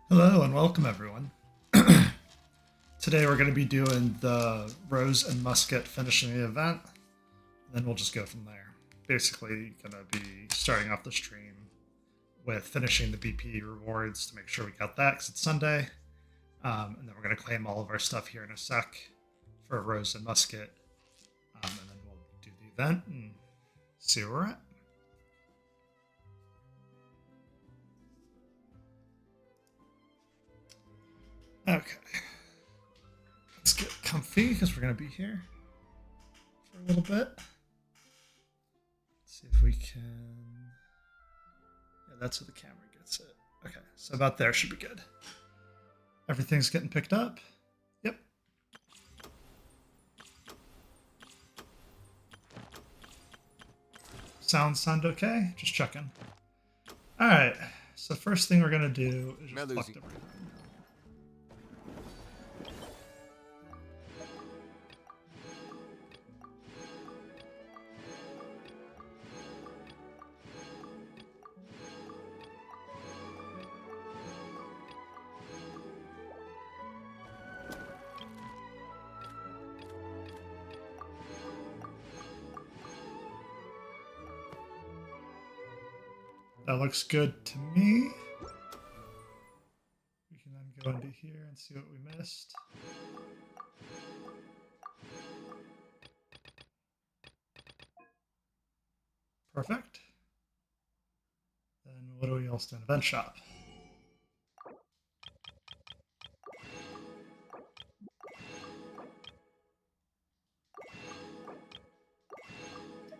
Hello and welcome everyone. Today we're going to be doing the Rose and Musket finishing the event, and then we'll just go from there. Basically, going to be starting off the stream with finishing the BP rewards to make sure we got that because it's Sunday, and then we're going to claim all of our stuff here in a sec for Rose and Musket, and then we'll do the event and see where we're at. Okay. Let's get comfy because we're going to be here for a little bit. Let's see if we can... Yeah, that's where the camera gets it. Okay, so about there should be good. Everything's getting picked up. Yep. Sound okay? Just checking. Alright, so first thing we're going to do is just pluck the room. That looks good to me. We can then go into here and see what we missed. Perfect. Then what do we else do in event shop?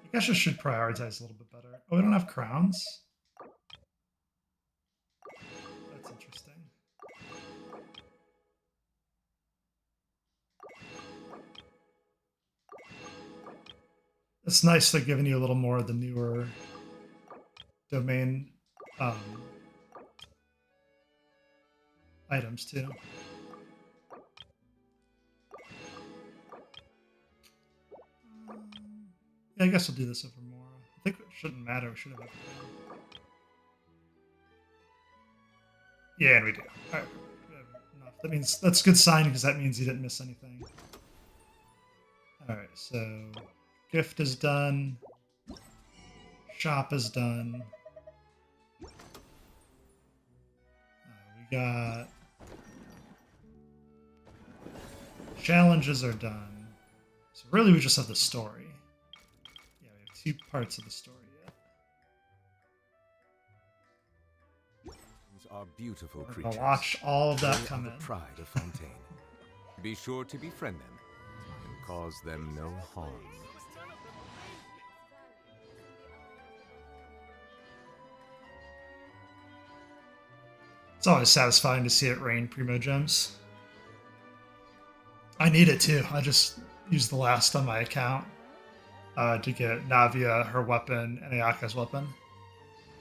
I guess I should prioritize a little bit better. Oh, we don't have crowns? That's interesting. It's nice they're giving you a little more of the newer domain items too. Yeah, I guess we'll do this over more. I think it shouldn't matter. We should have. Yeah, and we do. All right, we have enough. That means that's a good sign because that means you didn't miss anything. All right, so gift is done. Shop is done. We got challenges are done. So really, we just have the story. Yeah, we have 2 parts of the story yet. These are beautiful We're creatures. gonna watch all of that They come are the in. pride of Fontaine. Be sure to befriend them and cause them no harm. It's always satisfying to see it rain Primo Gems. I need it too. I just used the last on my account to get Navia her weapon and Ayaka's weapon.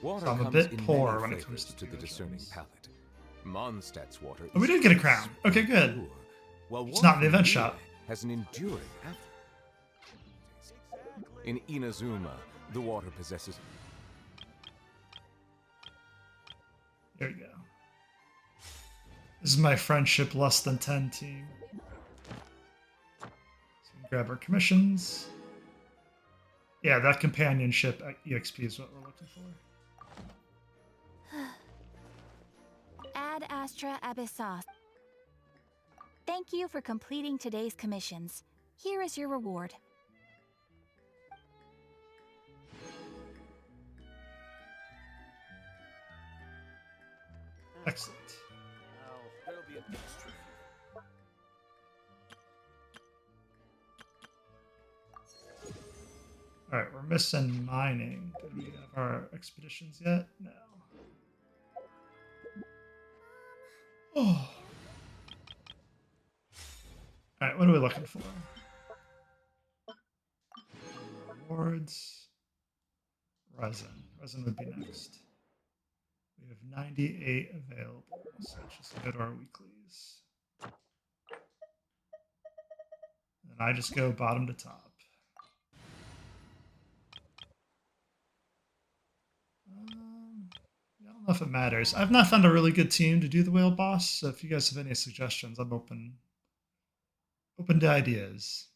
Water So I'm a comes bit in poor many when it flavors comes to the Primo discerning Gems. palate. Mondstadt's water Oh, we is did get a crisp crown. Okay, good. pure, while It's water not in the from event Lille shop. has an enduring aftertaste. In Inazuma, the water possesses... There we go. This is my friendship less than 10 team. So we can grab our commissions. Yeah, that companionship EXP is what we're looking for. Ad Astra Abyssos. Thank you for completing today's commissions. Here is your reward. Excellent. There'll be an extra. Alright, we're missing mining. Did we have our expeditions yet? No. Oh. Alright, what are we looking for? Rewards. Resin. Resin would be next. We have 98 available, so let's just go to our weeklies. And I just go bottom to top. know if it matters. I've not found a really good team to do the whale boss, so if you guys have any suggestions, I'm open to ideas.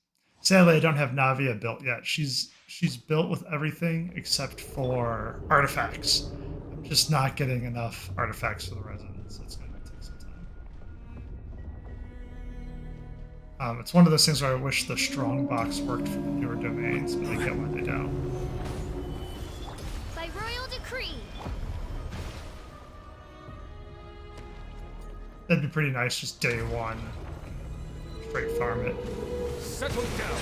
Sadly, I don't have Navia built yet. She's built with everything except for artifacts. I'm just not getting enough artifacts for the resin, so it's going to take some time. It's one of those things where I wish the strong box worked for the newer domains, but I get why they don't. By royal decree. That'd be pretty nice, just day one. Straight farm it. Settle down.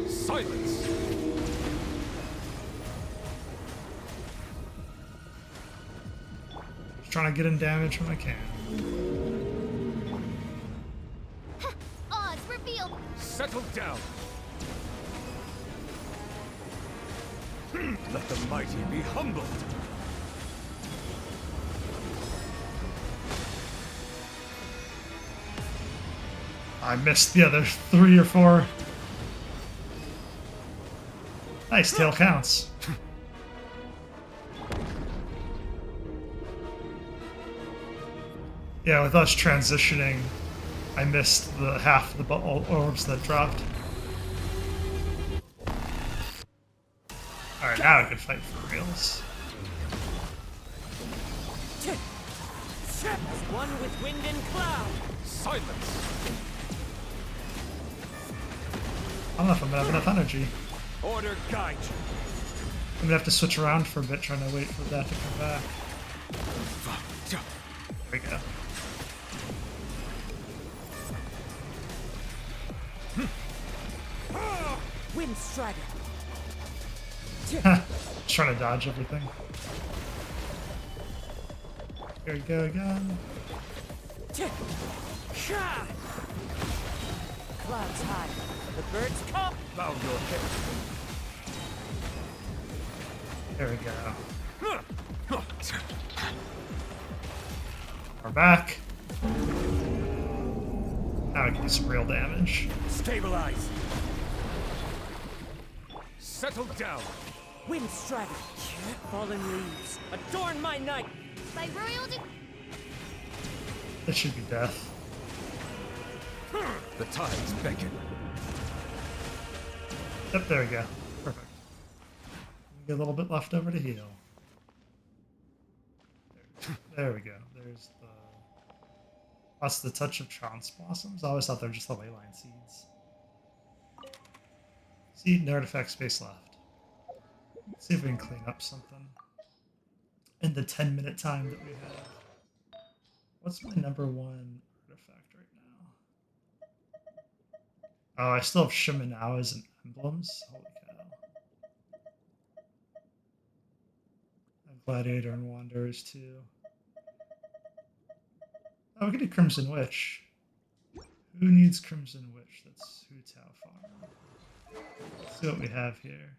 Silence. Just trying to get in damage when I can. Odds revealed. Settle down. Let the mighty be humbled. I missed the other 3 or 4. Nice, tail counts. Yeah, with us transitioning, I missed the half of the orbs that dropped. Alright, now I can fight for reals. As one with wind and cloud. Silence. I don't know if I'm gonna have enough energy. Order guide you. I'm gonna have to switch around for a bit trying to wait for that to come back. There we go. Wind strider. Just trying to dodge everything. Here we go again. Clouds high. The birds come. Bow your head. There we go. We're back. Now we can do some real damage. Stabilize. Settle down. Wind strider. Fallen leaves. Adorn my night. By royal decree. This should be death. The tides beckon. Yep, there we go. Perfect. Get a little bit left over to heal. There we go. There's the... That's the touch of Chance Blossoms. I always thought they were just the leyline seeds. Seed and artifact space left. Let's see if we can clean up something in the 10-minute time that we have. What's my number 1 artifact right now? Oh, I still have Shiminawas and emblems. Holy cow. I have Gladiator and Wanderers too. Oh, we can do Crimson Witch. Who needs Crimson Witch? That's Hu Tao Farm. Let's see what we have here.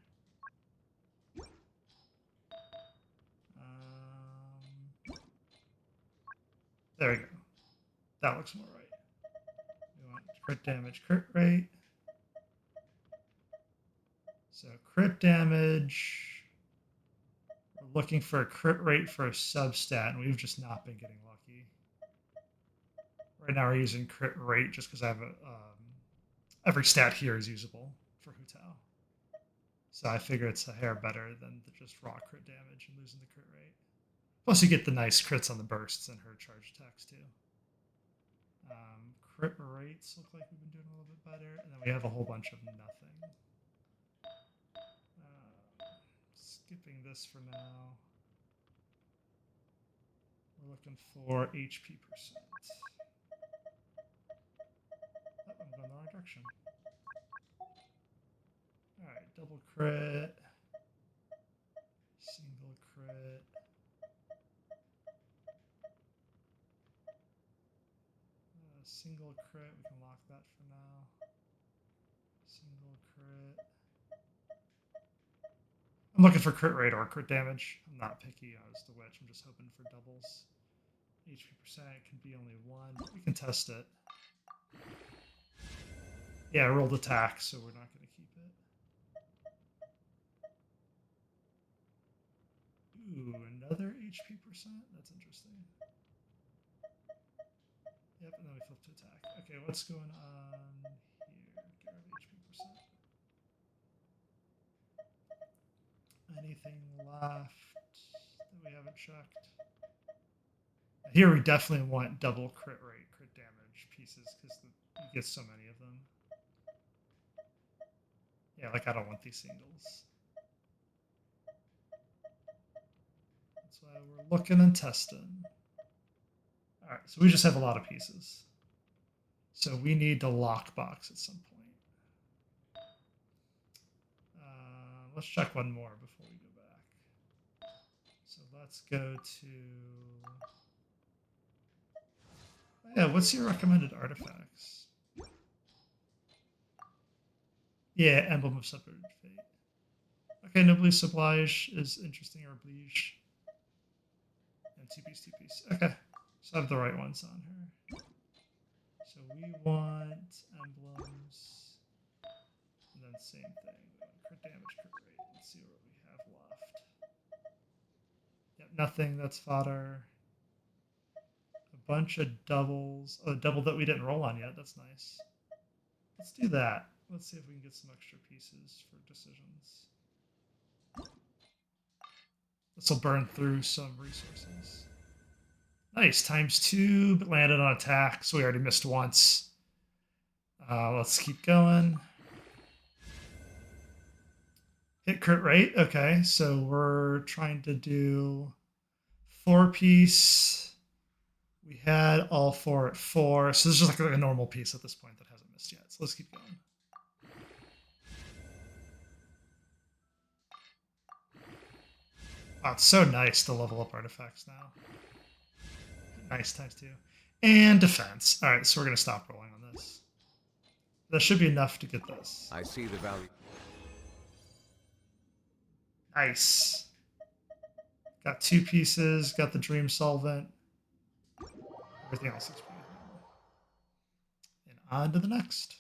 There we go. That looks more right. We want crit damage, crit rate. So crit damage. We're looking for a crit rate for a substat, and we've just not been getting lucky. Right now we're using crit rate just because I have a every stat here is usable for Hu Tao. So I figure it's a hair better than just raw crit damage and losing the crit rate. Plus you get the nice crits on the bursts and her charge attacks too. Crit rates look like we've been doing a little bit better, and then we have a whole bunch of nothing. Skipping this for now. We're looking for HP percent. Oh, I'm going the wrong direction. Alright, double crit. Single crit. Single crit, we can lock that for now. Single crit. I'm looking for crit rate or crit damage. I'm not picky as the witch, I'm just hoping for doubles. HP percent can be only 1. But we can test it. Yeah, I rolled attack, so we're not going to keep it. Ooh, another HP percent? That's interesting. Yep, and then we flip to attack. Okay, what's going on here? Get rid of HP percent. Anything left that we haven't checked? Here we definitely want double crit rate, crit damage pieces, because you get so many of them. Yeah, like I don't want these singles. That's why we're looking and testing. Alright, so we just have a lot of pieces. So we need to lockbox at some point. Let's check one more before we go back. So let's go to... Yeah, what's your recommended artifacts? Yeah, Emblem of Separated Fate. Okay, Noblesse Oblige is interesting, or Oblige. And two-piece. Okay, so I have the right ones on here. So we want emblems, and then same thing. We want crit damage, crit rate. Let's see what we have left. Yep, nothing. That's fodder. A bunch of doubles. Oh, a double that we didn't roll on yet. That's nice. Let's do that. Let's see if we can get some extra pieces for decisions. This will burn through some resources. Nice, ×2, but landed on attack, so we already missed once. Let's keep going. Hit crit rate, okay, so we're trying to do 4-piece. We had all 4 at 4, so this is just like a normal piece at this point that hasn't missed yet, so let's keep going. Wow, it's so nice to level up artifacts now. Nice, ×2. And defense. Alright, so we're going to stop rolling on this. That should be enough to get this. I see the value. Nice. Got 2 pieces, got the Dream Solvent. Everything else is pretty normal. And on to the next.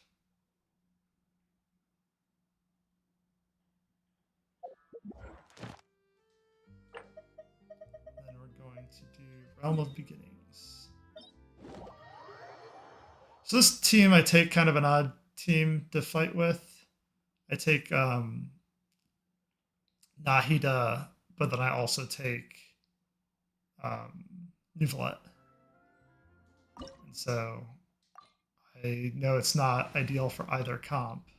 Then we're going to do Realm of Beginnings. So this team, I take kind of an odd team to fight with. I take Nahida, but then I also take Nuvolette. And so I know it's not ideal for either comp,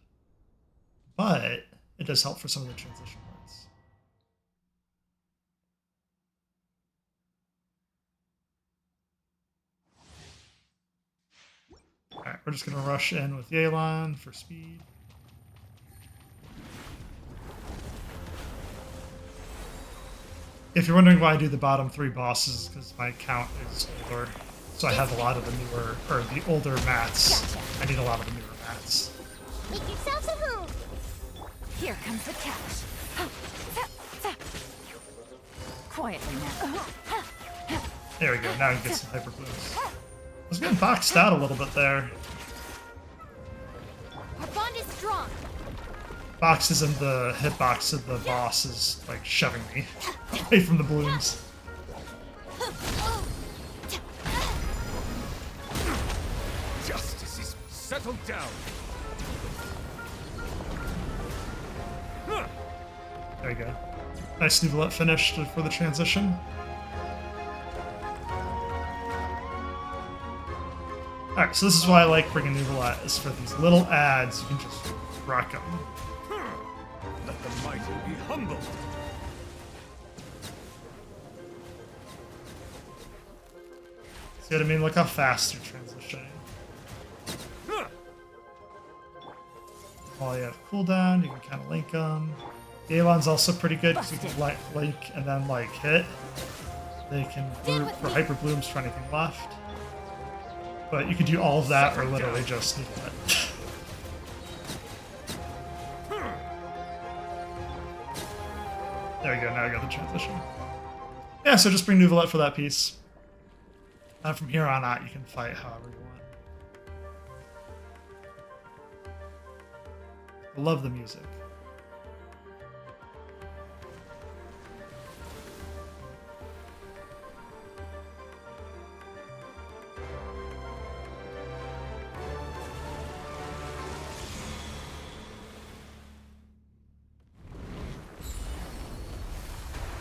but it does help for some of the transition words. Alright, we're just going to rush in with Yelan for speed. If you're wondering why I do the bottom 3 bosses, because my count is older. So I have a lot of the newer, or the older mats. I need a lot of the newer mats. Make yourselves at home. Here comes the catch. Quietly now. There we go, now we can get some hyper blooms. I was getting boxed out a little bit there. Our bond is strong. Boxes and the hitbox of the boss is like shoving me away from the blooms. Justice is settled down. There you go. Nice Nuvolette finished for the transition. Alright, so this is why I like bringing Nuvolette, is for these little ads, you can just rock them. Let the mighty be humbled. See what I mean? Look how fast you're transitioning. While you have cooldown, you can kind of link them. Yelan's also pretty good because you can link and then like hit. They can group for hyper blooms for anything left. But you could do all of that or literally just Nuvolette. There we go, now I got the transition. Yeah, so just bring Nuvolette for that piece. From here on out, you can fight however you want. I love the music.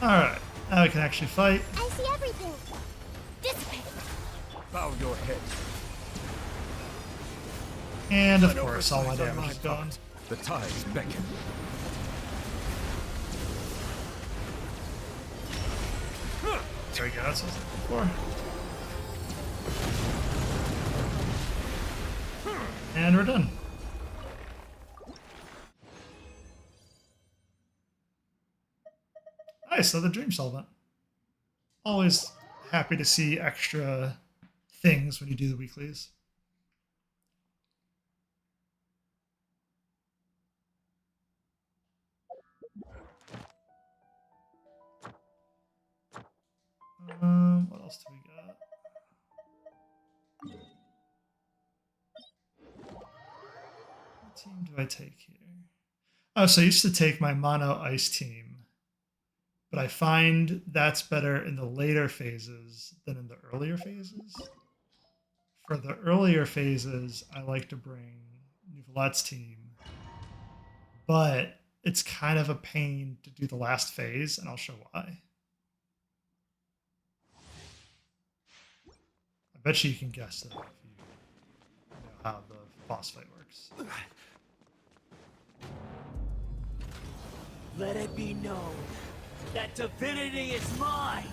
Alright, now we can actually fight. I see everything. Dissipate. Bow your head. And of course, all my damage is gone. The tides beckon. There we go, that's what I was looking for. And we're done. Nice, another dream solvent. Always happy to see extra things when you do the weeklies. What else do we got? What team do I take here? Oh, so I used to take my mono ice team, but I find that's better in the later phases than in the earlier phases. For the earlier phases, I like to bring Nouvelette's team, but it's kind of a pain to do the last phase, and I'll show why. I bet you can guess that if you know how the boss fight works. Let it be known that divinity is mine.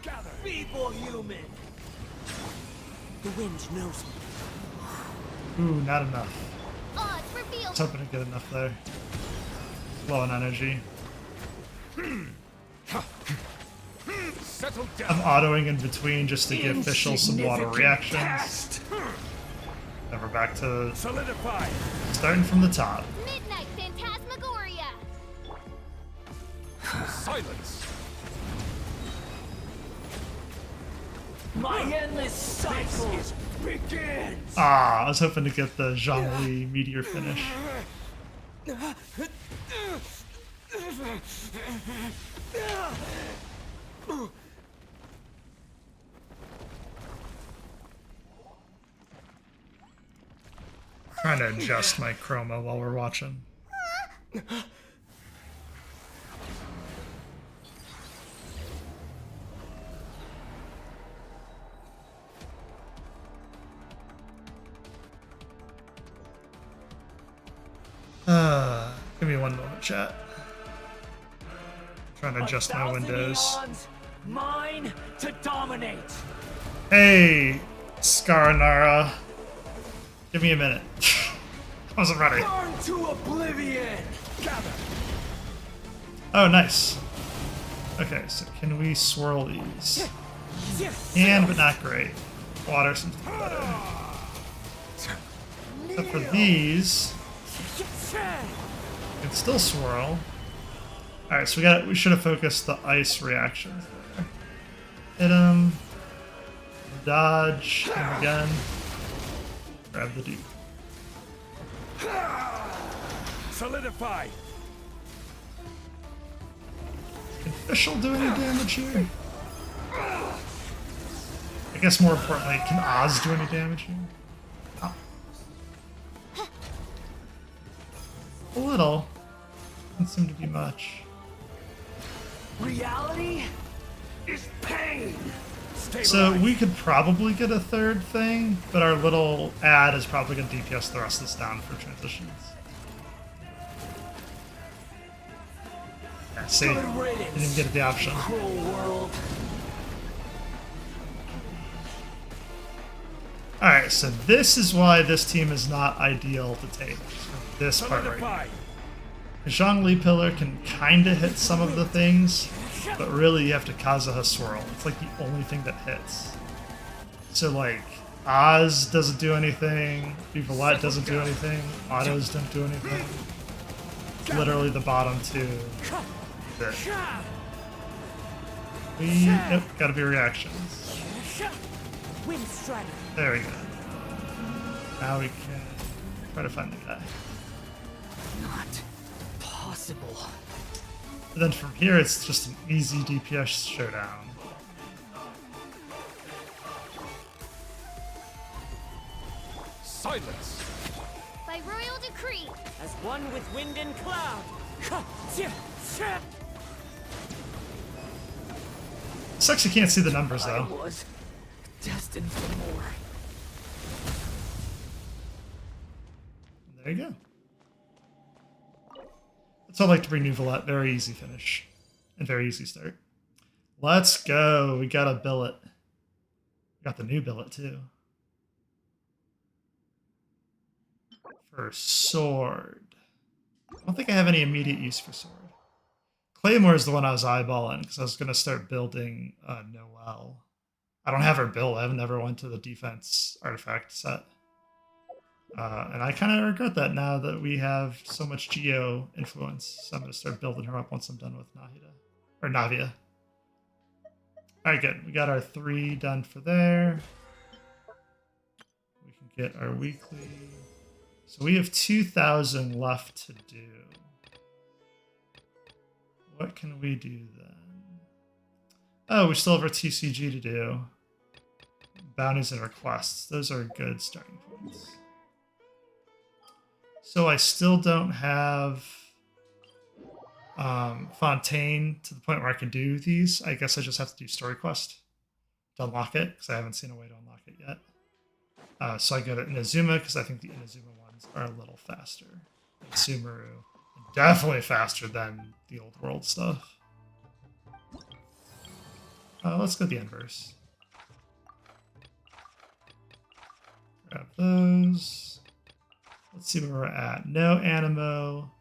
Gather, feeble human. The wind knows me. Ooh, not enough. Odds I revealed. was hoping to get enough there. Low on energy. Settle down. I'm autoing in between just to give Fischl some water reactions. Past. Then we're back to Solidify. starting from the top. Midnight Phantasmagoria. Silence. My endless cycle begins. Ah, I was hoping to get the Zhongli meteor finish. Trying to adjust my chroma while we're watching. Give me one moment, chat. Trying to adjust my 1,000 windows. eons, mine to dominate. Hey, Scaranara. Give me a minute. I wasn't ready. Burn to oblivion. Gather. Oh, nice. Okay, so can we swirl these? Can, but not great. Water seems to be better. Except for these, we can still swirl. Alright, so we should have focused the ice reactions there. Hit him. Dodge. Hit him again. Grab the dude. Solidify. Can Fischl do any damage here? I guess more importantly, can Oz do any damage here? Oh. A little. Doesn't seem to be much. Reality is pain. So we could probably get a third thing, but our little ad is probably going to DPS the rest of this down for transitions. Yeah, see, Good didn't riddance. even get the option. Cruel world. Alright, so this is why this team is not ideal to take. This part right here. The Zhongli Pillar can kind of hit some of the things, but really you have to Kazuha Swirl. It's like the only thing that hits. So like, Oz doesn't do anything, Vivalette doesn't do anything, Autos don't do anything. Literally the bottom two. That. Nope, gotta be reactions. Wind strategy. There we go. Now we can try to find the guy. Not possible. And then from here, it's just an easy DPS showdown. Silence! By royal decree. As one with wind and cloud. Sucks you can't see the numbers I though. was destined for more. There you go. That's all I like to bring New Valette. Very easy finish. And very easy start. Let's go. We got a billet. We got the new billet too. For sword. I don't think I have any immediate use for sword. Claymore is the one I was eyeballing because I was going to start building Noelle. I don't have her built. I've never went to the defense artifact set. And I kind of regret that now that we have so much geo influence. So I'm going to start building her up once I'm done with Navia. Alright, good. We got our 3 done for there. We can get our weekly. So we have 2,000 left to do. What can we do then? Oh, we still have our TCG to do. Bounties and requests. Those are good starting points. So I still don't have Fontaine to the point where I can do these. I guess I just have to do story quest to unlock it because I haven't seen a way to unlock it yet. So I go to Inazuma because I think the Inazuma ones are a little faster. And Sumeru, definitely faster than the old world stuff. Let's go the inverse. Grab those. Let's see where we're at. No Animo.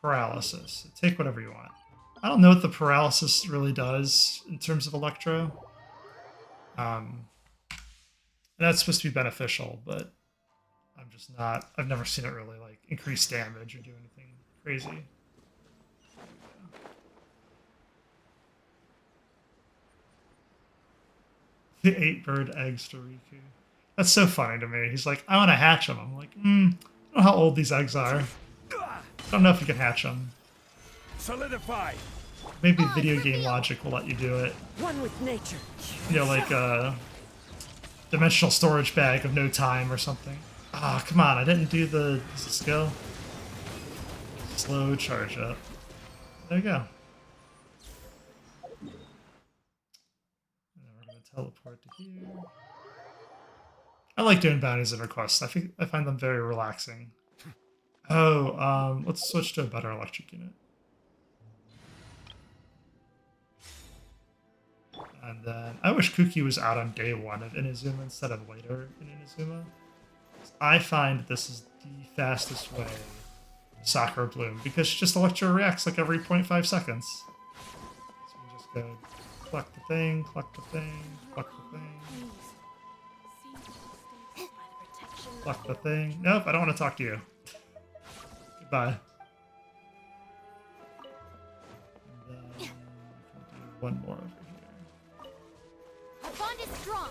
Paralysis. Take whatever you want. I don't know what the paralysis really does in terms of Electro. That's supposed to be beneficial, but I'm just not. I've never seen it really like increase damage or do anything crazy. The 8 bird eggs to Riku. That's so funny to me. He's like, I want to hatch them. I'm like, I don't know how old these eggs are. I don't know if you can hatch them. Solidify! Maybe video game logic will let you do it. One with nature. You know, like a dimensional storage bag of no time or something. Ah, come on, I didn't do the skill. Slow charge up. There you go. And then we're going to teleport to here. I like doing bounties and requests. I find them very relaxing. Oh, let's switch to a better electric unit. And then I wish Kuki was out on day 1 of Inazuma instead of later in Inazuma. I find this is the fastest way to Sakura Bloom because she just electro reacts like every 0.5 seconds. So we just go collect the thing, collect the thing, collect the thing. Collect the thing. Nope, I don't want to talk to you. Goodbye. And then we can do one more over here. Our bond is strong.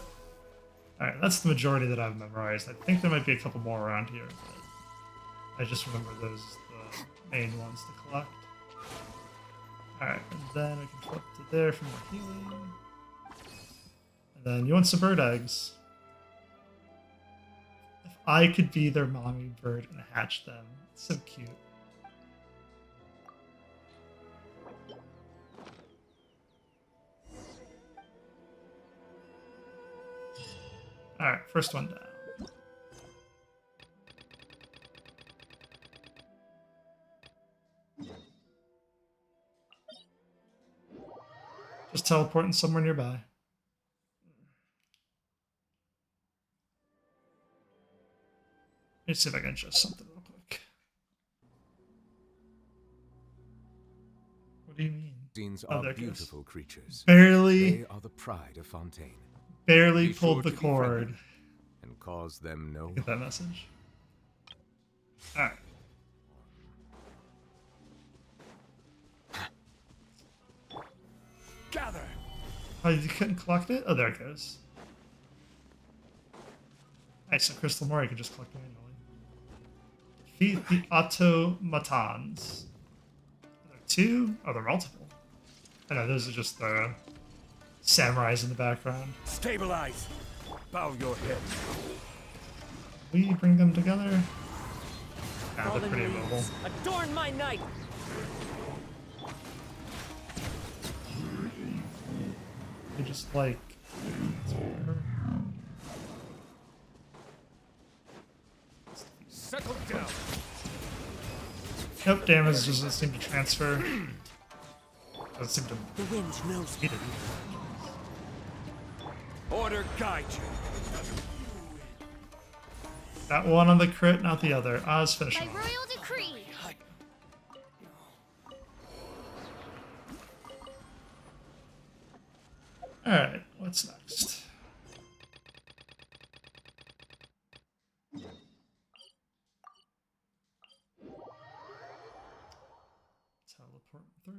Alright, that's the majority that I've memorized. I think there might be a couple more around here, but I just remember those as the main ones to collect. Alright, and then we can flip to there for more healing. And then you want some bird eggs. If I could be their mommy bird and hatch them, it's so cute. Alright, first one down. Just teleporting somewhere nearby. Let's see if I can adjust something real quick. What do you mean? Scenes Oh, are there it goes. beautiful creatures. Barely, They are the pride of Fontaine. barely Be pulled sure the to befriend cord. them and cause them no Get that message. Alright. gather. Oh, you couldn't collect it? Oh, there it goes. Nice, a crystal more I can just collect manually. Defeat the automatons. Are there two? Oh, they're multiple. I know, those are just the samurais in the background. Stabilize. Bow your head. We bring them together. Yeah, they're Fallen pretty leaves, mobile. adorn my night. They just like. Settle down. Nope, damage doesn't seem to transfer. Doesn't seem to The wind knows beat it. order guide you. Got one on the crit, not the other. Oz finish By him off. royal decree. Alright, what's next? Teleport through.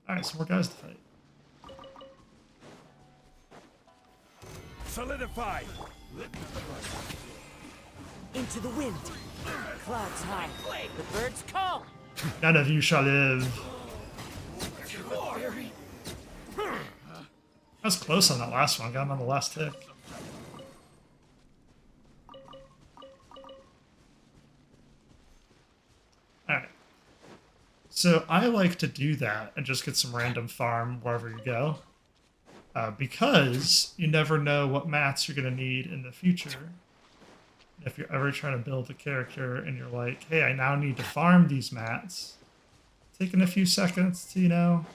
Alright, some more guys to fight. Solidify. Into the wind. Clouds high. The birds call. None of you shall live. I was close on that last one. Got him on the last tick. Alright. So I like to do that and just get some random farm wherever you go. Because you never know what mats you're going to need in the future. If you're ever trying to build a character and you're like, hey, I now need to farm these mats. Taking a few seconds to, you know,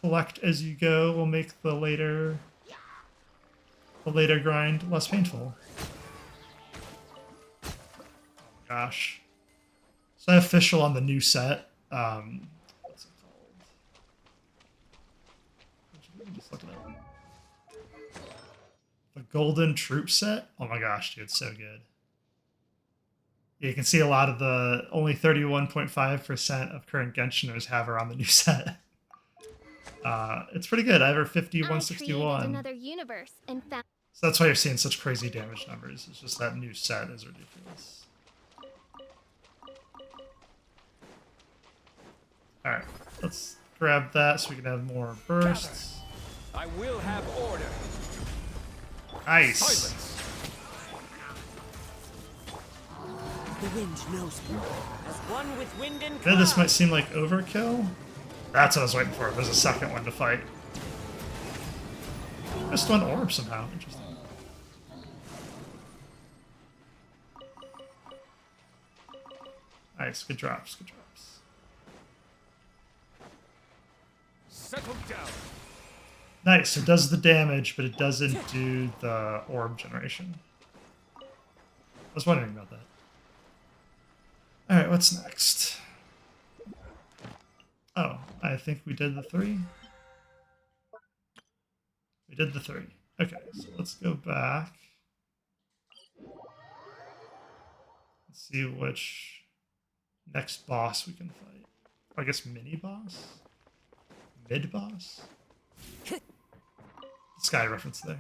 collect as you go will make the later grind less painful. Oh my gosh. So I official on the new set. What's it called? Let me just look it up. The Golden Troop set? Oh my gosh, dude, it's so good. Yeah, you can see a lot of the only 31.5% of current Genshiners have her on the new set. It's pretty good. I have her I created 5161. another universe and found. So that's why you're seeing such crazy damage numbers. It's just that new set is ridiculous. Alright, let's grab that so we can have more bursts. I will have order. Nice. Silence. The wind knows me. As one with wind and Yeah, this cloud. might seem like overkill. That's what I was waiting for. There's a second one to fight. Just one orb somehow. Interesting. Nice, good drops, good drops. Settle down. Nice, it does the damage, but it doesn't do the orb generation. I was wondering about that. Alright, what's next? Oh, I think we did the 3. We did the 3. Okay, so let's go back. Let's see which next boss we can fight. Or I guess mini boss? Mid boss? Sky reference there.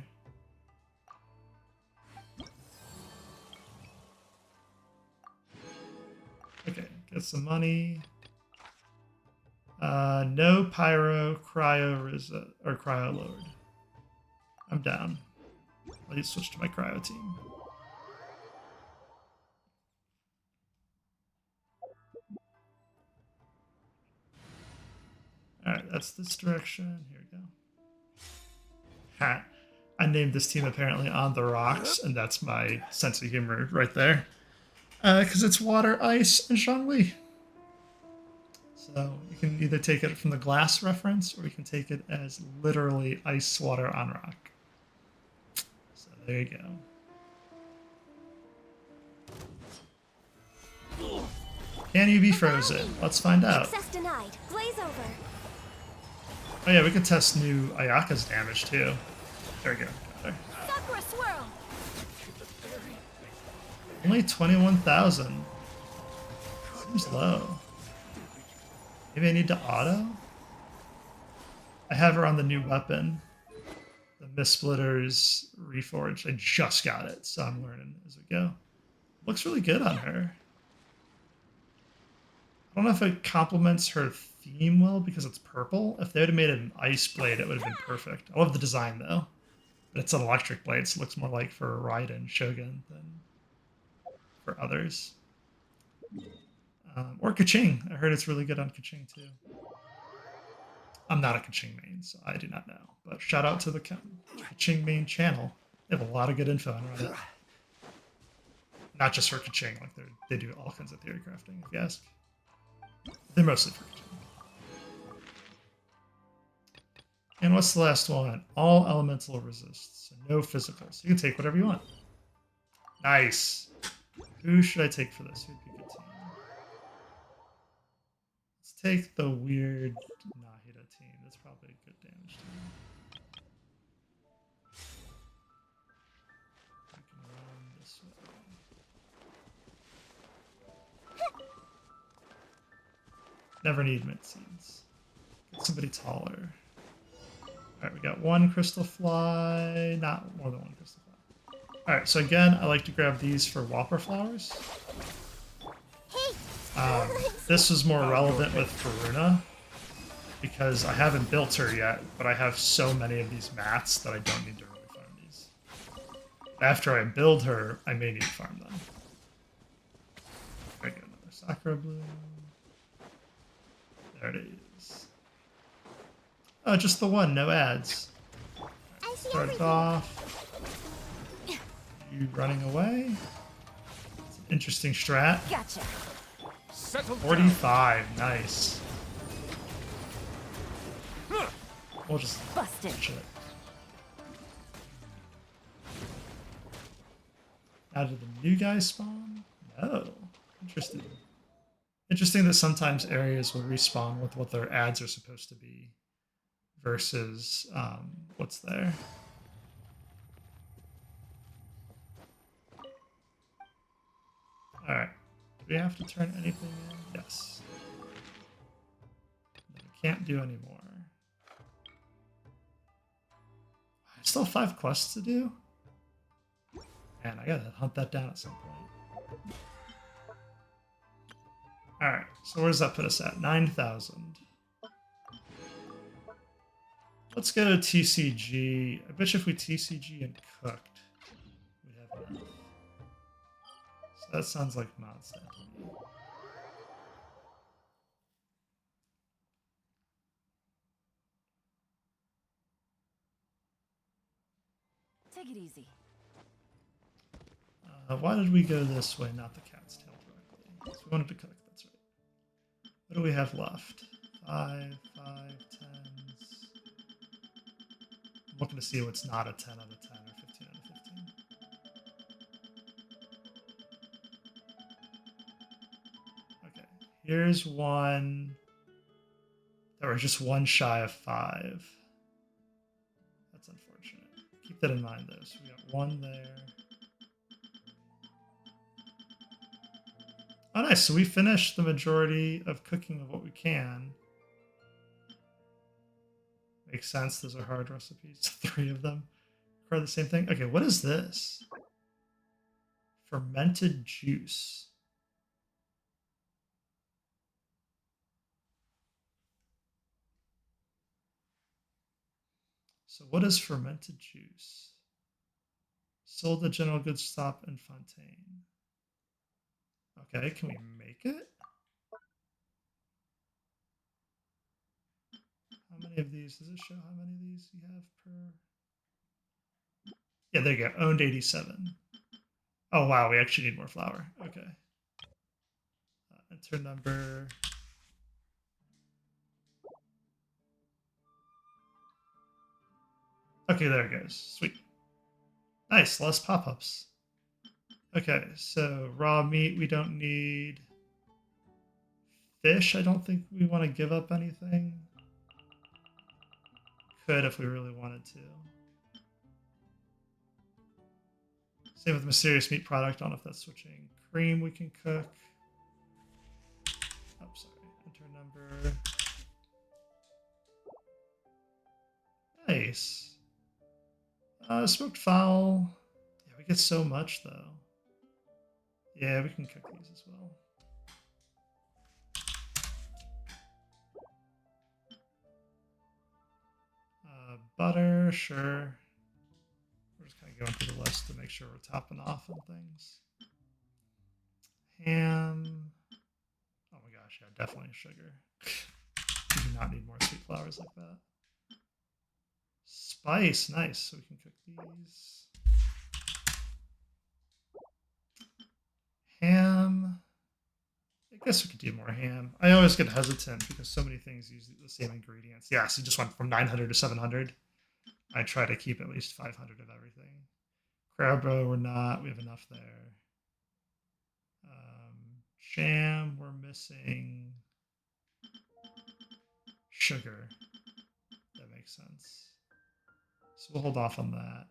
Okay, get some money. No pyro, cryo, or cryo lowered. I'm down. Let me switch to my cryo team. Alright, that's this direction. Here we go. Ha! I named this team apparently On the Rocks, and that's my sense of humor right there. Because it's water, ice, and Zhongli. So you can either take it from the glass reference, or you can take it as literally ice, water, on rock. So there you go. Can you be frozen? Let's find out. Access denied. Blaze over. Oh yeah, we can test new Ayaka's damage too. There we go. Got her. Sakura swirl. Only 21,000. Seems low. Maybe I need to auto? I have her on the new weapon, the Mist Splitter's Reforged. I just got it, so I'm learning as we go. Looks really good on her. I don't know if it complements her theme well because it's purple. If they would have made it an ice blade, it would have been perfect. I love the design though. But it's an electric blade, so it looks more like for Raiden Shogun than for others. Or Kaching. I heard it's really good on Kaching too. I'm not a Kaching main, so I do not know. But shout out to the Kaching main channel. They have a lot of good info on Reddit. Not just for Kaching, like they do all kinds of theory crafting, if you ask. They're mostly for Kaching. And what's the last one? All elemental resists, so no physical. So you can take whatever you want. Nice. Who should I take for this? Who'd be a good team? Let's take the weird Nahida team. That's probably a good damage team. We can run this way. Never need mint seeds. Get somebody taller. Alright, we got one crystal fly. Not more than one crystal fly. Alright, so again, I like to grab these for Whopper flowers. This is more relevant with Karuna because I haven't built her yet, but I have so many of these mats that I don't need to really farm these. After I build her, I may need to farm them. I get another Sakura Bloom. There it is. Oh, just the one, no ads. Start it off. You running away? It's an interesting strat. Gotcha. 45, nice. We'll just Busted. shit. Now did the new guys spawn? No. Interesting. Interesting that sometimes areas will respawn with what their ads are supposed to be versus what's there. Alright. Do we have to turn anything in? Yes. We can't do any more. I still have 5 quests to do? Man, I gotta hunt that down at some point. Alright, so where does that put us at? 9,000. Let's go to TCG. I bet you if we TCG and cooked, we'd have enough. So that sounds like Mondstadt to me. Take it easy. Why did we go this way, not the cat's tail directly? So we wanted to cook, that's right. What do we have left? 5, 5, 10s. I'm looking to see what's not a 10 out of 10 or 15 out of 15. Okay, here's one that we're just one shy of 5. That's unfortunate. Keep that in mind though. So we got one there. Oh nice, so we finished the majority of cooking of what we can. Makes sense, those are hard recipes. 3 of them are the same thing. Okay, what is this? Fermented juice. So what is fermented juice? Sold at General Goods Stop in Fontaine. Okay, can we make it? How many of these? Does it show how many of these you have per? Yeah, there you go. Owned 87. Oh, wow. We actually need more flour. Okay. Enter number. Okay, there it goes. Sweet. Nice. Less pop-ups. Okay, so raw meat we don't need. Fish, I don't think we want to give up anything. Could if we really wanted to. Same with mysterious meat product. I don't know if that's switching. Cream we can cook. Oh, sorry. Enter number. Nice. Smoked fowl. Yeah, we get so much though. Yeah, we can cook these as well. Butter, sure. We're just kind of going through the list to make sure we're topping off on things. Ham. Oh my gosh, yeah, definitely sugar. We do not need more sweet flowers like that. Spice, nice. So we can cook these. Ham. I guess we could do more ham. I always get hesitant because so many things use the same ingredients. Yeah, so you just went from 900 to 700. I try to keep at least 500 of everything. Crab roe, we're not. We have enough there. Jam, we're missing. Sugar. That makes sense. So we'll hold off on that.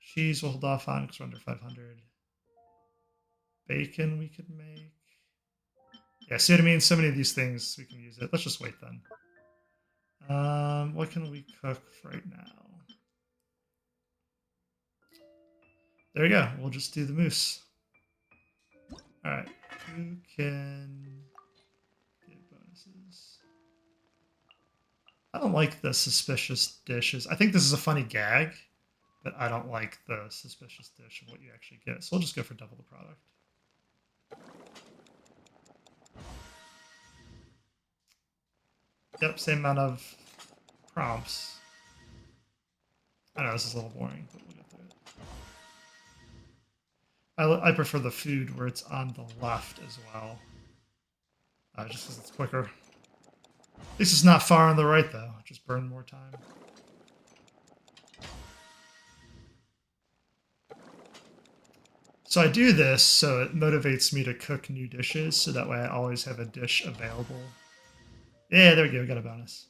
Cheese we'll hold off on because we're under 500. Bacon we could make. Yeah, see what I mean? So many of these things we can use it. Let's just wait then. What can we cook right now? There we go. We'll just do the moose. Alright. Who can give bonuses? I don't like the suspicious dishes. I think this is a funny gag, but I don't like the suspicious dish of what you actually get. So we'll just go for double the product. Yep, same amount of prompts. I know this is a little boring, but we'll get through it. I prefer the food where it's on the left as well. Just because it's quicker. At least it's not far on the right, though. Just burn more time. So I do this so it motivates me to cook new dishes, so that way I always have a dish available. Yeah, there we go. We got a bonus.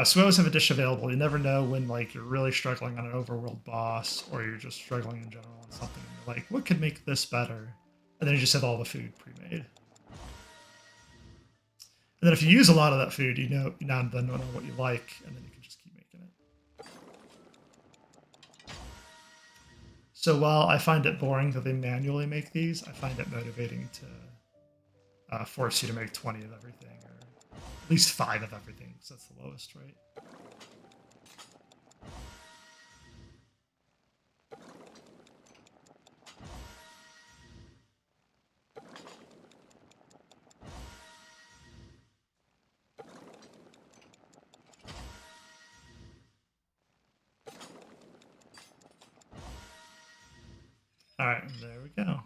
So we always have a dish available. You never know when like you're really struggling on an overworld boss, or you're just struggling in general on something. And you're like, what could make this better? And then you just have all the food pre-made. And then if you use a lot of that food, you now then know what you like, and then you can just keep making it. So while I find it boring that they manually make these, I find it motivating to force you to make 20 of everything, or at least 5 of everything, because that's the lowest, right? All right, there we go.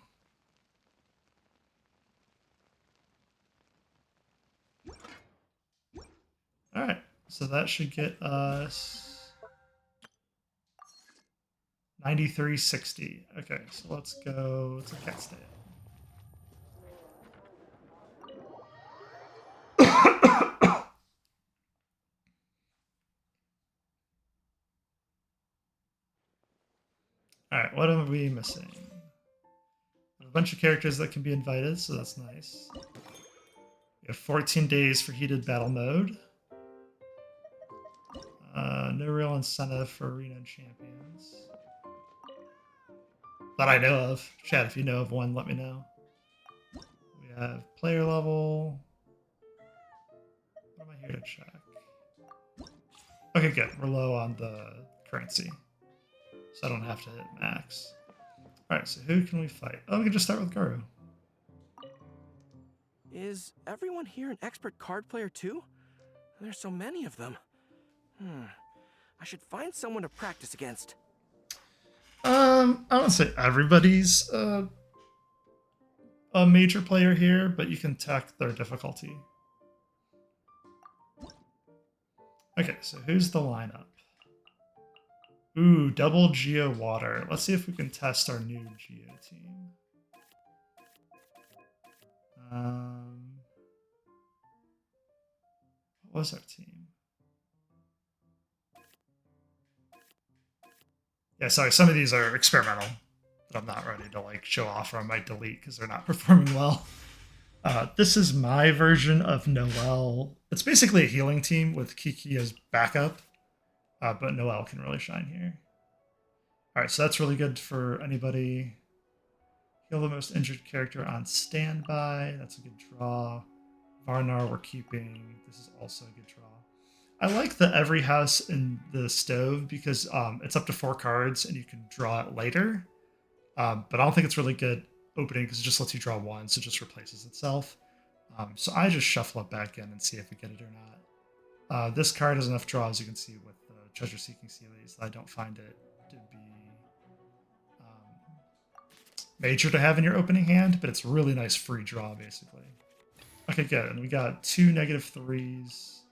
All right, so that should get us 9360. Okay, so let's go to Cat's Tail. All right, what are we missing? A bunch of characters that can be invited, so that's nice. We have 14 days for heated battle mode. No real incentive for arena and champions that I know of. Chat, if you know of one, let me know. We have player level. What am I here to check? Okay, good. We're low on the currency, so I don't have to hit max. Alright, so who can we fight? Oh, we can just start with Guru. Is everyone here an expert card player too? There's so many of them. I should find someone to practice against. I don't say everybody's a major player here, but you can tech their difficulty. Okay, so who's the lineup? Ooh, double Geo Water. Let's see if we can test our new Geo team. What was our team? Yeah, sorry, some of these are experimental that I'm not ready to like show off, or I might delete because they're not performing well. This is my version of Noelle. It's basically a healing team with Kiki as backup. but Noelle can really shine here. All right, so that's really good for anybody. Heal the most injured character on standby. That's a good draw. Varnar we're keeping. This is also a good draw. I like the every house in the stove because it's up to 4 cards and you can draw it later. But I don't think it's really good opening because it just lets you draw 1, so it just replaces itself. So I just shuffle it back in and see if we get it or not. This card has enough draws, you can see, with the Treasure Seeking Series. I don't find it to be major to have in your opening hand, but it's a really nice free draw, basically. Okay, good. And we got 2 -3s.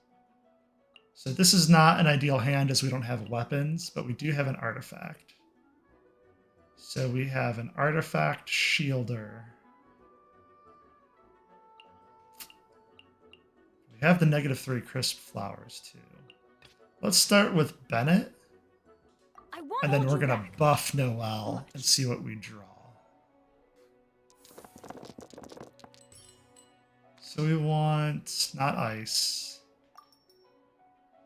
So this is not an ideal hand as we don't have weapons, but we do have an artifact. So we have an artifact shielder. We have the -3 crisp flowers too. Let's start with Bennett. And then we're going to buff Noelle and see what we draw. So we want not ice.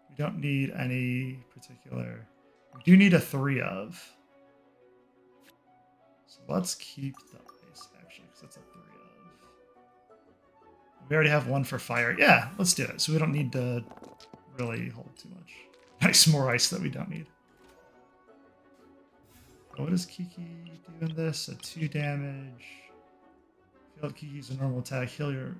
We don't need any particular. We do need a 3 of. So let's keep the ice, actually, because that's a 3 of. We already have 1 for fire. Yeah, let's do it. So we don't need to really hold too much. Nice, more ice that we don't need. What does Kiki do in this? A 2 damage. Failed Kiki's a normal attack. Heal your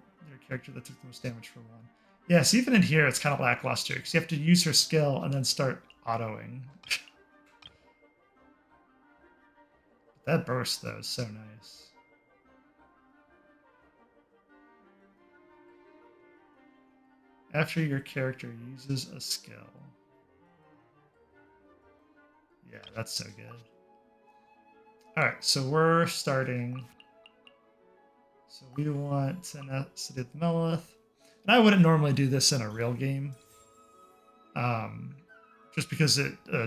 character that took the most damage for 1. Yeah, so even in here, it's kind of lackluster because you have to use her skill and then start autoing. That burst, though, is so nice. After your character uses a skill. Yeah, that's so good. Alright, so we're starting. So we want Tenacity of the Melith. And I wouldn't normally do this in a real game. Just because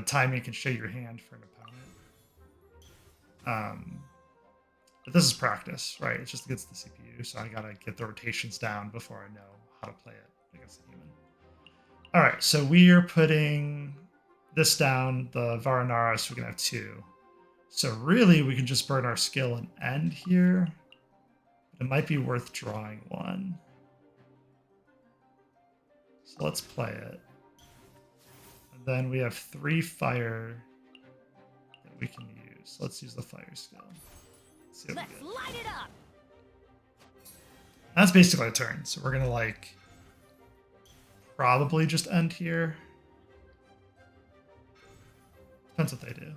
timing can show your hand for an opponent. But this is practice, right? It's just against the CPU, so I gotta get the rotations down before I know how to play it against a human. Alright, so we are putting this down, the Varanara, so we can have 2. So really, we can just burn our skill and end here. It might be worth drawing 1. So let's play it. And then we have 3 fire that we can use. So let's use the fire skill. Let's light it up. That's basically a turn. So we're gonna like probably just end here. Depends what they do.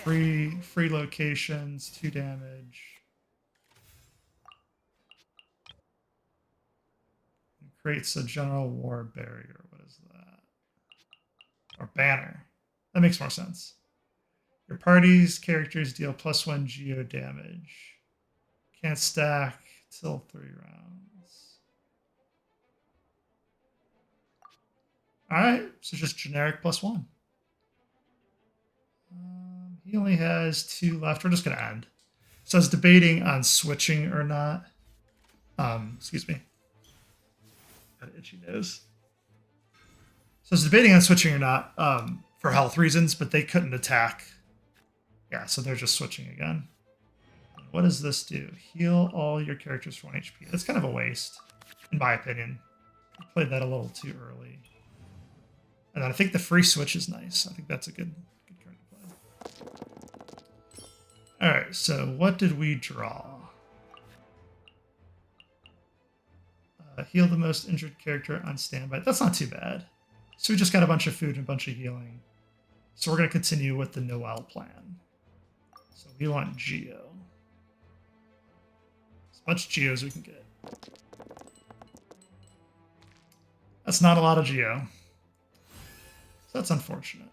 Free locations, 2 damage. It creates a general war barrier. What is that? Or banner. That makes more sense. Your party's characters deal +1 geo damage. Can't stack till 3 rounds. Alright, so just generic +1. He only has 2 left. We're just going to end. So I was debating on switching or not. Excuse me. Got an itchy nose. So I was debating on switching or not for health reasons, but they couldn't attack. Yeah, so they're just switching again. What does this do? Heal all your characters for 1 HP. That's kind of a waste, in my opinion. I played that a little too early. And then I think the free switch is nice. I think that's a good card to play. Alright, so what did we draw? Heal the most injured character on standby. That's not too bad. So we just got a bunch of food and a bunch of healing. So we're going to continue with the Noelle plan. So we want Geo. As much Geo as we can get. That's not a lot of Geo. So that's unfortunate.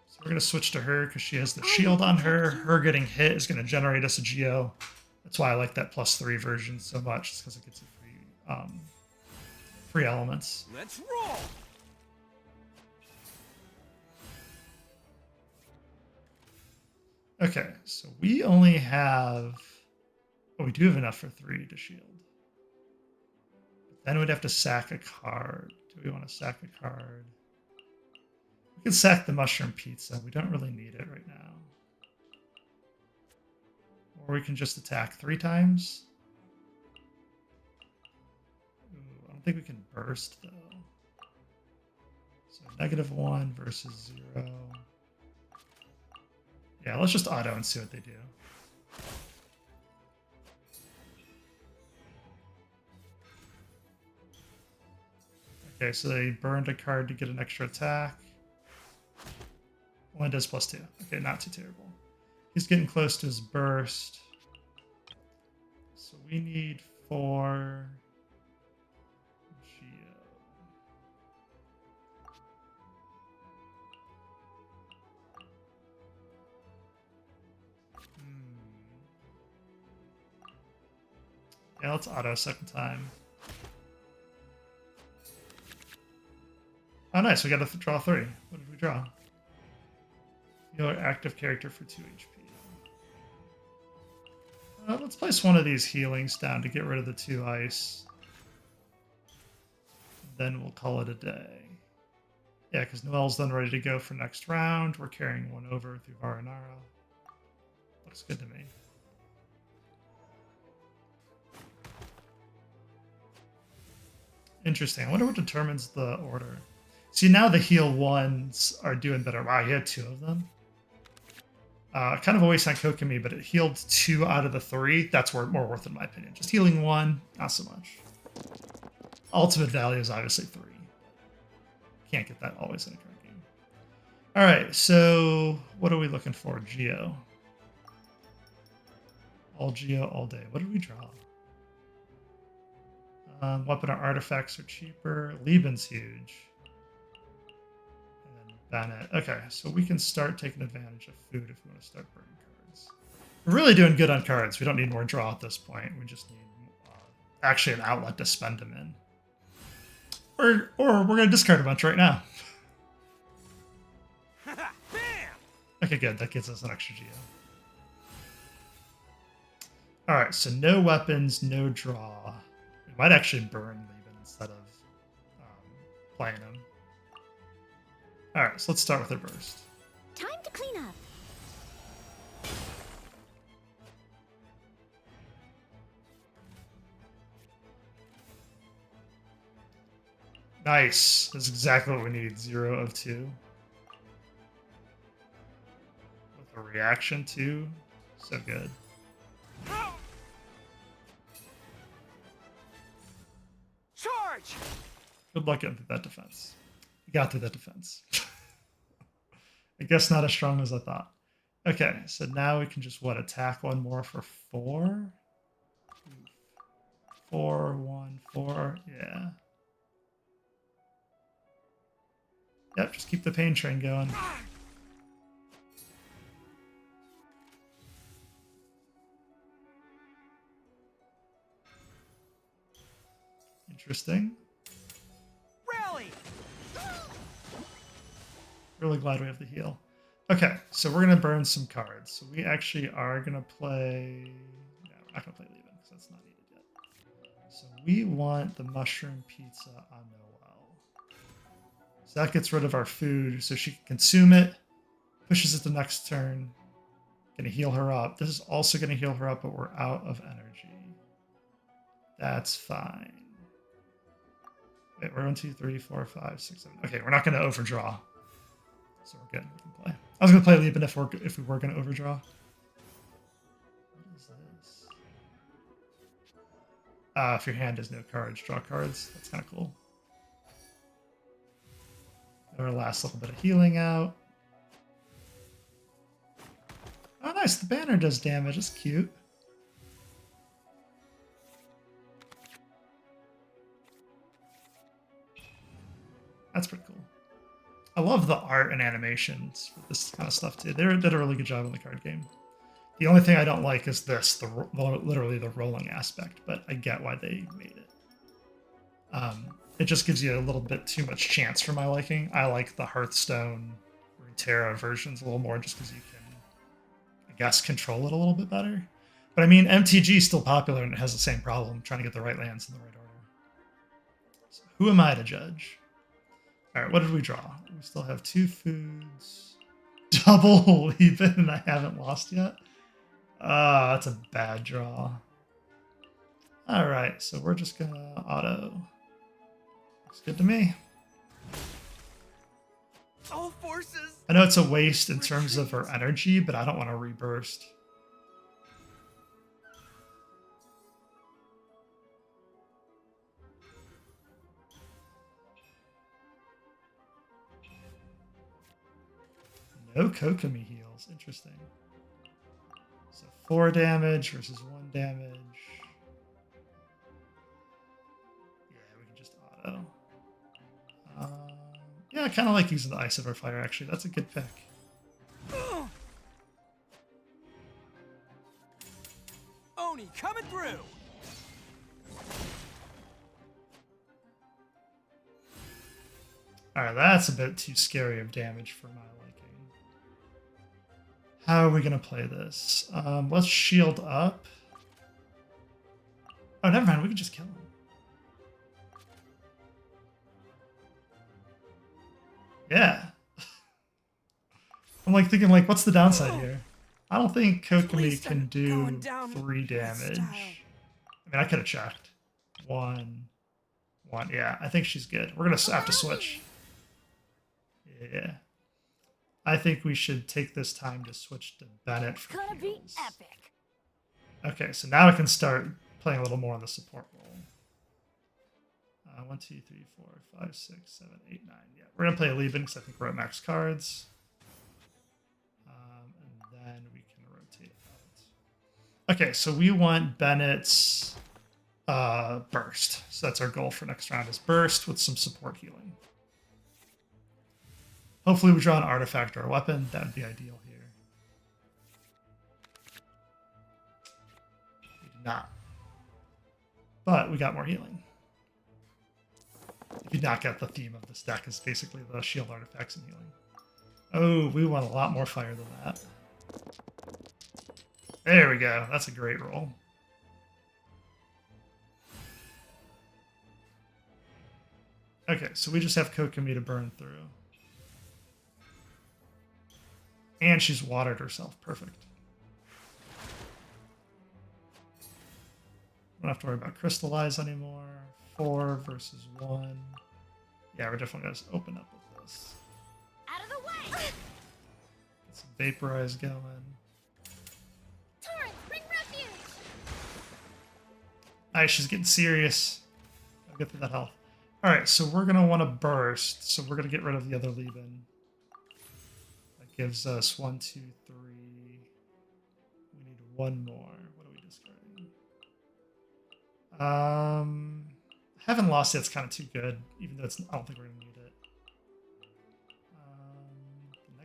So we're going to switch to her because she has the shield on her. Her getting hit is going to generate us a Geo. That's why I like that +3 version so much. It's because it gets a free elements. Let's roll! Okay, so we only have... Oh, we do have enough for 3 to shield. Then we'd have to sack a card. Do we want to sack a card? We can sack the mushroom pizza. We don't really need it right now. Or we can just attack 3 times. Ooh, I don't think we can burst, though. So -1 versus 0. Yeah, let's just auto and see what they do. Okay, so they burned a card to get an extra attack. One does +2. Okay, not too terrible. He's getting close to his burst. So we need 4 Geo. Yeah, let's auto second time. Oh, nice. We got to draw 3. What did we draw? Your active character for 2 HP. Let's place one of these healings down to get rid of the 2 ice. Then we'll call it a day. Yeah, because Noelle's then ready to go for next round. We're carrying 1 over through Varanara. Looks good to me. Interesting. I wonder what determines the order. See, now the heal 1s are doing better. Wow, you had 2 of them. Kind of a waste on Kokomi, but it healed 2 out of the 3. That's more worth it in my opinion. Just healing 1, not so much. Ultimate value is obviously 3. Can't get that always in a card game. All right, so what are we looking for? Geo. All Geo, all day. What did we draw? Weapon or artifacts are cheaper. Lieben's huge. And then Bennett. Okay, so we can start taking advantage of food if we want to start burning cards. We're really doing good on cards. We don't need more draw at this point. We just need actually an outlet to spend them in. Or we're going to discard a bunch right now. Okay, good. That gives us an extra Geo. All right, so no weapons, no draw. We might actually burn Lieben instead of playing him. All right, so let's start with a burst. Time to clean up. Nice. That's exactly what we need. 0 of 2. With a reaction too. So good. Charge! Good luck getting through that defense. You got through that defense. I guess not as strong as I thought. Okay, so now we can just, attack 1 more for 4? 4, 1, 4, yeah. Yep, just keep the pain train going. Interesting. Rally! Really glad we have the heal. Okay, so we're going to burn some cards. So we actually are going to play... No, we're not going to play Lieben because that's not needed yet. So we want the mushroom pizza on Noelle. So that gets rid of our food so she can consume it, pushes it the next turn. Going to heal her up. This is also going to heal her up, but we're out of energy. That's fine. Wait, we're 1, 2, 3, 4, 5, 6, 7. Okay, we're not going to overdraw. So we're good. We can play. I was going to play Lieben if we were going to overdraw. What is this? If your hand has no cards, draw cards. That's kind of cool. Our last little bit of healing out. Oh, nice. The banner does damage. It's cute. That's pretty cool. I love the art and animations for this kind of stuff too. They did a really good job on the card game. The only thing I don't like is this, literally the rolling aspect, but I get why they made it. It just gives you a little bit too much chance for my liking. I like the Hearthstone Runeterra versions a little more just because you can, I guess, control it a little bit better. But I mean, MTG is still popular and it has the same problem, trying to get the right lands in the right order. So who am I to judge? All right, what did we draw? We still have 2 foods. Double Leap-In and I haven't lost yet. Ah, that's a bad draw. All right, so we're just gonna auto. Looks good to me. All forces. I know it's a waste in terms of her energy, but I don't want to reburst. No Kokomi heals. Interesting. So 4 damage versus 1 damage. Yeah, we can just auto. Yeah, I kind of like using the Ice Over Fire, actually. That's a good pick. Oni coming through. Alright, that's a bit too scary of damage for my liking. How are we going to play this? Let's shield up. Oh, never mind. We can just kill him. Yeah. I'm like thinking, like, what's the downside here? I don't think Kokomi can do 3 damage. I mean, I could have checked. 1. Yeah, I think she's good. We're going to have to switch. Yeah. I think we should take this time to switch to Bennett for Gonna be heals. epic. Okay, so now I can start playing a little more on the support role. 1, 2, 3, 4, 5, 6, 7, 8, 9. Yeah, we're gonna play a Lieben because I think we're at max cards. And then we can rotate out. Okay, so we want Bennett's burst. So that's our goal for next round is burst with some support healing. Hopefully we draw an artifact or a weapon. That would be ideal here. We did not. But we got more healing. If you not get the theme of this deck is basically the shield artifacts and healing. Oh, we want a lot more fire than that. There we go. That's a great roll. Okay, so we just have Kokomi to burn through. And she's watered herself. Perfect. Don't have to worry about crystallize anymore. 4 versus 1. Yeah, we're definitely going to open up with this. Out of the way! Get some vaporize going. Torrent, bring refuge! Alright, she's getting serious. I'll get through that health. Alright, so we're going to want to burst. So we're going to get rid of the other Lieben. That gives us 1, 2, 3. We need 1 more. What are we discarding? Haven't lost yet's kind of too good, even though I don't think we're going to need it.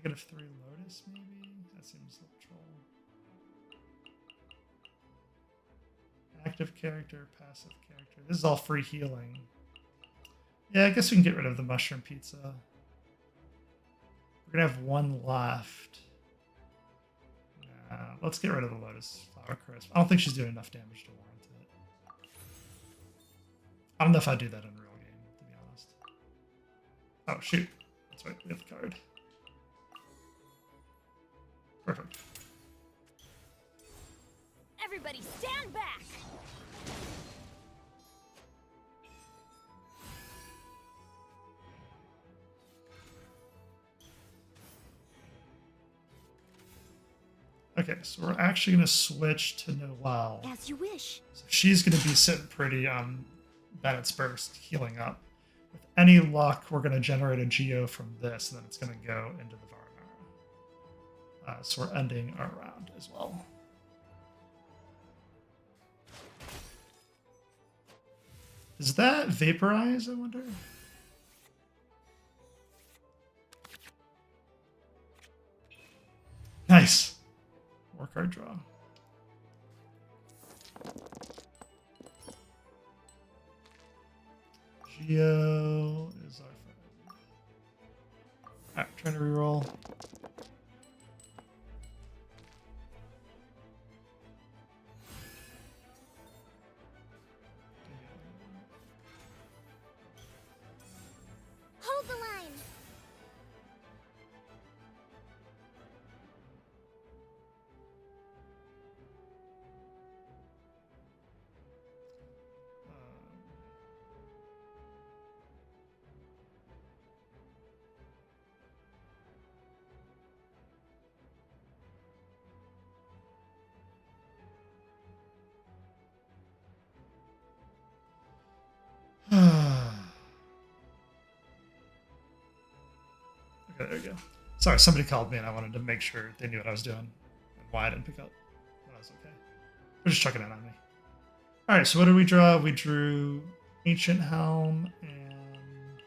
-3 Lotus, maybe? That seems like troll. Active character, passive character. This is all free healing. Yeah, I guess we can get rid of the mushroom pizza. We're going to have 1 left. Let's get rid of the Lotus Flower Crisp. I don't think she's doing enough damage to warrant it. I don't know if I'd do that in a real game, to be honest. Oh, shoot. That's right, we have the card. Perfect. Everybody stand back! Okay, so we're actually going to switch to Noelle. As you wish. So she's going to be sitting pretty on Bennett's Burst, healing up. With any luck, we're going to generate a Geo from this, and then it's going to go into the Varanara. So we're ending our round as well. Is that Vaporize, I wonder? Nice. More card draw. Geo is our friend. Alright, trying to reroll. there you go. Sorry, somebody called me and I wanted to make sure they knew what I was doing and why I didn't pick up. But I was okay. They're just checking in on me. Alright, so what did we draw? We drew Ancient Helm and...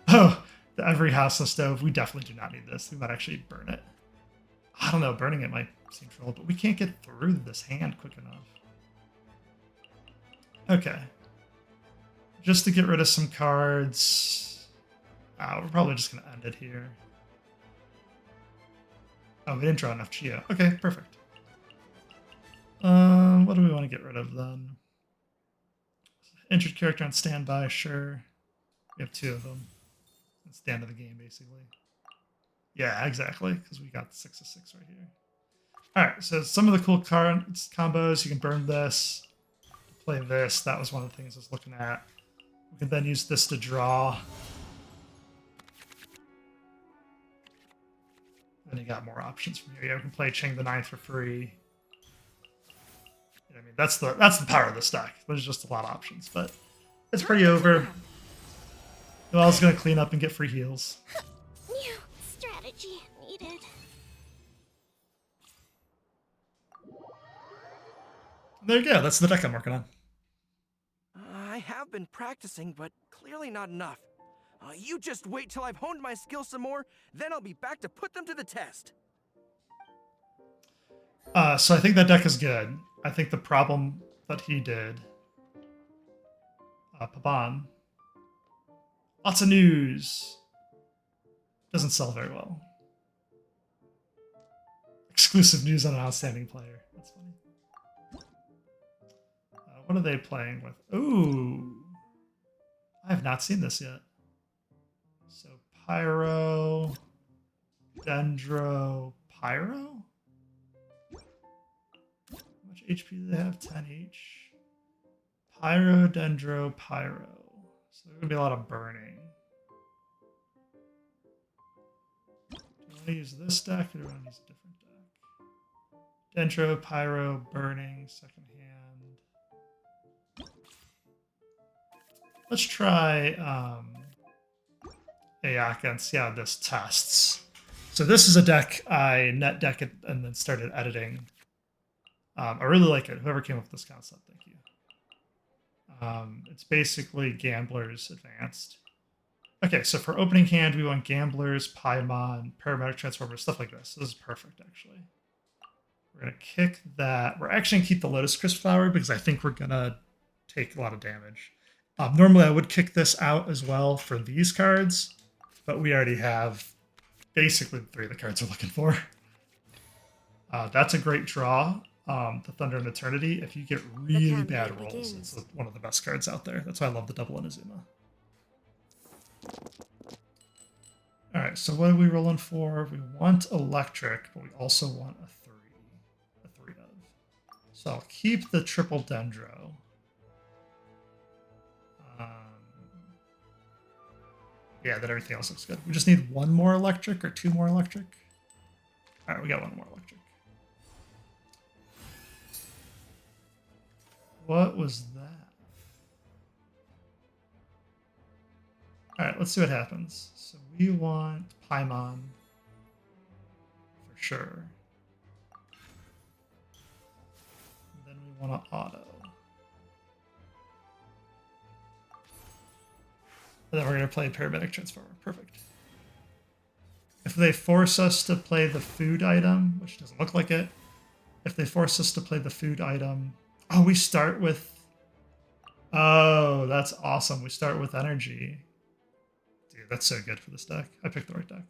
Oh! The Every Houseless Stove. We definitely do not need this. We might actually burn it. I don't know, burning it might seem troll, but we can't get through this hand quick enough. Okay. Just to get rid of some cards... we're probably just going to end it here. Oh, we didn't draw enough Geo. Okay, perfect. What do we want to get rid of then? Injured character on standby, sure. We have 2 of them. It's the end of the game, basically. Yeah, exactly, because we got 6 of 6 right here. Alright, so some of the cool cards combos, you can burn this, play this. That was one of the things I was looking at. We can then use this to draw. Then you got more options from here. Yeah, we can play Ching the Ninth for free. I mean, that's the power of this deck. There's just a lot of options, but it's pretty over. Noelle's gonna clean up and get free heals. New strategy needed. There you go. That's the deck I'm working on. I have been practicing, but clearly not enough. You just wait till I've honed my skills some more, then I'll be back to put them to the test. So I think that deck is good. I think the problem that he did... Paban. Lots of news. Doesn't sell very well. Exclusive news on an outstanding player. That's funny. What are they playing with? Ooh. I have not seen this yet. So Pyro, Dendro, Pyro? How much HP do they have? 10 each. Pyro, Dendro, Pyro. So there's going to be a lot of burning. Do you want to use this deck or do you want to use a different deck? Dendro, Pyro, burning, second hand. Let's try Ayaka and see how this tests. So this is a deck I net decked and then started editing. I really like it. Whoever came up with this concept, thank you. It's basically Gamblers Advanced. Okay, so for opening hand, we want Gamblers, Paimon, Paramedic Transformer, stuff like this. So this is perfect, actually. We're going to kick that. We're actually going to keep the Lotus Crisp Flower because I think we're going to take a lot of damage. Normally, I would kick this out as well for these cards, but we already have basically the 3 of the cards we're looking for. That's a great draw. The Thunder and Eternity. If you get really bad rolls, it's one of the best cards out there. That's why I love the double Inazuma. Alright, so what are we rolling for? We want electric, but we also want a 3. A 3 of. So I'll keep the triple Dendro. Yeah, then everything else looks good. We just need 1 more electric or 2 more electric. Alright, we got 1 more electric. What was that? Alright, let's see what happens. So we want Paimon for sure. And then we want to auto. And then we're going to play Paramedic Transformer. Perfect. If they force us to play the food item, which doesn't look like it, if they force us to play the food item... Oh, we start with... Oh, that's awesome. We start with energy. Dude, that's so good for this deck. I picked the right deck.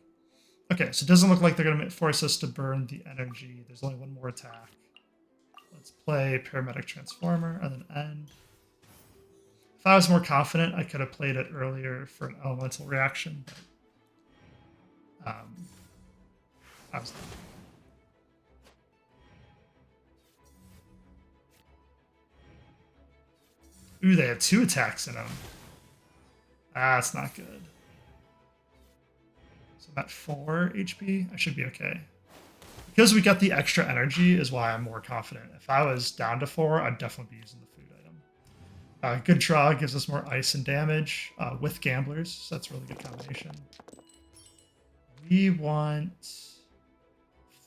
Okay, so it doesn't look like they're going to force us to burn the energy. There's only 1 more attack. Let's play Paramedic Transformer and then end. If I was more confident, I could have played it earlier for an elemental reaction, but I was not. Ooh, they had 2 attacks in them. That's not good. So I'm at 4 HP. I should be okay. Because we got the extra energy is why I'm more confident. If I was down to 4, I'd definitely be using the food item. Good draw gives us more ice and damage with Gamblers, so that's a really good combination. We want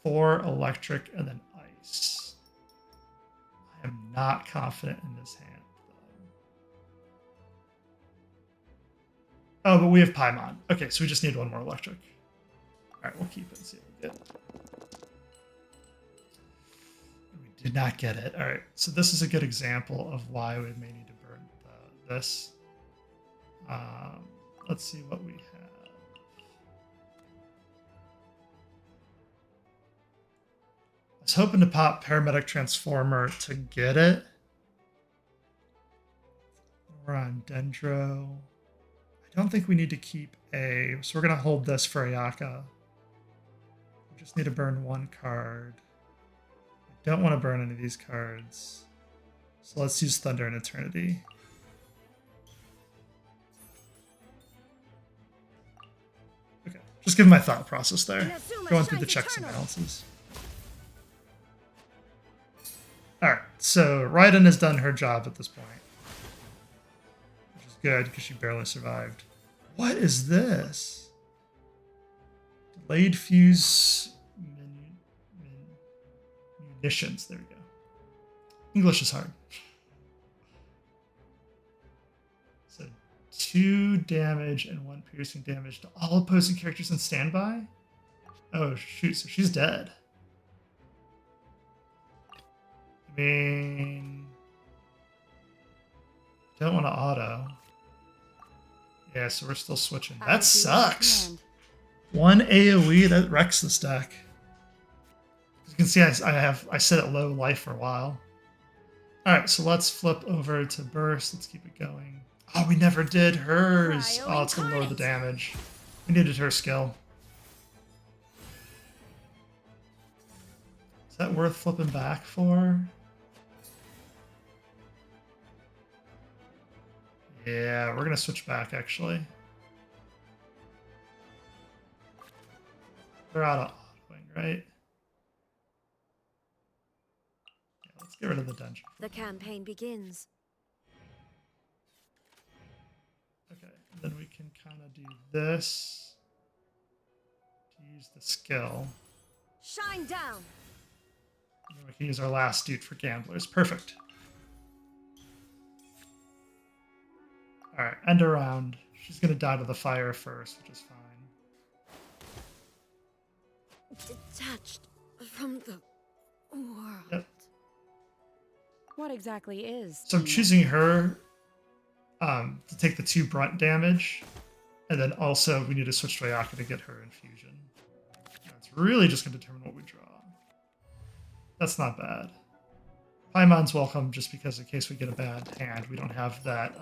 4 electric and then ice. I am not confident in this hand, though. Oh, but we have Paimon. Okay, so we just need 1 more electric. Alright, we'll keep it and see what we get. We did not get it. Alright, so this is a good example of why we may need to burn this. Let's see what we have. I was hoping to pop Paramedic Transformer to get it. We're on Dendro. I don't think we need to keep A, so we're going to hold this for Ayaka. We just need to burn 1 card. We don't want to burn any of these cards. So let's use Thunder and Eternity. Okay, just give my thought process there. Going through the checks and balances. Alright, so Raiden has done her job at this point. Which is good, because she barely survived. What is this? Delayed fuse munitions. There we go. English is hard. So 2 damage and 1 piercing damage to all opposing characters in standby? Oh shoot, so she's dead. I mean, don't want to auto. Yeah, so we're still switching. That sucks. 1 AoE, that wrecks this deck. As you can see, I set it low life for a while. All right, so let's flip over to burst. Let's keep it going. Oh, we never did hers. Oh, it's gonna lower the damage. We needed her skill. Is that worth flipping back for? Yeah, we're gonna switch back actually. They're out of autoing, right? Yeah, let's get rid of the dungeon. The campaign begins. Okay, and then we can kind of do this to use the skill. Shine down. And then we can use our last dude for gamblers. Perfect. All right, end around. She's gonna die to the fire first, which is fine. Detached from the world. Yep. What exactly is? So I'm choosing her to take the 2 brunt damage, and then also we need to switch to Ayaka to get her infusion. That's really just gonna determine what we draw. That's not bad. Paimon's welcome just because in case we get a bad hand, we don't have that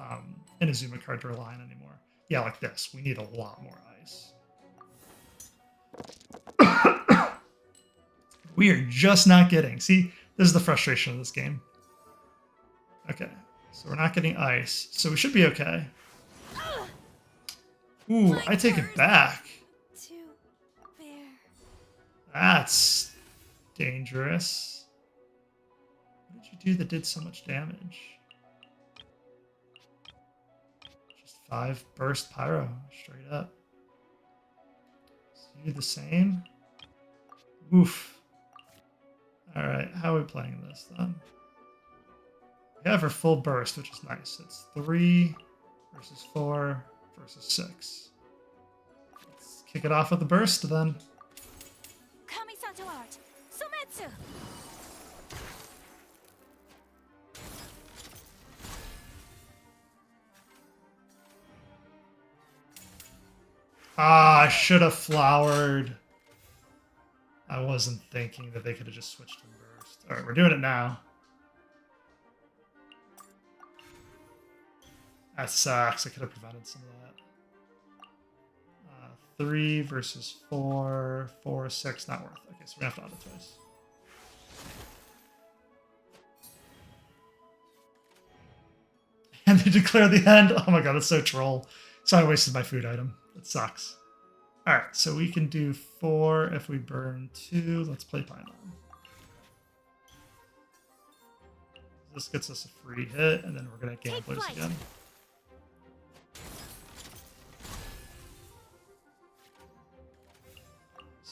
Inazuma card to rely on anymore. Yeah, like this. We need a lot more ice. We are just not getting. See, this is the frustration of this game. Okay, so we're not getting ice, so we should be okay. Ooh, I take it back. That's dangerous. What did you do that did so much damage? Just 5 burst pyro, straight up. So you do the same? Oof. Alright, how are we playing this then? We have her full burst, which is nice. It's 3 versus 4 versus 6. Let's kick it off with the burst then. Kamisato art. Sumetsu. Ah, I should have flowered. I wasn't thinking that they could have just switched to burst. Alright, we're doing it now. That sucks. I could have prevented some of that. 3 versus 4. 4, 6. Not worth. Okay, so we have to auto twice. And they declare the end. Oh my god, that's so troll. So I wasted my food item. That sucks. Alright, so we can do 4 if we burn 2. Let's play Paimon. This gets us a free hit, and then we're going to gamblers again.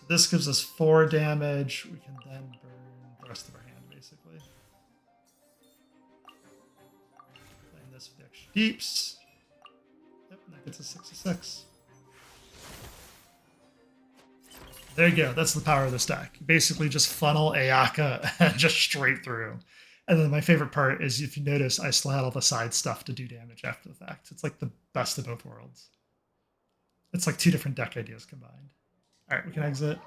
this gives us 4 damage. We can then burn the rest of our hand, basically. Playing this with the extra deeps. Yep, and that gets us 66. There you go. That's the power of this deck. You basically just funnel Ayaka just straight through. And then my favorite part is, if you notice, I still had all the side stuff to do damage after the fact. It's like the best of both worlds. It's like 2 different deck ideas combined. All right, we can exit.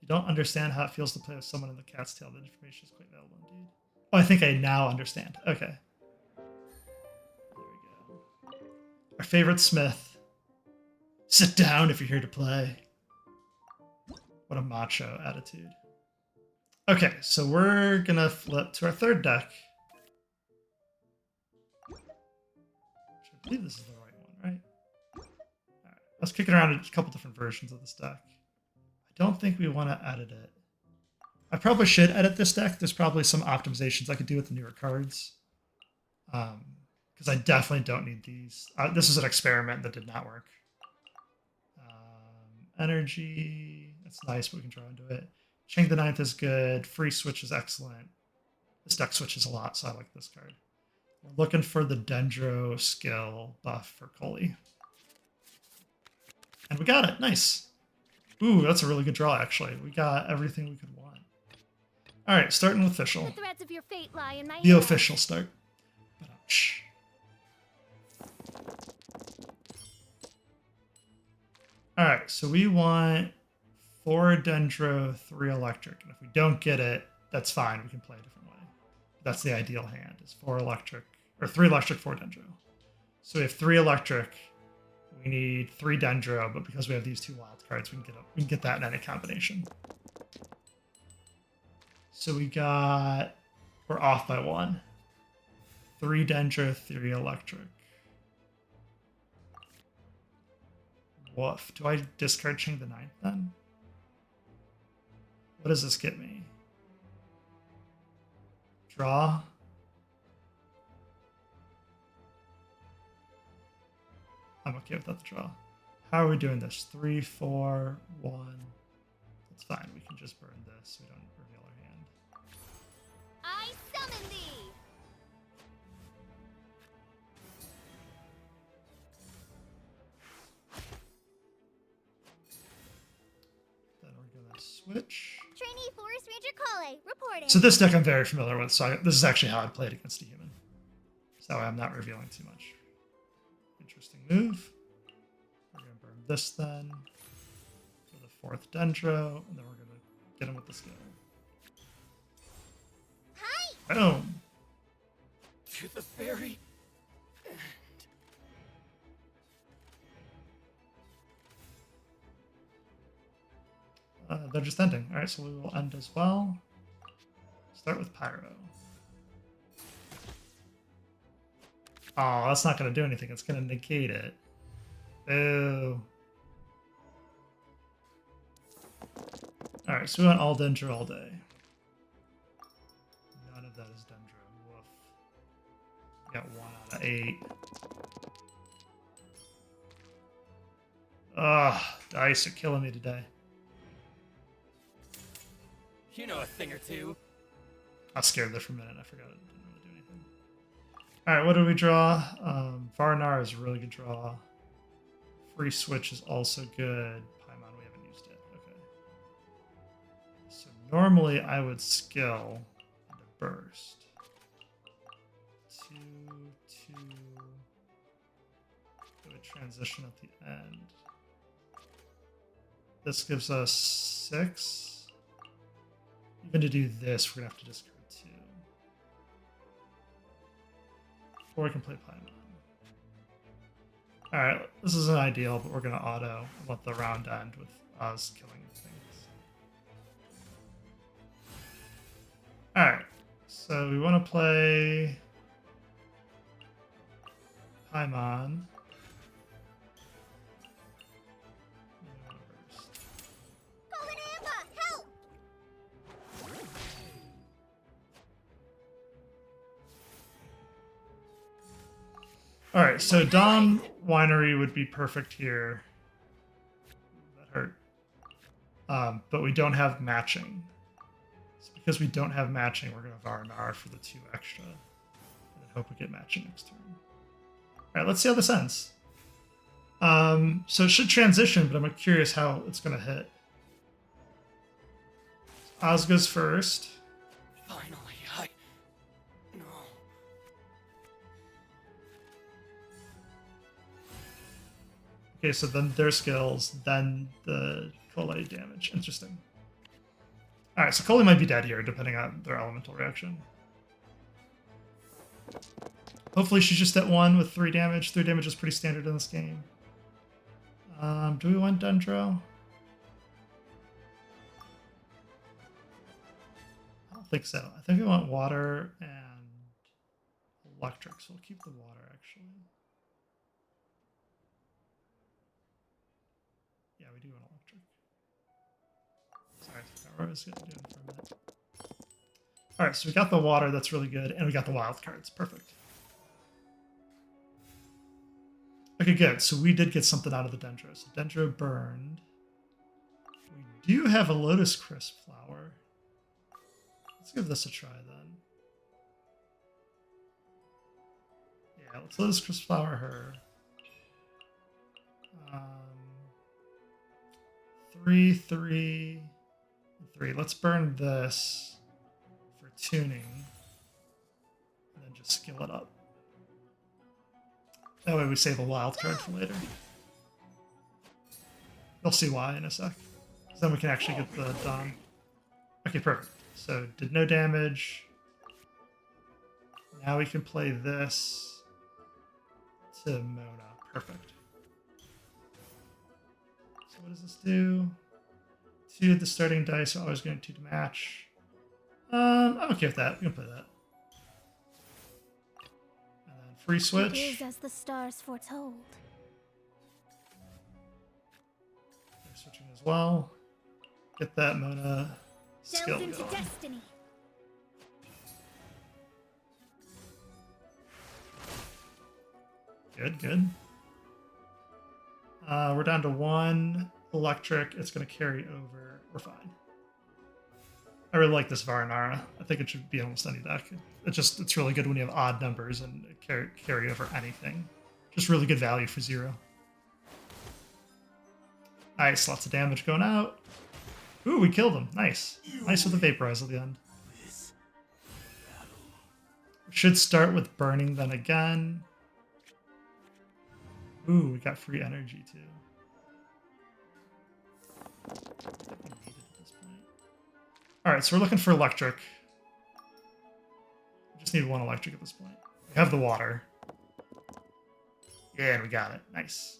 You don't understand how it feels to play with someone in the cat's tail. The information is quite valuable indeed. Oh, I think I now understand. Okay. There we go. Our favorite Smith. Sit down if you're here to play. What a macho attitude. Okay, so we're gonna flip to our third deck. Which I believe this is the right one, right? Alright, I was kicking around a couple different versions of this deck. I don't think we want to edit it. I probably should edit this deck. There's probably some optimizations I could do with the newer cards. Because I definitely don't need these. This is an experiment that did not work. Energy, that's nice, but we can draw into it. Chang the Ninth is good. Free switch is excellent. This deck switches a lot, so I like this card. We're looking for the Dendro skill buff for Koli. And we got it. Nice. Ooh, that's a really good draw, actually. We got everything we could want. All right, starting with official. The threads of your fate lie in my The hand. official start. Ba-dum-tsh. All right, so we want 4 Dendro, 3 Electric. And if we don't get it, that's fine. We can play a different way. That's the ideal hand, is 4 Electric, or 3 Electric, 4 Dendro. So we have 3 Electric. We need 3 Dendro, but because we have these 2 wild cards, we can get that in any combination. So we're off by 1. 3 Dendro, 3 Electric. Woof. Do I discard Chang the Ninth then? What does this get me? Draw. I'm okay without the draw. How are we doing this? 3, 4, 1. That's fine. We can just burn this. We don't reveal our hand. I summon thee. Then we're gonna switch. Trainee Forest Ranger Kale, reporting. So this deck I'm very familiar with. So this is actually how I'd play it against a human. So that way I'm not revealing too much. Interesting move. We're gonna burn this then. For the 4th Dendro, and then we're gonna get him with the skill. Hi. Boom. To the very end. They're just ending. All right, so we will end as well. Start with Pyro. Oh, that's not going to do anything. It's going to negate it. Boo. All right, so we want all Dendro all day. None of that is Dendro. Woof. We got 1 out of 8. Ugh, dice are killing me today. You know a thing or two. I was scared there for a minute. I forgot it didn't really do anything. All right, what do we draw? Varnar is a really good draw. Free switch is also good. Paimon we haven't used yet. Okay. So normally I would skill into burst. 2, 2. Do a transition at the end. This gives us 6. Even to do this, we're going to have to discard 2. Or we can play Paimon. Alright, this isn't ideal, but we're going to auto and let the round end with us killing things. Alright, so we want to play Paimon. Kohanampa, help! All right, so Dawn Winery would be perfect here. That hurt. But we don't have matching. So because we don't have matching, we're going to Varnar for the 2 extra. And then hope we get matching next turn. All right, let's see how this ends. So it should transition, but I'm curious how it's going to hit. Oz goes first. Finally, no. Okay, so then their skills, then the Cole damage. Interesting. Alright, so Cole might be dead here, depending on their elemental reaction. Hopefully she's just at 1 with 3 damage. 3 damage is pretty standard in this game. Do we want Dendro? I don't think so. I think we want water and electric, so we'll keep the water, actually. Yeah, we do want electric. Sorry, I forgot what I was doing for a minute. Alright, so we got the water, that's really good, and we got the wild cards. Perfect. Okay, good. So we did get something out of the Dendro. So Dendro burned. We do have a Lotus Crisp flower. Let's give this a try then. Yeah, let's Lotus Crisp flower her. 3, 3, 3. Let's burn this for tuning. And then just skill it up. That way we save a wild card for later. You'll see why in a sec. Then we can actually get the Dawn. Okay, perfect. So, did no damage. Now we can play this to Mona. Perfect. So what does this do? 2 at the starting dice are always going to match. I'm okay with that. We can play that. And then free It switch. is as the stars foretold. They're switching as well. Get that Mona skill Delve into going. destiny. Good, good. We're down to 1 electric. It's going to carry over. We're fine. I really like this Varanara. I think it should be almost any deck. It's really good when you have odd numbers and carry over anything. Just really good value for 0. Nice, lots of damage going out. Ooh, we killed him. Nice. Nice with the Vaporize at the end. We should start with burning then again. Ooh, we got free energy too. I think we need it at this point. Alright, so we're looking for electric. We just need 1 electric at this point. We have the water. Yeah, and we got it. Nice.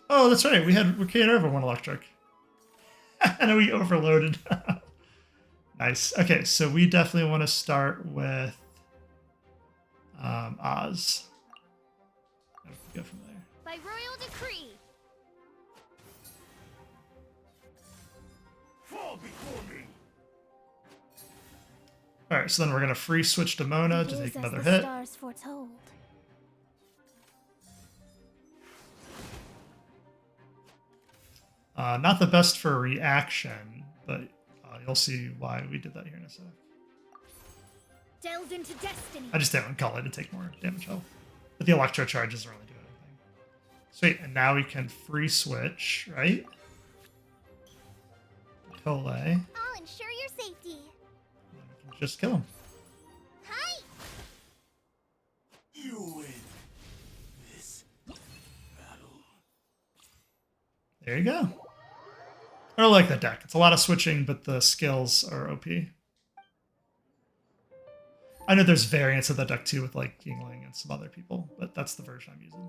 Oh, that's right. We carried over 1 electric. And we overloaded. Nice. Okay, so we definitely want to start with Oz. And we can go from there. By royal decree. Fall before me. Alright, so then we're going to free switch to Mona It to is take as another the hit. stars foretold. Not the best for reaction, but you'll see why we did that here in a sec. Delve into destiny. I just didn't call it to take more damage health. But the electro charge doesn't really do anything. Sweet, and now we can free switch, right? Cole. And I'll ensure your safety. we can just kill him. Hi. You win this battle. There you go. I really like that deck. It's a lot of switching, but the skills are OP. I know there's variants of that deck too with like Yingling and some other people, but that's the version I'm using.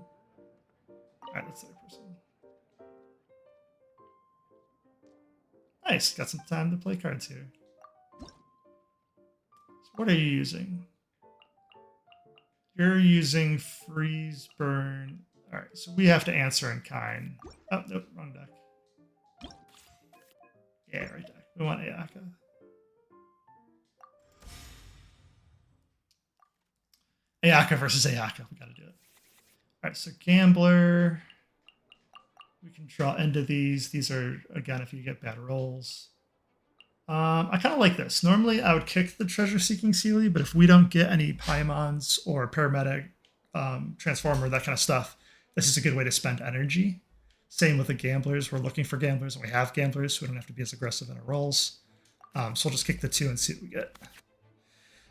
Alright, that's the other person. Nice, got some time to play cards here. So what are you using? You're using Freeze Burn. Alright, so we have to answer in kind. Oh, nope, wrong deck. Yeah, right deck. We want Ayaka. Ayaka versus Ayaka. We gotta do it. Alright, so Gambler. We can draw into these. These are, again, if you get bad rolls. I kind of like this. Normally, I would kick the treasure-seeking Sealy, but if we don't get any Paimons or Paramedic, Transformer, that kind of stuff, this is a good way to spend energy. Same with the Gamblers. We're looking for Gamblers, and we have Gamblers, so we don't have to be as aggressive in our rolls. So we'll just kick the 2 and see what we get.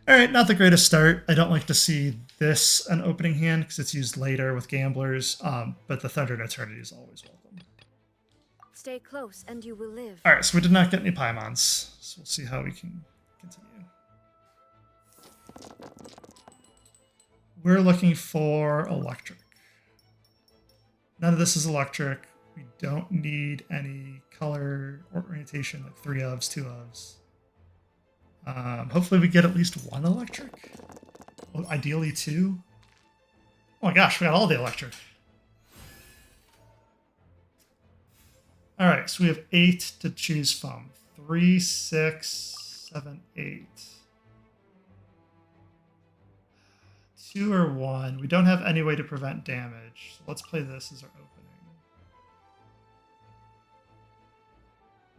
All right, not the greatest start. I don't like to see this an opening hand because it's used later with Gamblers, but the Thunder and Eternity is always welcome. Stay close and you will live. All right, so we did not get any Paimons, so we'll see how we can continue. We're looking for electric. None of this is electric. We don't need any color orientation, like 3 ofs, 2 ofs. Hopefully we get at least 1 electric. Well, ideally 2. Oh my gosh, we got all the electric. All right, so we have 8 to choose from. 3, 6, 7, 8. 2 or 1. We don't have any way to prevent damage. So let's play this as our opening.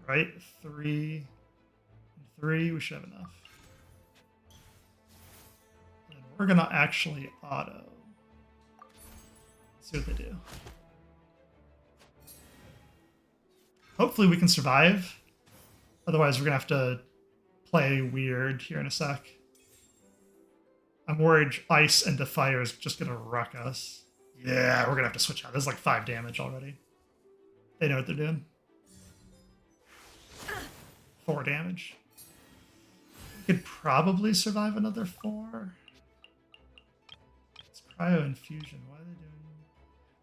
Right? 3 and 3. We should have enough. And we're going to actually auto. Let's see what they do. Hopefully we can survive. Otherwise, we're going to have to play weird here in a sec. I'm worried ice into fire is just going to wreck us. Yeah, we're going to have to switch out. There's like 5 damage already. They know what they're doing. 4 damage. We could probably survive another 4. It's cryo infusion. Why are they doing...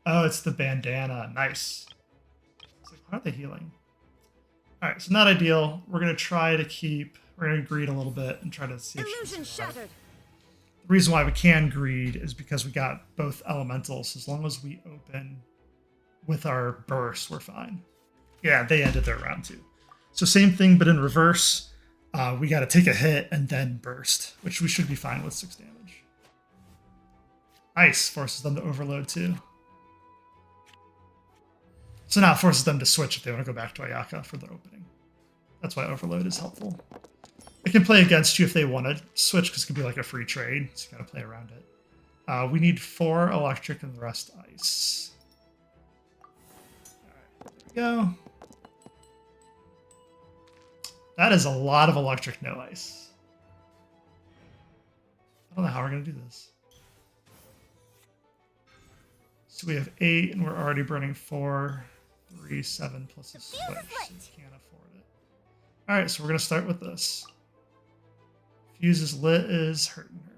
Oh, it's the bandana. Nice. It's like, why aren't they healing? Alright, so not ideal. We're going to try to keep... We're going to greed a little bit and try to see if she can Illusion survive. shattered. The reason why we can greed is because we got both elementals. As long as we open with our burst, we're fine. Yeah, they ended their round too. So same thing, but in reverse. We got to take a hit and then burst, which we should be fine with 6 damage. Ice forces them to overload too. So now it forces them to switch if they want to go back to Ayaka for the opening. That's why overload is helpful. It can play against you if they want to switch, because it can be like a free trade, so you gotta play around it. We need 4 electric and the rest ice. Alright, there we go. That is a lot of electric, no ice. I don't know how we're gonna do this. So we have 8, and we're already burning 4. 3, 7 plus a switch, so we can't afford it. Alright, so we're gonna start with this. Fuse is lit is hurting her.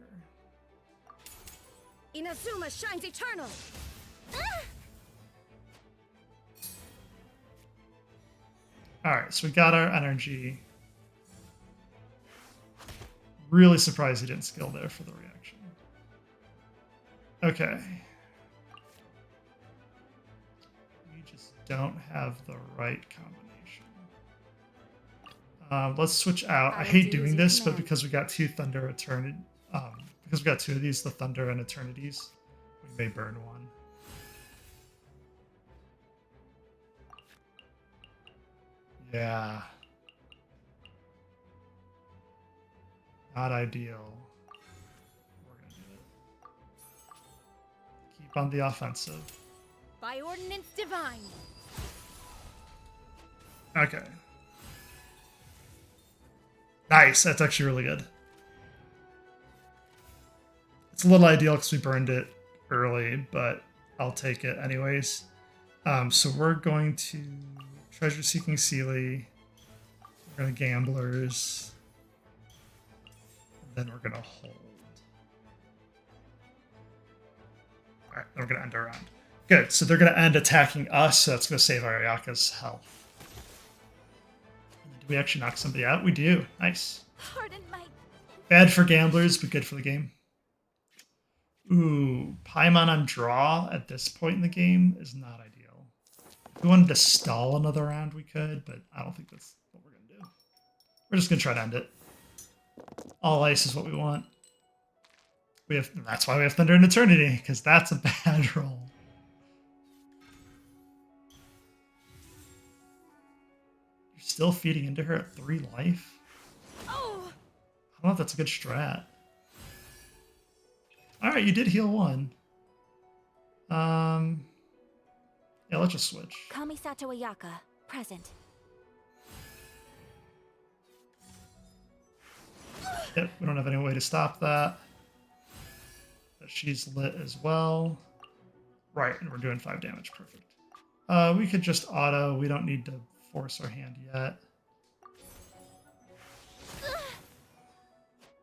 Inazuma shines eternal. Alright, so we got our energy. Really surprised he didn't skill there for the reaction. Okay. We just don't have the right combination. Let's switch out. I hate doing this, but because we got 2 Thunder Eternity, because we got 2 of these, the Thunder and Eternities, we may burn 1. Yeah. Not ideal. We're gonna do it. Keep on the offensive. By ordinance divine. Okay. Nice. That's actually really good. It's a little ideal because we burned it early, but I'll take it anyways. So we're going to Treasure Seeking Sealy. We're going to Gamblers. And then we're going to hold. Alright, then we're going to end our round. Good. So they're going to end attacking us, so that's going to save our Ayaka's health. Do we actually knock somebody out? We do. Nice. Pardon my... Bad for Gamblers, but good for the game. Ooh, Paimon on draw at this point in the game is not ideal. If we wanted to stall another round, we could, but I don't think that's what we're going to do. We're just going to try to end it. All ice is what we want. That's why we have Thunder and Eternity, because that's a bad roll. You're still feeding into her at 3 life? Oh! I don't know if that's a good strat. Alright, you did heal 1. Yeah, let's just switch. Kamisato Ayaka, present. Yep, we don't have any way to stop that. But she's lit as well. Right, and we're doing 5 damage. Perfect. We could just auto. We don't need to force our hand yet.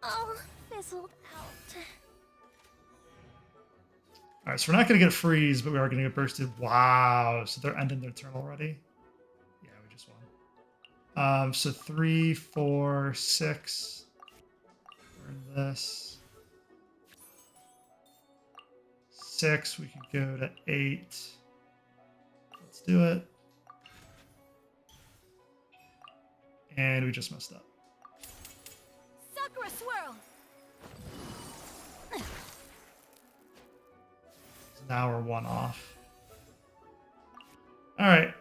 Oh, fizzled out. Alright, so we're not going to get freeze, but we are going to get bursted. Wow, so they're ending their turn already? Yeah, we just won. So 3, 4, 6. Burn this. 6, we could go to 8. Let's do it. And we just messed up. Sakura swirl! Now we're 1 off. Alright,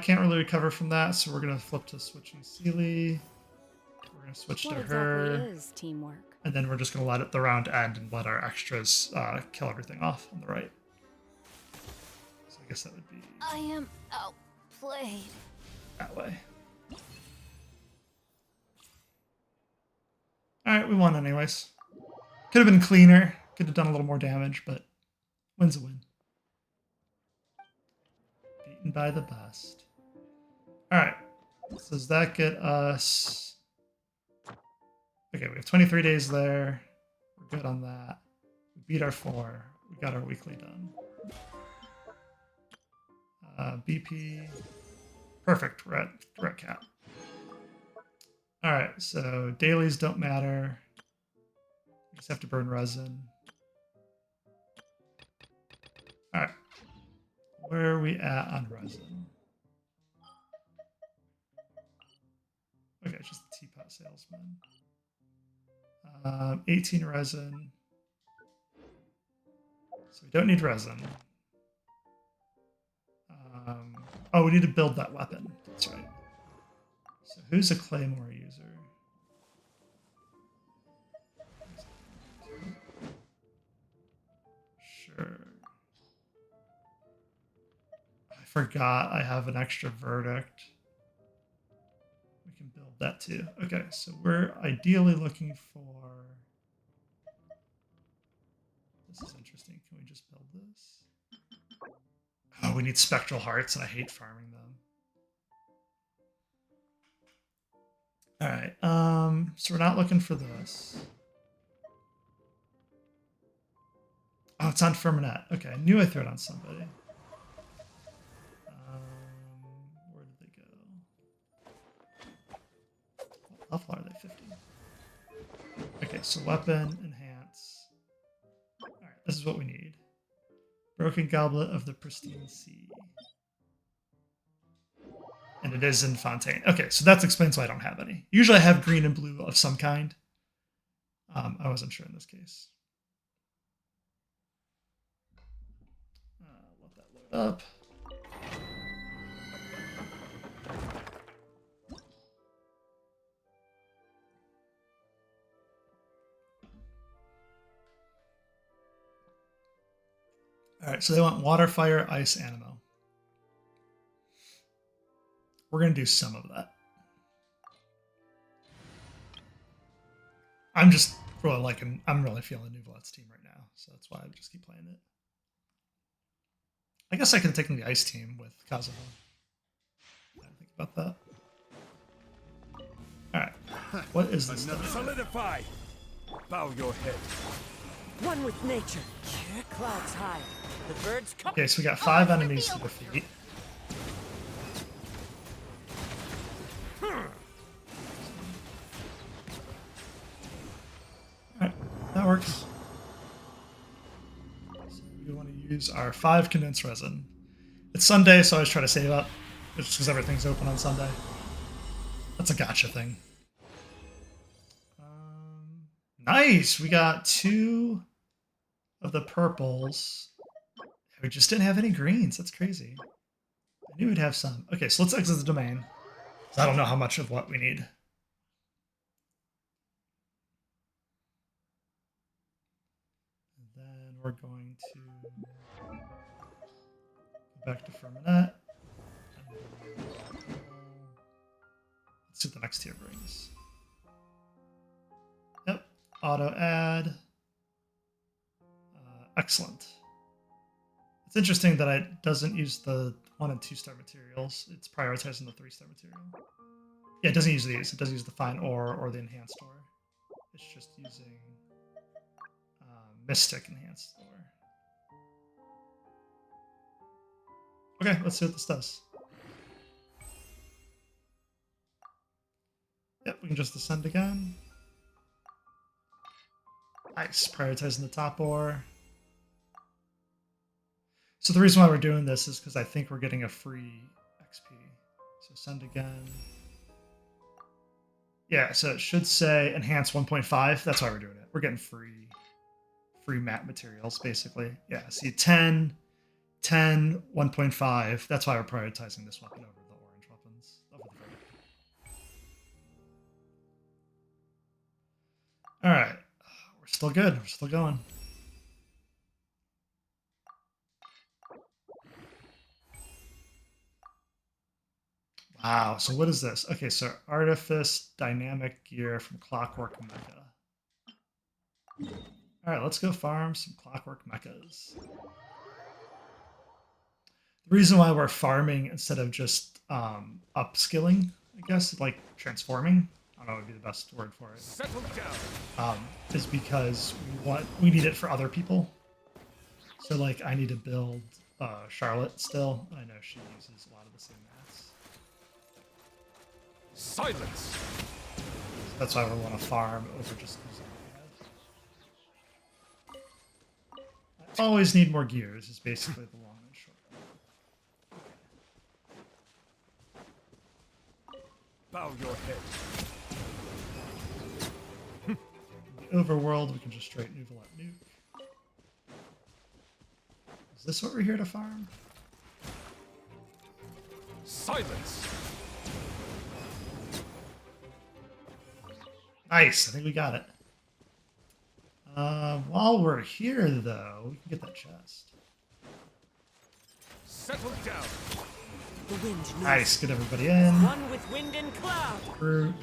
can't really recover from that, so we're going to flip to switching Sealy. We're going to switch What to exactly her. is teamwork? And then we're just going to let the round end and let our extras kill everything off on the right. So I guess that would be I am outplayed. that way. Alright, we won anyways. Could have been cleaner. Could have done a little more damage, but win's a win. Beaten by the best. Alright. So does that get us... Okay, we have 23 days there. We're good on that. We beat our 4. We got our weekly done. BP. Perfect. We're at cap. Alright, so dailies don't matter. We just have to burn resin. Alright. Where are we at on resin? Okay, just the teapot salesman. 18 resin. So we don't need resin. Oh, we need to build that weapon. That's right. So who's a claymore user? Sure. I forgot I have an extra verdict. We can build that too. Okay, so we're ideally looking for... This is interesting. Can we just build this? Oh, we need spectral hearts, and I hate farming them. Alright, so we're not looking for this. Oh, it's on Firminette. Okay, I knew I threw it on somebody. Where did they go? What level are they? 50. Okay, so weapon, enhance. Alright, this is what we need. Broken Goblet of the Pristine Sea. And it is in Fontaine. Okay, so that explains why I don't have any. Usually I have green and blue of some kind. I wasn't sure in this case. Let that load up. Alright, so they want water, fire, ice, animo. We're going to do some of that. I'm just really liking, I'm really feeling Nouvelette's team right now, so that's why I just keep playing it. I guess I could have taken the ice team with Kazuha. I didn't think about that. Alright, what is this stuff? Solidify! Bow your head. One with nature. Clouds high. The birds come. Okay, so we got 5 enemies to defeat. Alright, that works. So we want to use our 5 condensed resin. It's Sunday, so I always try to save up, just because everything's open on Sunday. That's a gotcha thing. Nice! We got 2 of the purples. We just didn't have any greens. That's crazy. I knew we'd have some. Okay, so let's exit the domain. I don't know how much of what we need. And then we're going to go back to Firmanet. Let's see what the next tier brings. Yep, auto add. Excellent. It's interesting that it doesn't use the 1 and 2 star materials. It's prioritizing the 3-star material. Yeah, it doesn't use these. It doesn't use the fine ore or the enhanced ore. It's just using Mystic enhanced ore. Okay, let's see what this does. Yep, we can just ascend again. Nice, prioritizing the top ore. So the reason why we're doing this is because I think we're getting a free XP. So send again. Yeah, so it should say enhance 1.5. That's why we're doing it. We're getting free map materials, basically. Yeah, see 10, 10, 1.5. That's why we're prioritizing this weapon over the orange weapons. All right, we're still good. We're still going. Wow, so what is this? Okay, so Artifice Dynamic Gear from Clockwork Mecha. All right, let's go farm some Clockwork Mechas. The reason why we're farming instead of just upskilling, I guess, like transforming, I don't know what would be the best word for it, is because we need it for other people. So like I need to build Charlotte still. I know she uses a lot of the same mats. Silence! So that's why we want to farm over just using what we have. I always need more gears is basically the long and short. Bow your head. In the overworld, we can just straight Nuvolette nuke. Is this what we're here to farm? Silence! Nice, I think we got it. While we're here, though, we can get that chest. Settle down! The wind knows. Nice, get everybody in. One with wind and cloud. Group.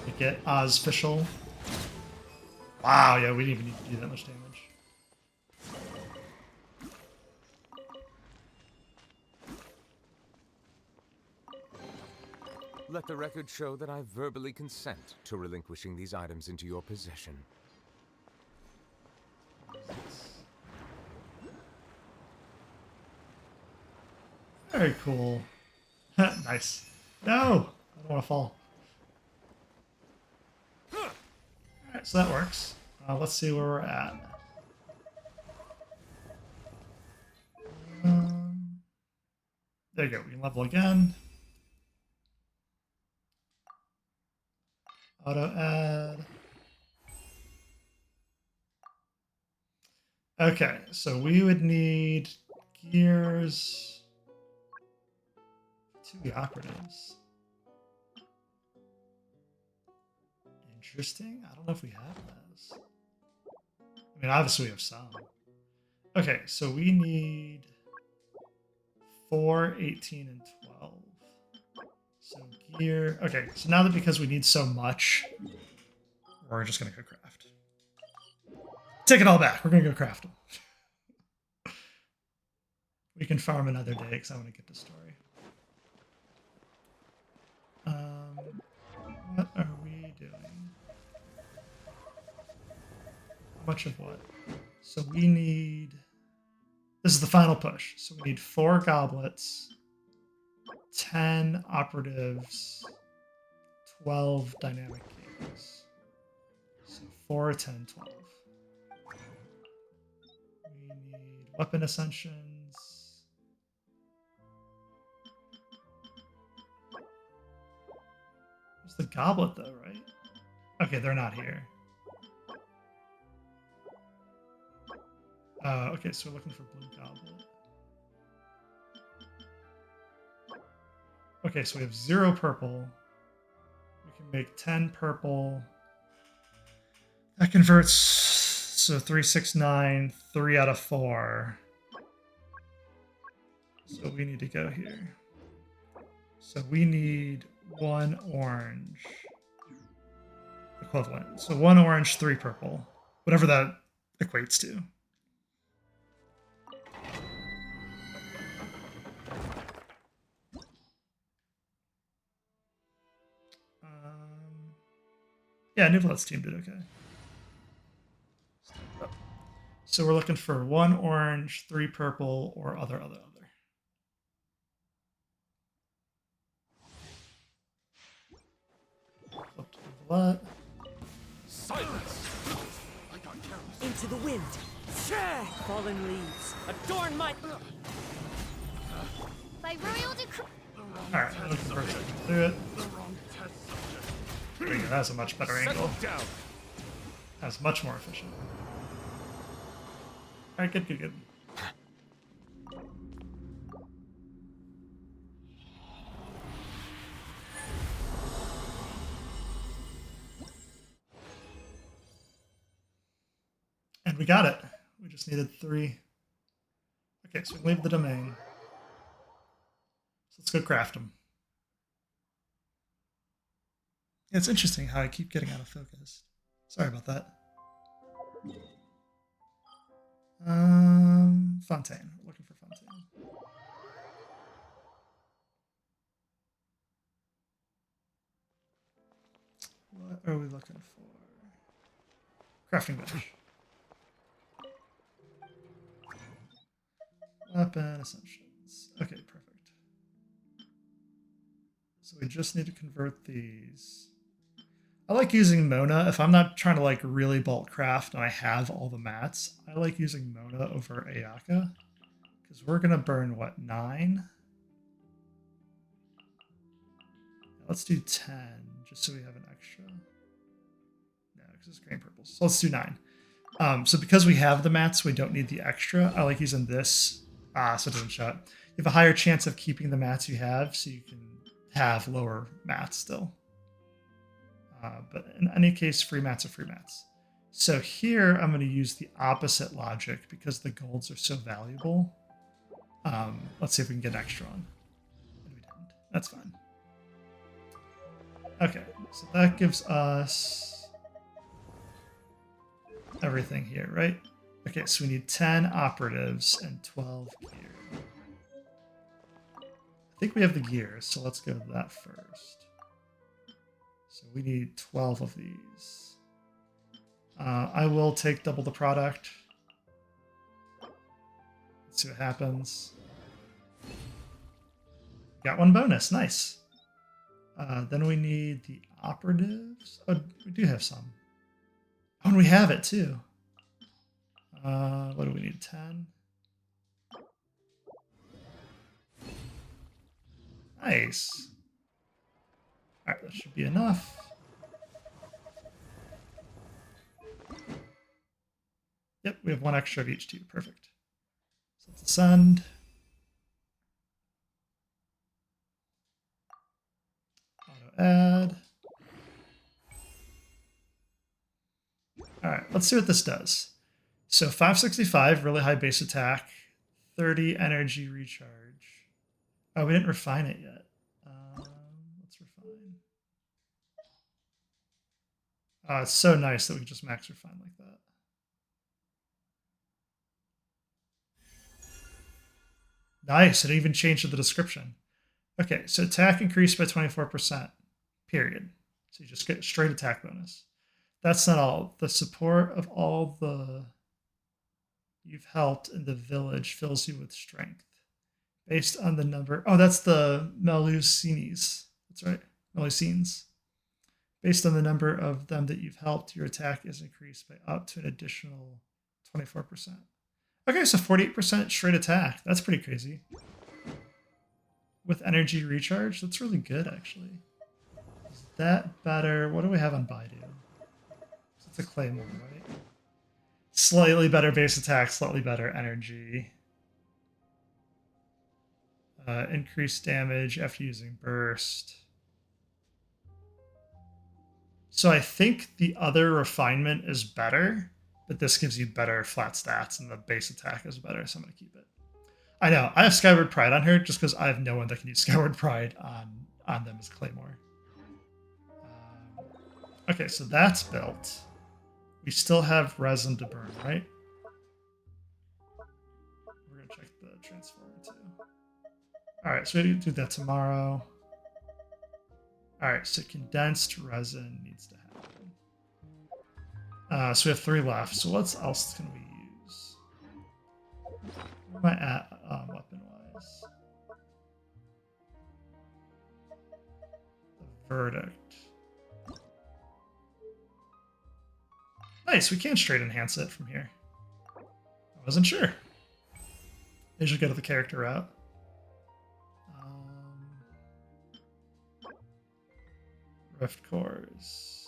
We get Ozficial. Wow, yeah, we didn't even need to do that much damage. Let the record show that I verbally consent to relinquishing these items into your possession. Very cool. Nice. No! I don't want to fall. Alright, so that works. Let's see where we're at. There you go. We can level again. Auto add. Okay, so we would need gears. 2 operatives. Interesting. I don't know if we have those. I mean, obviously we have some. Okay, so we need 4, 18, and 12. So gear. Okay, so now that because we need so much, we're just gonna go craft. Take it all back. We're gonna go craft them. We can farm another day because I want to get the story. What are we doing? How much of what? So we need. This is the final push. So we need 4 goblets, 10 operatives, 12 dynamic gears. So 4, 10, 12. We need weapon ascensions. There's the goblet though, right? Okay, they're not here. Okay, so we're looking for blue goblet. Okay, so we have 0 purple. We can make 10 purple. That converts, so 3, 6, 9, 3 out of 4. So we need to go here. So we need 1 orange equivalent. So 1 orange, 3 purple. Whatever that equates to. Yeah, Nuvolet's team did okay. So we're looking for 1 orange, 3 purple, or other. Flip to Nuvolet. Silence! Into the wind. Fallen leaves. Adorn my... By royal decree. Alright, I'm looking for a second to do it. There we go, that's a much better angle. Settle down. That's much more efficient. Alright, good. And we got it. We just needed 3. Okay, so we leave the domain. So let's go craft them. It's interesting how I keep getting out of focus. Sorry about that. Fontaine. We're looking for Fontaine. What are we looking for? Crafting bench. Weapon assumptions. Okay, perfect. So we just need to convert these. I like using Mona if I'm not trying to like really bulk craft and I have all the mats. I like using Mona over Ayaka because we're gonna burn what, 9? Let's do 10 just so we have an extra. No, because it's green purple. So let's do 9. So because we have the mats, we don't need the extra. I like using this so it doesn't shut. You have a higher chance of keeping the mats you have, so you can have lower mats still. But in any case, free mats are free mats. So here I'm going to use the opposite logic because the golds are so valuable. Let's see if we can get an extra on. And we didn't. That's fine. Okay, so that gives us everything here, right? Okay, so we need 10 operatives and 12 gear. I think we have the gears, so let's go to that first. So we need 12 of these. I will take double the product. Let's see what happens. Got 1 bonus, nice. Then we need the operatives. Oh, we do have some. Oh, and we have it too. What do we need? 10. Nice. Alright, that should be enough. Yep, we have 1 extra of each too. Perfect. So let's send. Auto add. Alright, let's see what this does. So 565, really high base attack, 30 energy recharge. Oh, we didn't refine it yet. Let's refine. It's so nice that we can just max refine like that. Nice, it even changed the description. Okay, so attack increased by 24%, period. So you just get straight attack bonus. That's not all. The support of all the you've helped in the village fills you with strength. Based on the number... Oh, that's the Melusines. That's right, Melusines. Based on the number of them that you've helped, your attack is increased by up to an additional 24%. Okay, so 48% straight attack. That's pretty crazy. With energy recharge, that's really good, actually. Is that better? What do we have on Baidu? It's a Claymore, right? Slightly better base attack, slightly better energy. Increased damage after using burst. So I think the other refinement is better, but this gives you better flat stats, and the base attack is better, so I'm going to keep it. I know, I have Skyward Pride on her just because I have no one that can use Skyward Pride on them as Claymore. Okay, so that's built. We still have resin to burn, right? We're going to check the transformer too. Alright, so we do that tomorrow. Alright, so condensed resin needs to happen. So we have 3 left. So what else can we use? Where am I at weapon-wise? The verdict. Nice, we can straight enhance it from here. I wasn't sure. They should go to the character route. Rift cores.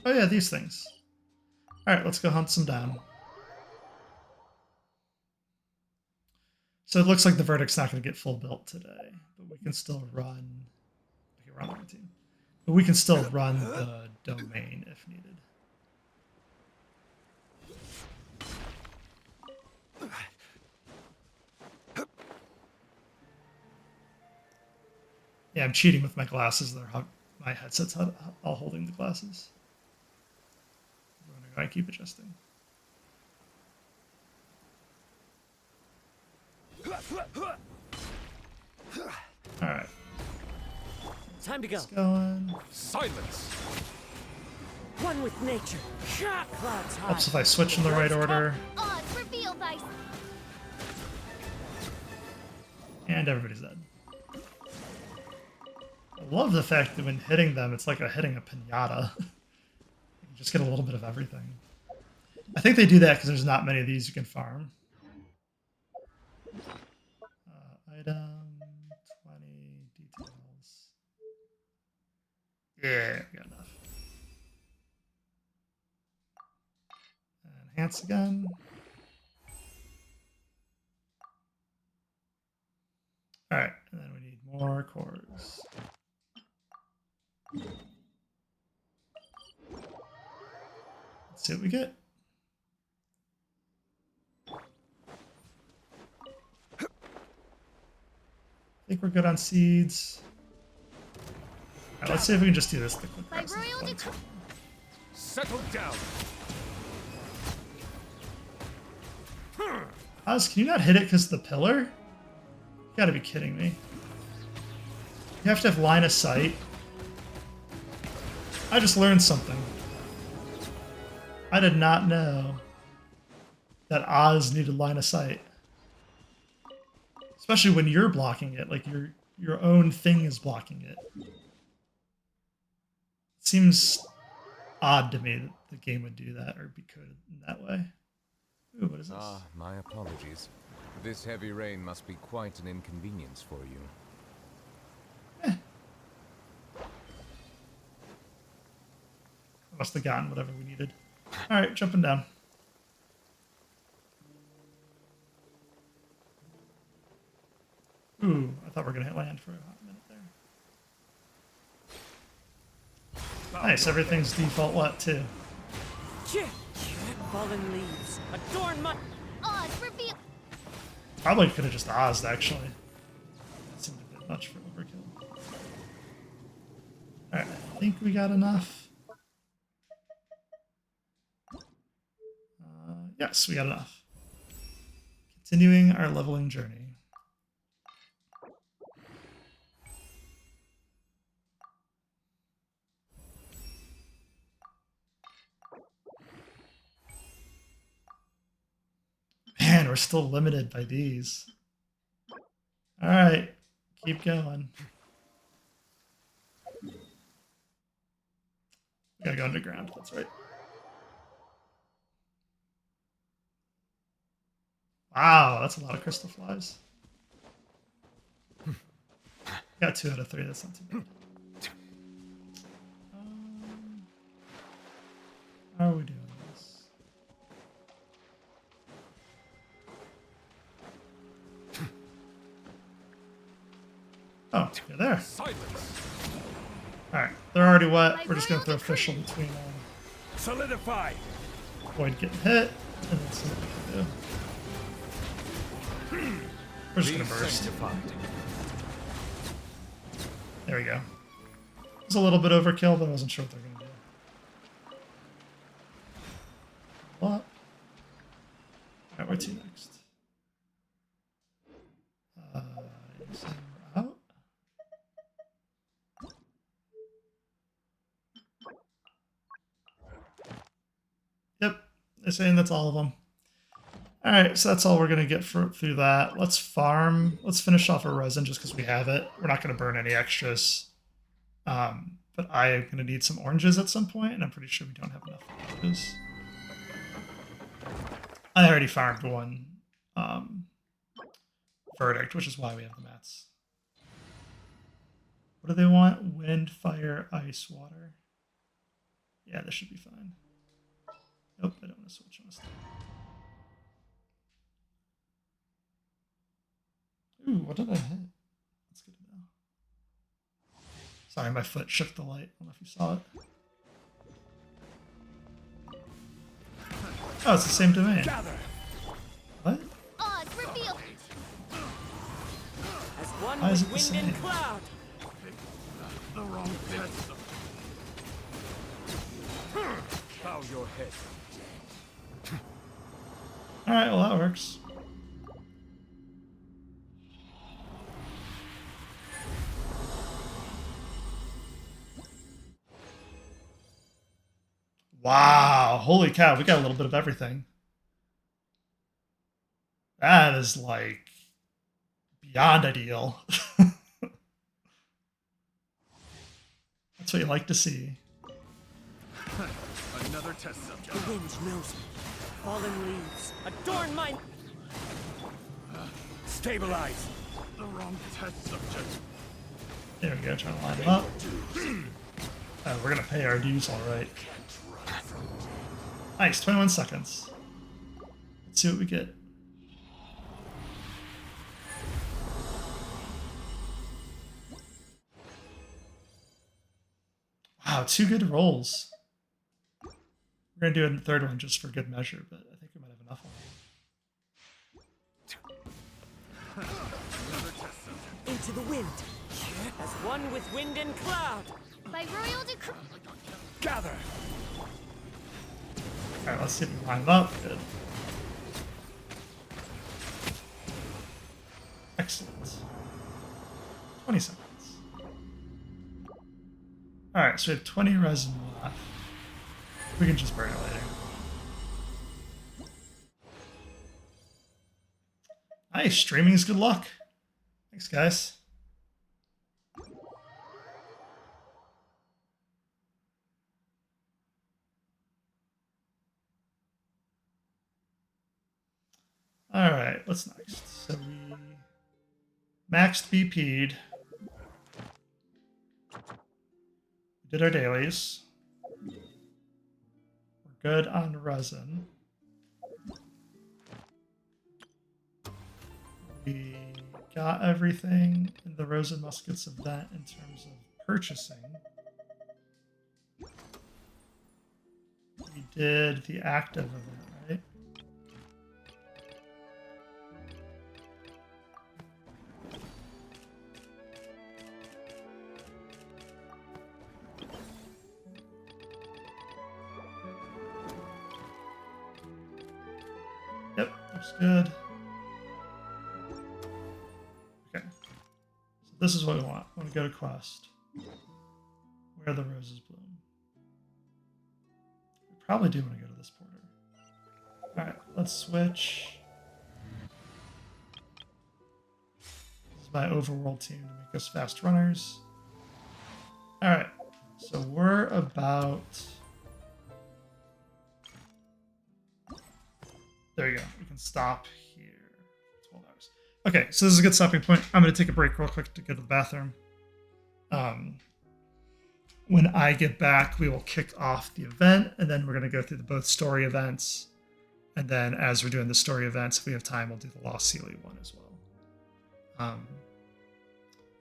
Oh yeah, these things. Alright, let's go hunt some down. So it looks like the verdict's not going to get full built today, but we can still run. Okay, we're on the right team. But we can still run the domain if needed. Yeah, I'm cheating with my glasses. My headset's all holding the glasses. I'm going to go and keep adjusting. Alright. Time to go. Let's go on. Silence. One with nature. Clouds high. Helps if I switch in the right order. Odds reveal thy. And everybody's dead. I love the fact that when hitting them, it's like hitting a pinata. You just get a little bit of everything. I think they do that because there's not many of these you can farm. Item, 20, details. Yeah, we got enough. Enhance again. Alright, and then we need more cores. Let's see what we get. I think we're good on seeds. Alright, let's see if we can just do this the quick By royal decree. Settle down. Oz, can you not hit it because of the pillar? You gotta be kidding me. You have to have line of sight. I just learned something. I did not know that Oz needed line of sight. Especially when you're blocking it, like your own thing is blocking it. It seems odd to me that the game would do that or be coded in that way. Ooh, what is this? Ah, my apologies. This heavy rain must be quite an inconvenience for you. I must have gotten whatever we needed. Alright, jumping down. Ooh, I thought we were going to hit land for a hot minute there. Nice, everything's default what, too? Fallen leaves. Adorn my. Odds reveal. Probably could have just Oz'd, actually. That seemed a bit much for overkill. Alright, I think we got enough. Yes, we got enough. Continuing our leveling journey. Man, we're still limited by these. Alright, keep going. We gotta go underground, that's right. Wow, that's a lot of crystal flies. Got 2 out of 3, that's not too bad. How are we doing this? Oh, you're there. Silence. Alright, they're already wet. We're just gonna throw official between them. Solidify. Avoid getting hit, and then see what we can do. We're just gonna burst. Sanctified. There we go. It was a little bit overkill, but I wasn't sure what they're gonna do. What? Alright, where to next? You saying we're out? Yep, they're saying that's all of them. Alright, so that's all we're gonna get through that. Let's farm. Let's finish off our resin just because we have it. We're not gonna burn any extras. But I am gonna need some oranges at some point, and I'm pretty sure we don't have enough oranges. I already farmed one verdict, which is why we have the mats. What do they want? Wind, fire, ice, water. Yeah, this should be fine. Nope, I don't want to switch on a step. Ooh, what did I hit? That's good to know. Sorry, my foot shook the light. I don't know if you saw it. Oh, it's the same domain. Gather. What? Oz revealed. As one Why is with it the wind and same? cloud. The wrong test. Bow your head. Alright, well that works. Wow, holy cow, we got a little bit of everything. That is like beyond ideal. That's what you like to see. Another test subject. The wind knows me. Fallen leaves adorn my... Stabilize. The wrong test subject. There we go, trying to line them up. We're gonna pay our dues alright. Nice, 21 seconds. Let's see what we get. Wow, 2 good rolls. We're gonna do a third one just for good measure, but I think we might have enough on. Into the wind. As one with wind and cloud. By royal decree. Gather. Alright, let's see if we can line them up. Good. Excellent. 20 seconds. Alright, so we have 20 resin left. We can just burn it later. Nice, streaming is good luck. Thanks, guys. Alright, what's next? So we maxed BP'd. We did our dailies. We're good on resin. We got everything in the Resin Muskets event in terms of purchasing. We did the active event, right? Yep, looks good. Okay. So this is what we want. I want to go to quest. Where the roses bloom. We probably do want to go to this porter. Alright, let's switch. This is my overworld team to make us fast runners. Alright, so we're about... There you go. We can stop here. 12 hours. Okay, so this is a good stopping point. I'm going to take a break real quick to go to the bathroom. when I get back, we will kick off the event, and then we're going to go through both story events. And then as we're doing the story events, if we have time, we'll do the Lost Sealy one as well.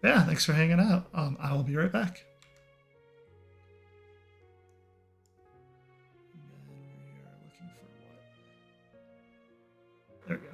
Yeah, thanks for hanging out. I will be right back. And then we are looking for what? There we go.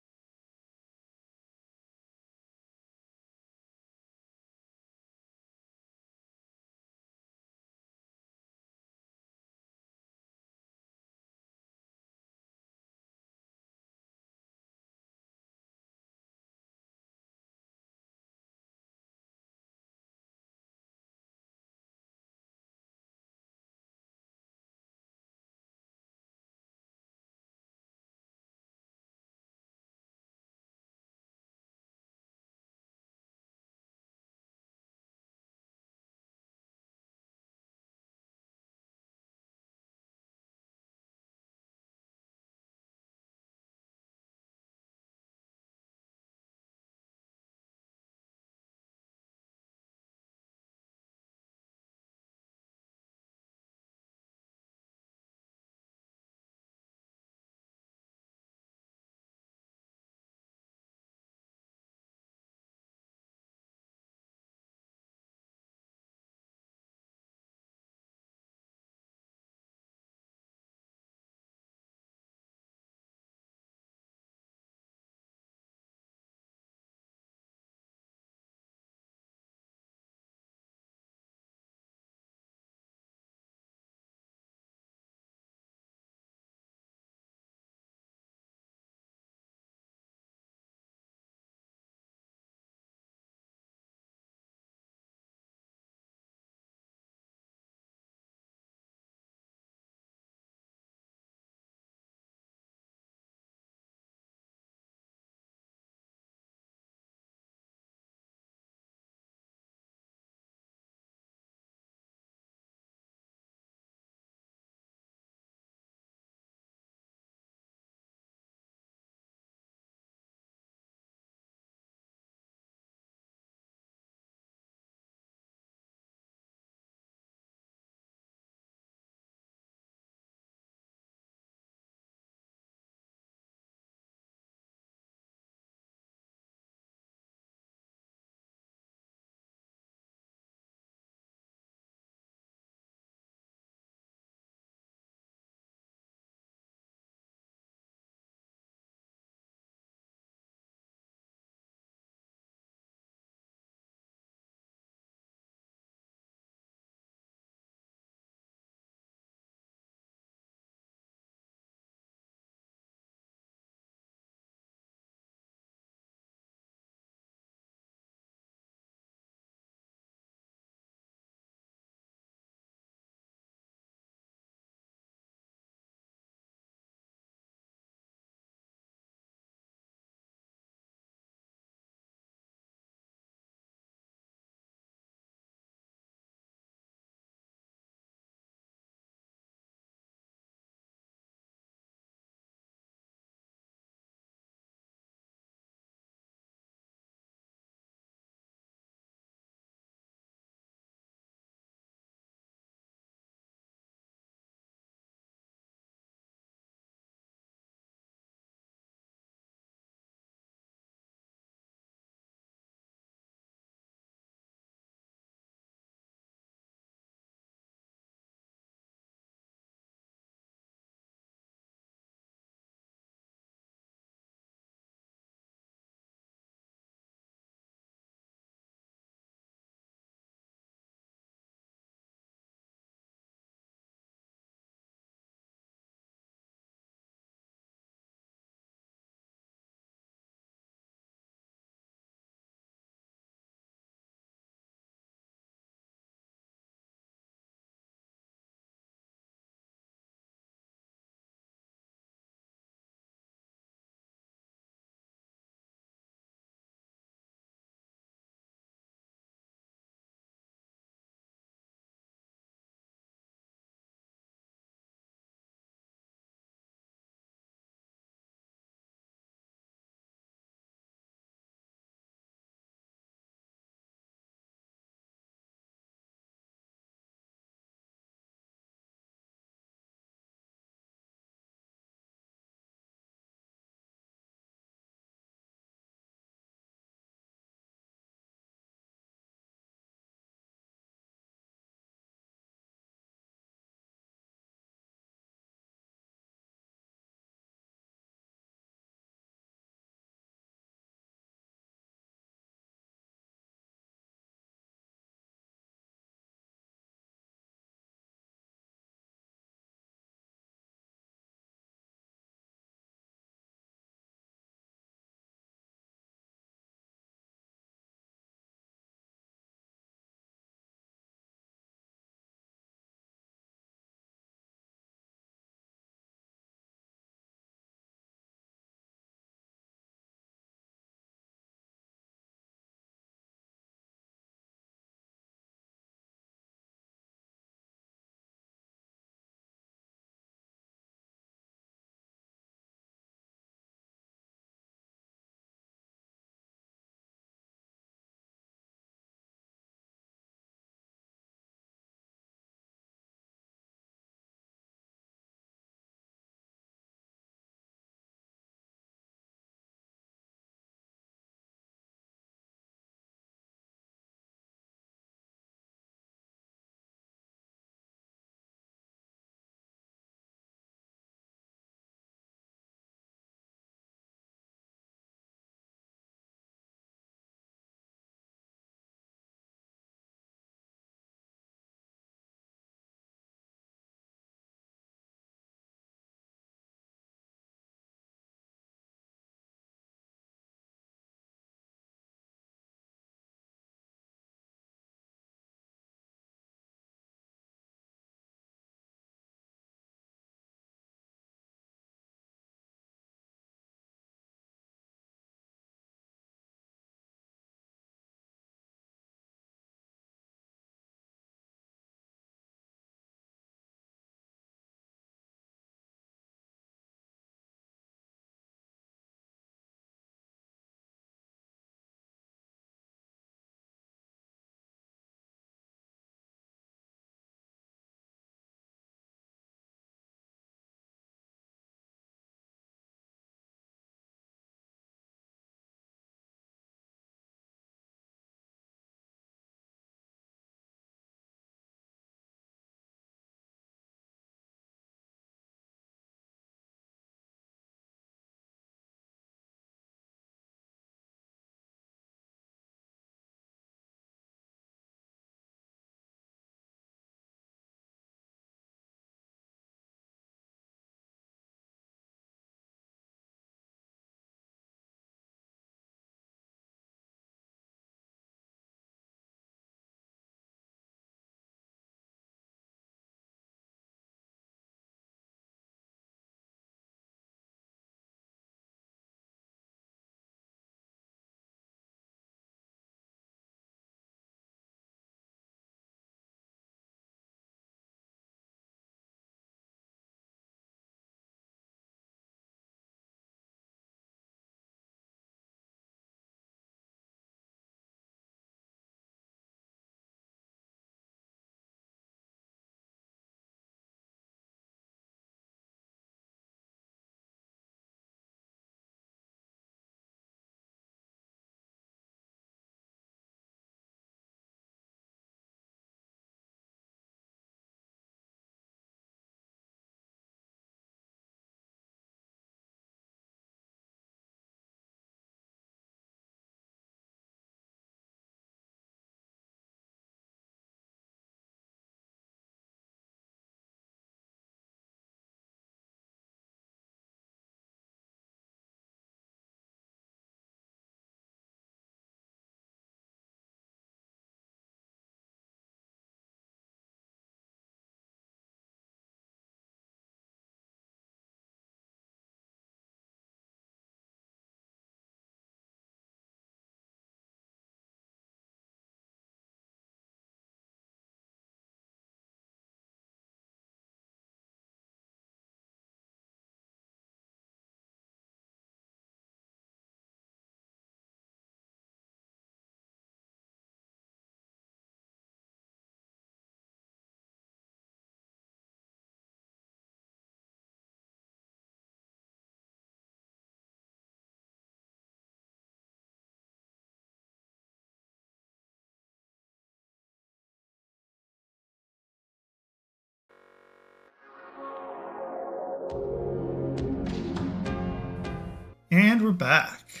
And we're back.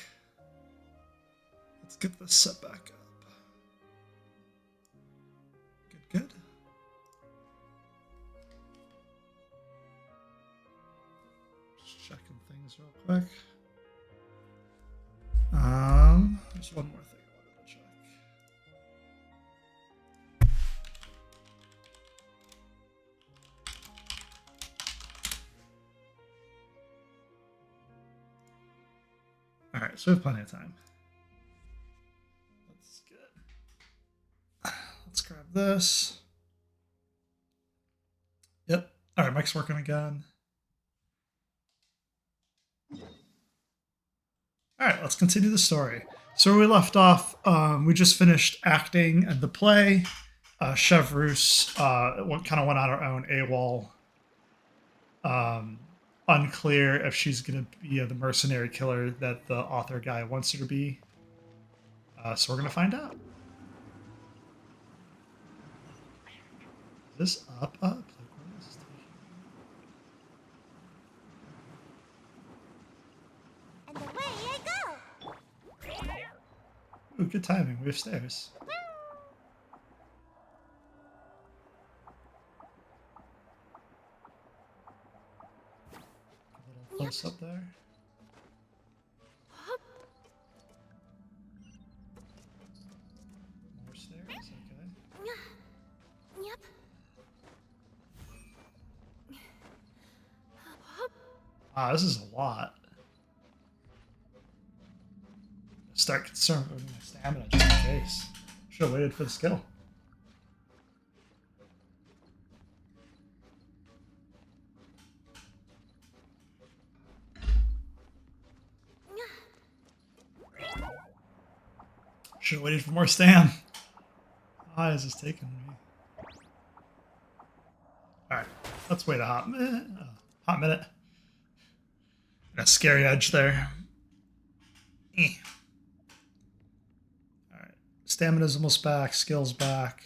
Let's get this set back up. Good. Just checking things real quick. There's one more thing I wanted to check. All right, so we have plenty of time. That's good. Let's grab this. Yep. All right, mic's working again. All right, let's continue the story. So where we left off, we just finished acting and the play. Chevrus kind of went on her own AWOL. Unclear if she's going to be the mercenary killer that the author guy wants her to be. So we're going to find out. Is this up? Like, where is this taking me? And away I go. Ooh, good timing. We have stairs. A little close up there. More stairs. Okay. Yep. Wow, this is a lot. Start conserving my stamina just in case. Should have waited for the skill. Should have waited for more stam. Why is this taking me? Alright, let's wait a hot minute. Got a scary edge there. Alright, stamina's almost back, skill's back.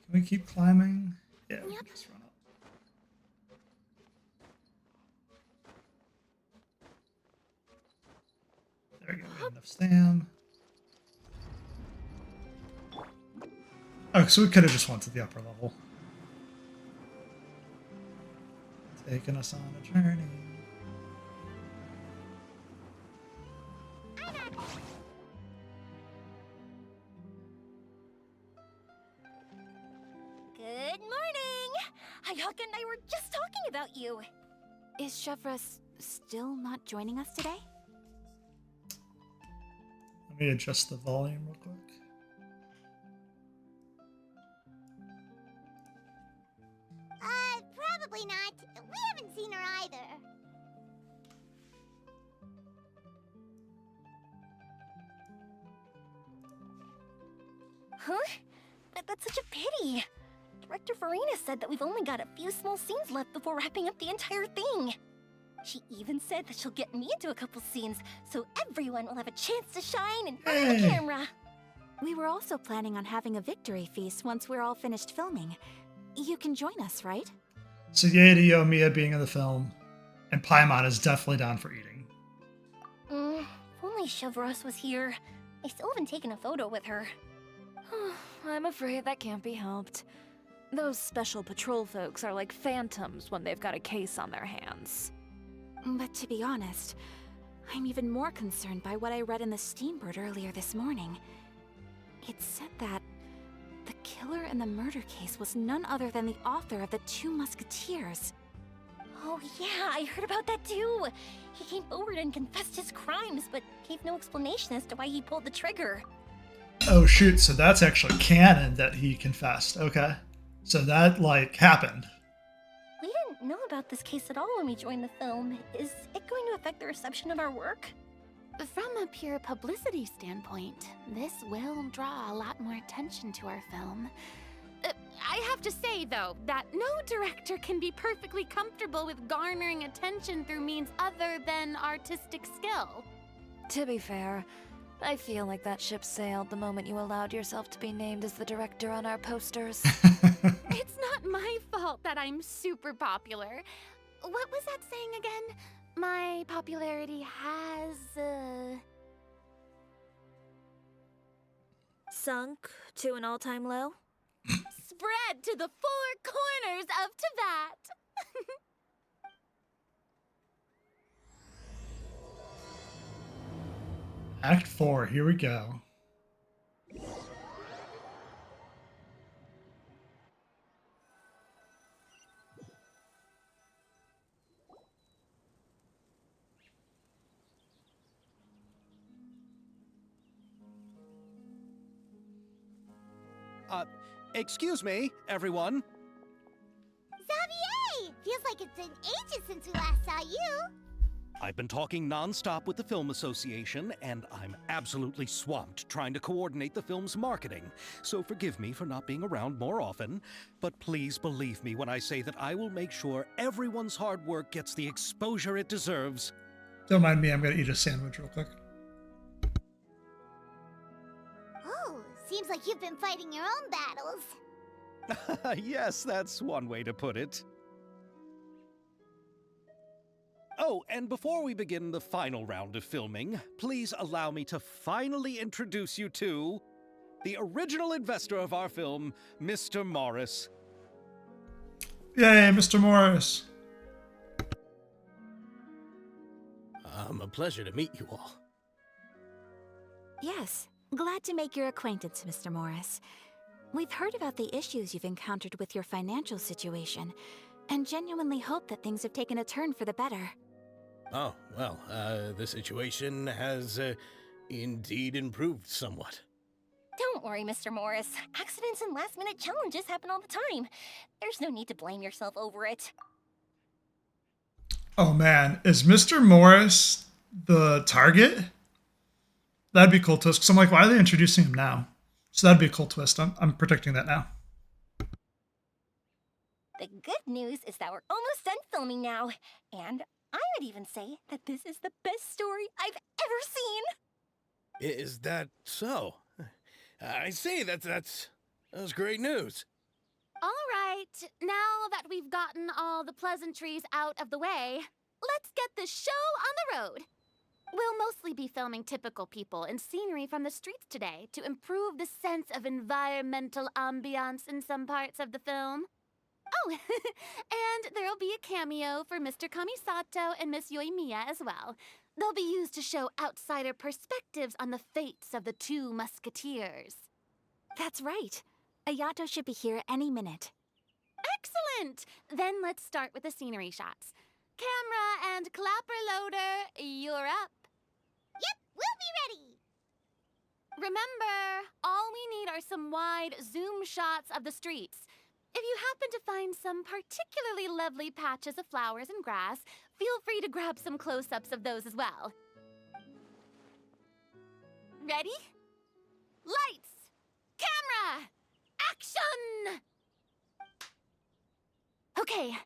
Can we keep climbing? Yeah, we can just run up. There we go, we got enough stam. Oh, so we could have just went to the upper level. Taking us on a journey. Good morning. Hayaka and I were just talking about you. Is Chevrus still not joining us today? Let me adjust the volume real quick. Probably not. We haven't seen her either. Huh? That's such a pity. Director Farina said that we've only got a few small scenes left before wrapping up the entire thing. She even said that she'll get me into a couple scenes, so everyone will have a chance to shine in front of the camera. We were also planning on having a victory feast once we're all finished filming. You can join us, right? So yay to Yomiya being in the film, and Paimon is definitely down for eating. If only Chevrus was here. I still haven't taken a photo with her. I'm afraid that can't be helped. Those special patrol folks are like phantoms when they've got a case on their hands. But to be honest, I'm even more concerned by what I read in the Steambird earlier this morning. It said that the killer in the murder case was none other than the author of the 2 Musketeers. Oh yeah, I heard about that too. He came forward and confessed his crimes, but gave no explanation as to why he pulled the trigger. Oh shoot, so that's actually canon that he confessed. Okay. So that, like, happened. We didn't know about this case at all when we joined the film. Is it going to affect the reception of our work? From a pure publicity standpoint, this will draw a lot more attention to our film. I have to say, though, that no director can be perfectly comfortable with garnering attention through means other than artistic skill. To be fair, I feel like that ship sailed the moment you allowed yourself to be named as the director on our posters. It's not my fault that I'm super popular. What was that saying again? My popularity has, Sunk to an all-time low? spread to the four corners of Tibet. Act 4, here we go. Excuse me, everyone. Xavier! Feels like it's been ages since we last saw you. I've been talking non-stop with the Film Association, and I'm absolutely swamped trying to coordinate the film's marketing. So forgive me for not being around more often, but please believe me when I say that I will make sure everyone's hard work gets the exposure it deserves. Don't mind me, I'm gonna eat a sandwich real quick. Oh, seems like you've been fighting your own battles. Yes, that's one way to put it. Oh, and before we begin the final round of filming, please allow me to finally introduce you to the original investor of our film, Mr. Morris. Yay, Mr. Morris. A pleasure to meet you all. Yes, glad to make your acquaintance, Mr. Morris. We've heard about the issues you've encountered with your financial situation, and genuinely hope that things have taken a turn for the better. Oh, well, the situation has indeed improved somewhat. Don't worry, Mr. Morris. Accidents and last-minute challenges happen all the time. There's no need to blame yourself over it. Oh man, is Mr. Morris the target? That'd be a cool twist, because I'm like, why are they introducing him now? So that'd be a cool twist. I'm predicting that now. The good news is that we're almost done filming now. And I would even say that this is the best story I've ever seen. Is that so? I see, that's great news. All right, now that we've gotten all the pleasantries out of the way, let's get this show on the road. We'll mostly be filming typical people and scenery from the streets today to improve the sense of environmental ambiance in some parts of the film. Oh, and there'll be a cameo for Mr. Kamisato and Miss Yoimiya as well. They'll be used to show outsider perspectives on the fates of the two musketeers. That's right. Ayato should be here any minute. Excellent! Then let's start with the scenery shots. Camera and clapper loader, you're up. Yep, we'll be ready. Remember, all we need are some wide zoom shots of the streets. If you happen to find some particularly lovely patches of flowers and grass, feel free to grab some close-ups of those as well. Ready? Lights! Camera! Action! Okay,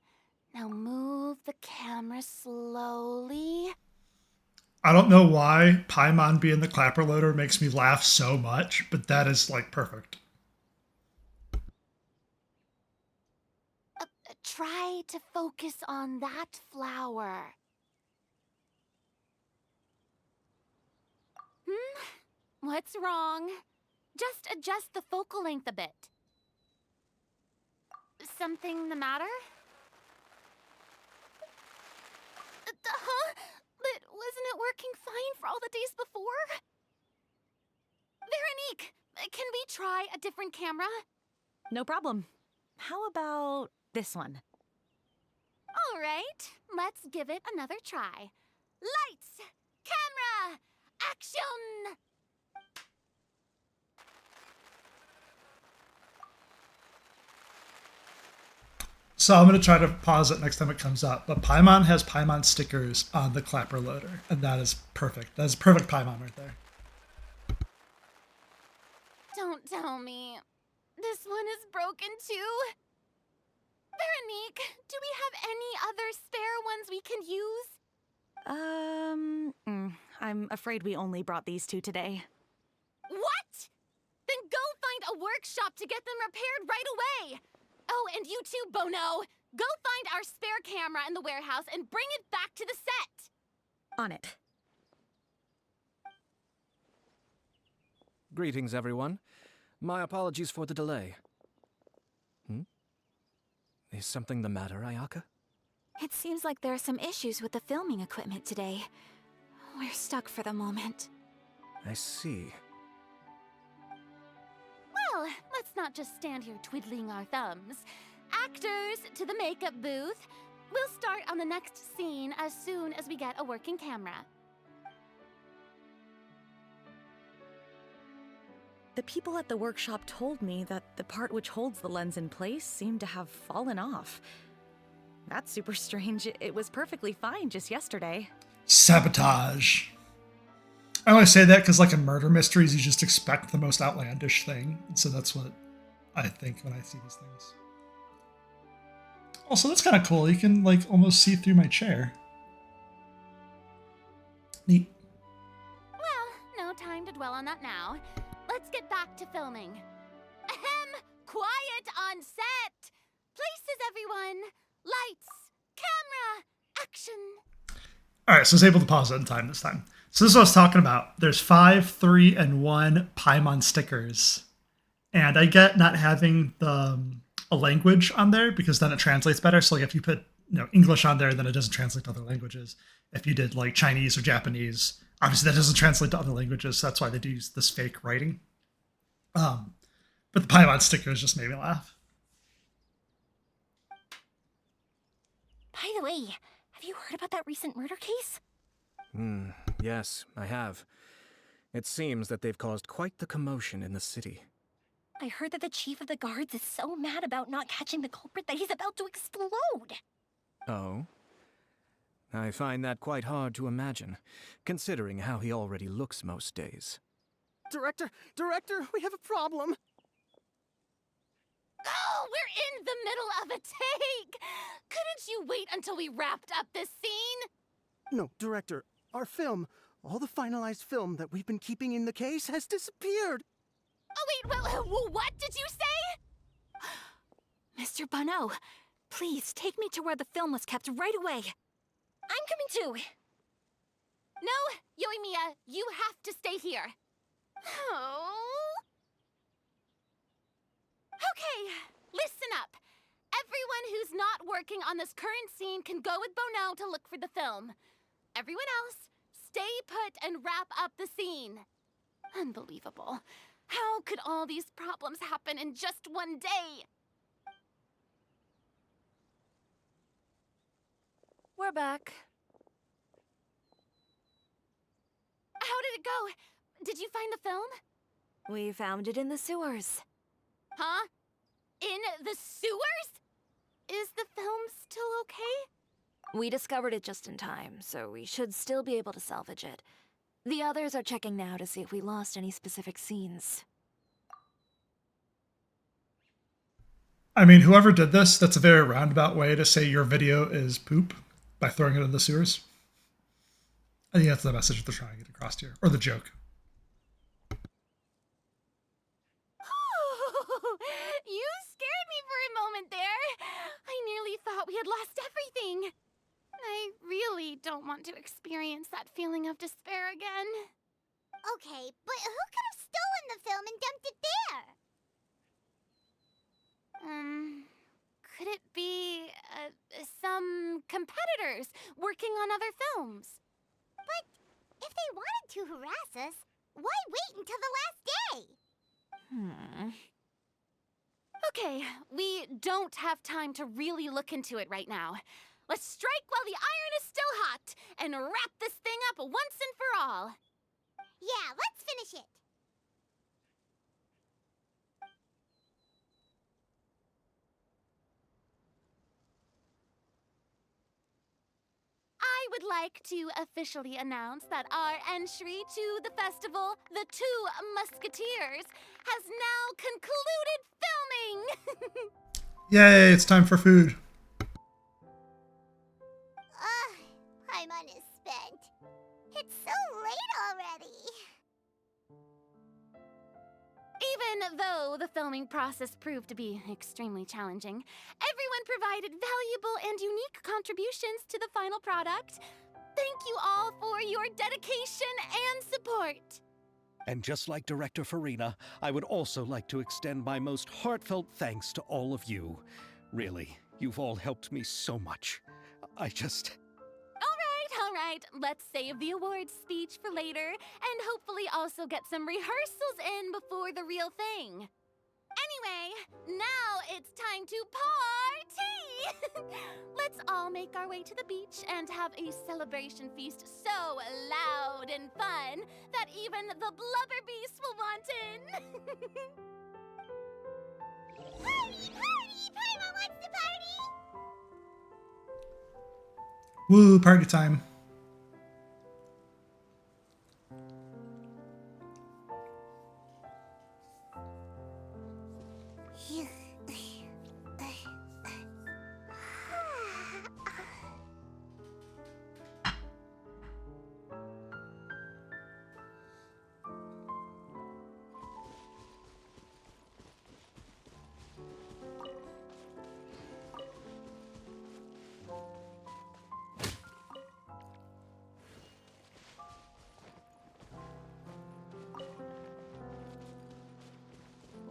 now move the camera slowly. I don't know why Paimon being the clapper loader makes me laugh so much, but that is like perfect. Try to focus on that flower. What's wrong? Just adjust the focal length a bit. Something the matter? But wasn't it working fine for all the days before? Veronique, can we try a different camera? No problem. How about this one? All right, let's give it another try. Lights! Camera! Action! So I'm going to try to pause it next time it comes up. But Paimon has Paimon stickers on the clapper loader, and that is perfect. That is perfect Paimon right there. Don't tell me. This one is broken too? Veronique, do we have any other spare ones we can use? I'm afraid we only brought these two today. What? Then go find a workshop to get them repaired right away! Oh, and you too, Bono! Go find our spare camera in the warehouse and bring it back to the set! On it. Greetings, everyone. My apologies for the delay. Is something the matter, Ayaka? It seems like there are some issues with the filming equipment today. We're stuck for the moment. I see. Well, let's not just stand here twiddling our thumbs. Actors, to the makeup booth. We'll start on the next scene as soon as we get a working camera. The people at the workshop told me that the part which holds the lens in place seemed to have fallen off. That's super strange. It was perfectly fine just yesterday. Sabotage. I only say that because, like, in murder mysteries, you just expect the most outlandish thing. And so that's what I think when I see these things. Also, that's kind of cool. You can, like, almost see through my chair. Neat. Well, no time to dwell on that now. Let's get back to filming. Ahem! Quiet on set! Places, everyone! Lights! Camera! Action! Alright, so I was able to pause it in time this time. So this is what I was talking about. There's 5, 3, and 1 Paimon stickers. And I get not having the a language on there because then it translates better. So like if you put English on there, then it doesn't translate to other languages. If you did like Chinese or Japanese, obviously that doesn't translate to other languages. So that's why they do use this fake writing. But the Paimon stickers just made me laugh. By the way, have you heard about that recent murder case? Yes, I have. It seems that they've caused quite the commotion in the city. I heard that the chief of the guards is so mad about not catching the culprit that he's about to explode. Oh? I find that quite hard to imagine, considering how he already looks most days. Director, we have a problem. Oh, we're in the middle of a take! Couldn't you wait until we wrapped up this scene? No, Director, our film, all the finalized film that we've been keeping in the case has disappeared. Oh, wait, what did you say? Mr. Bono, please take me to where the film was kept right away. I'm coming too. No, Yoimiya, you have to stay here. Oh. Okay, listen up. Everyone who's not working on this current scene can go with Bono to look for the film. Everyone else, stay put and wrap up the scene. Unbelievable. How could all these problems happen in just one day? We're back. How did it go? Did you find the film? We found it in the sewers. Huh? In the sewers? Is the film still okay? We discovered it just in time, so we should still be able to salvage it. The others are checking now to see if we lost any specific scenes. I mean, whoever did this, that's a very roundabout way to say your video is poop by throwing it in the sewers. I think that's the message they're trying to get across here, or the joke. You scared me for a moment there. I nearly thought we had lost everything. I really don't want to experience that feeling of despair again. Okay, but who could have stolen the film and dumped it there? Could it be, some competitors working on other films? But if they wanted to harass us, why wait until the last day? Okay, we don't have time to really look into it right now. Let's strike while the iron is still hot and wrap this thing up once and for all. Yeah, let's finish it. I would like to officially announce that our entry to the festival, The Two Musketeers, has now concluded filming! Yay, it's time for food. Paimon is spent. It's so late already. Even though the filming process proved to be extremely challenging, everyone provided valuable and unique contributions to the final product. Thank you all for your dedication and support. And just like Director Farina, I would also like to extend my most heartfelt thanks to all of you. Really, you've all helped me so much. All right, let's save the awards speech for later, and hopefully also get some rehearsals in before the real thing. Anyway, now it's time to party! Let's all make our way to the beach and have a celebration feast so loud and fun that even the blubber beast will want in. Party! Paimon wants to party! Woo, party time.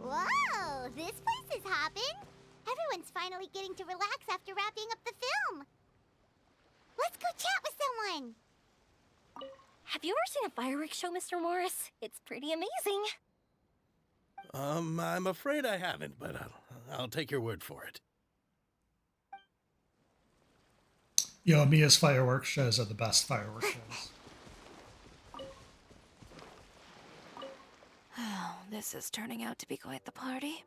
Whoa, this place is hopping. Everyone's finally getting to relax after wrapping up the film. Let's go chat with someone. Have you ever seen a fireworks show, Mr. Morris? It's pretty amazing. I'm afraid I haven't, but I'll take your word for it. Yo, Mia's fireworks shows are the best fireworks shows. Oh, this is turning out to be quite the party.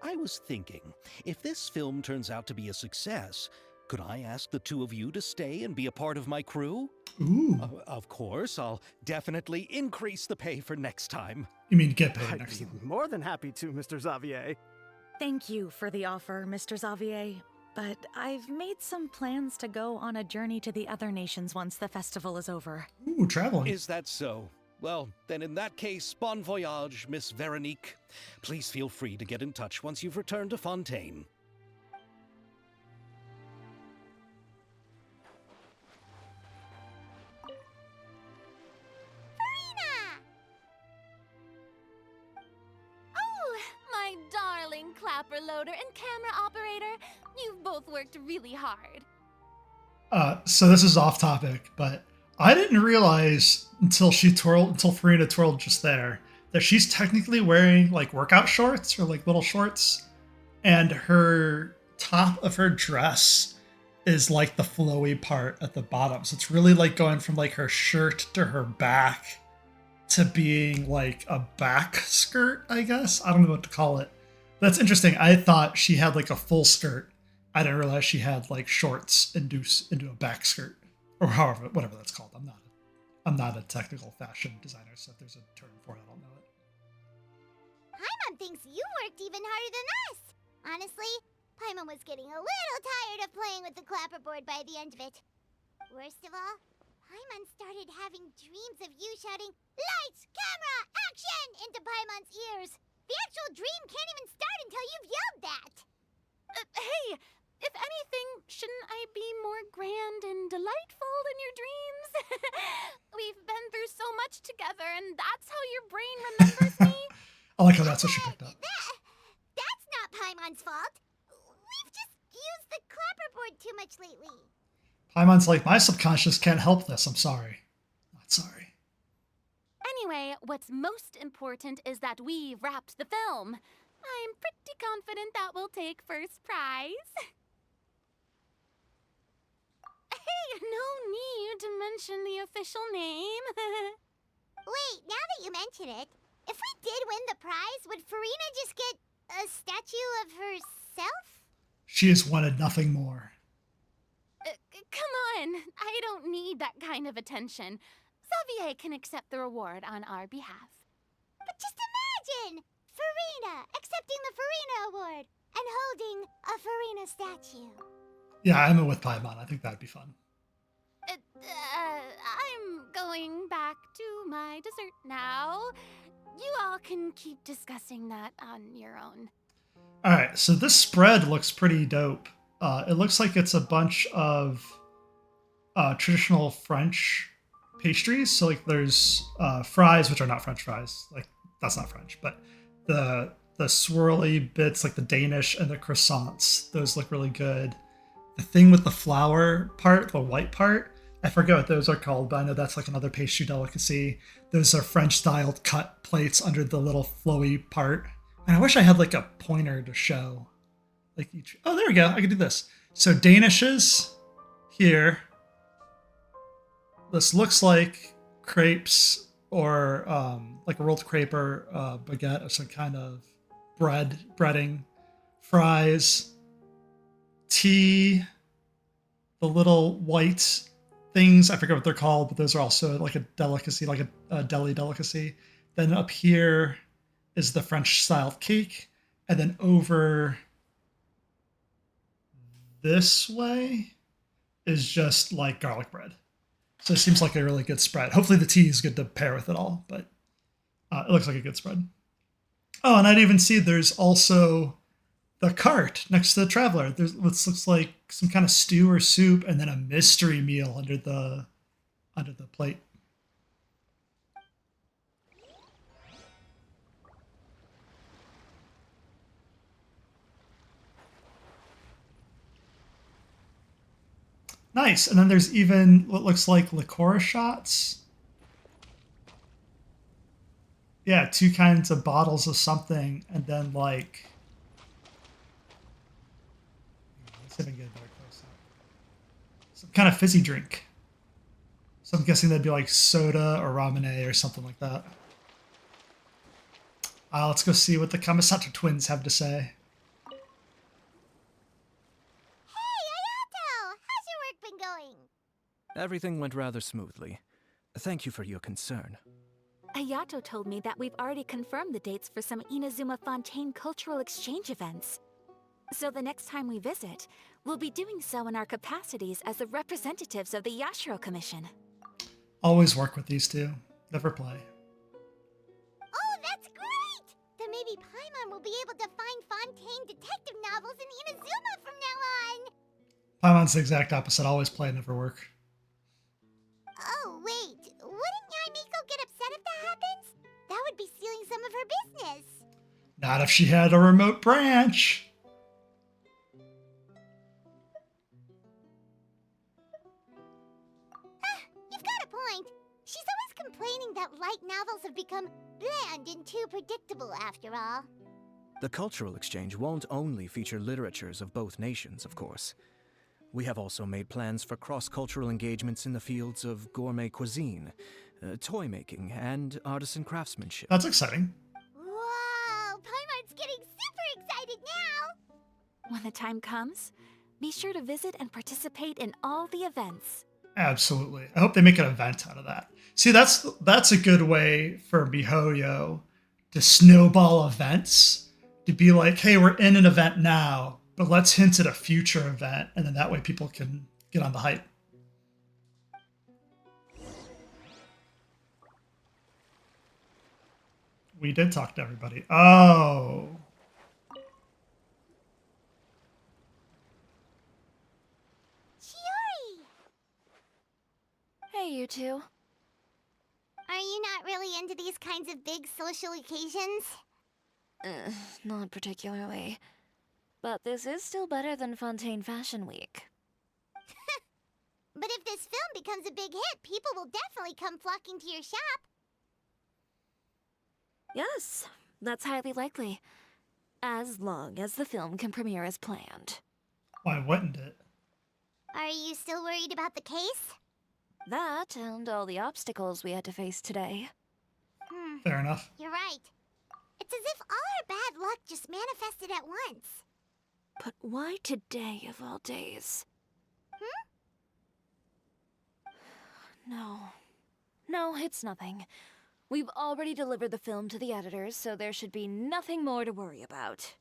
I was thinking, if this film turns out to be a success, could I ask the two of you to stay and be a part of my crew? Ooh. Of course, I'll definitely increase the pay for next time. You mean get paid I'd next be time. more than happy to, Mr. Xavier. Thank you for the offer, Mr. Xavier. But I've made some plans to go on a journey to the other nations once the festival is over. Ooh, traveling. Is that so? Well, then in that case, bon voyage, Miss Veronique. Please feel free to get in touch once you've returned to Fontaine. Oh, my darling clapper loader and camera operator. You've both worked really hard. So this is off topic, but I didn't realize until Farina twirled just there, that she's technically wearing like workout shorts or like little shorts, and her top of her dress is like the flowy part at the bottom. So it's really like going from like her shirt to her back to being like a back skirt, I guess. I don't know what to call it. That's interesting. I thought she had like a full skirt. I didn't realize she had like shorts into a back skirt, or whatever that's called. I'm not a technical fashion designer, so if there's a term for it, I don't know it. Paimon thinks you worked even harder than us. Honestly, Paimon was getting a little tired of playing with the clapperboard by the end of it. Worst of all, Paimon started having dreams of you shouting, "Lights, camera, action!" into Paimon's ears. The actual dream can't even start until you've yelled that. Hey, if anything, shouldn't I be more grand and delightful in your dreams? We've been through so much together, and that's how your brain remembers me. I like how that's what she picked up. That's not Paimon's fault. We've just used the clapperboard too much lately. Paimon's like, my subconscious can't help this. I'm sorry. Not sorry. Anyway, what's most important is that we've wrapped the film. I'm pretty confident that we'll take first prize. Hey, no need to mention the official name. Wait, now that you mention it, if we did win the prize, would Farina just get a statue of herself? She has wanted nothing more. Come on, I don't need that kind of attention. Xavier can accept the reward on our behalf. But just imagine! Farina accepting the Farina Award! and holding a Farina statue. Yeah, I'm in with Paimon. I think that'd be fun. I'm going back to my dessert now. You all can keep discussing that on your own. All right, so this spread looks pretty dope. It looks like it's a bunch of traditional French pastries. So like there's fries, which are not French fries. Like that's not French, but the swirly bits, like the Danish and the croissants, those look really good. The thing with the flour part, the white part, I forget what those are called, but I know that's like another pastry delicacy. Those are French-styled cut plates under the little flowy part. And I wish I had like a pointer to show. Like each. Oh, there we go. I can do this. So Danishes here. This looks like crepes or like a rolled crepe or baguette or some kind of breading. Fries. Tea. The little white things, I forget what they're called, but those are also like a delicacy, like a deli delicacy. Then up here is the French style cake. And then over this way is just like garlic bread. So it seems like a really good spread. Hopefully the tea is good to pair with it all, but it looks like a good spread. Oh, and I'd even see there's also the cart next to the traveler. There's what looks like some kind of stew or soup, and then a mystery meal under the plate. Nice. And then there's even what looks like liqueur shots. Yeah, 2 kinds of bottles of something, and then like. Let's see if I can get a better close up. Some kind of fizzy drink. So I'm guessing that'd be like soda or ramen or something like that. Let's go see what the Kamisato twins have to say. Everything went rather smoothly. Thank you for your concern. Ayato told me that we've already confirmed the dates for some Inazuma Fontaine cultural exchange events. So the next time we visit, we'll be doing so in our capacities as the representatives of the Yashiro Commission. Always work with these two. Never play. Oh, that's great! Then maybe Paimon will be able to find Fontaine detective novels in Inazuma from now on! Paimon's the exact opposite. Always play, never work. Oh, wait. Wouldn't Yaimiko get upset if that happens? That would be stealing some of her business. Not if she had a remote branch. You've got a point. She's always complaining that light novels have become bland and too predictable after all. The cultural exchange won't only feature literatures of both nations, of course. We have also made plans for cross-cultural engagements in the fields of gourmet cuisine, toy making, and artisan craftsmanship. That's exciting. Whoa! Paimon's getting super excited now! When the time comes, be sure to visit and participate in all the events. Absolutely. I hope they make an event out of that. See, that's a good way for MiHoYo to snowball events. To be like, hey, we're in an event now, but let's hint at a future event, and then that way people can get on the hype. We did talk to everybody. Oh. Chiori! Hey, you two. Are you not really into these kinds of big social occasions? Not particularly. But this is still better than Fontaine Fashion Week. But if this film becomes a big hit, people will definitely come flocking to your shop. Yes, that's highly likely. As long as the film can premiere as planned. Why wouldn't it? Are you still worried about the case? That and all the obstacles we had to face today. Fair enough. You're right. It's as if all our bad luck just manifested at once. But why today of all days? No, it's nothing. We've already delivered the film to the editors, so there should be nothing more to worry about.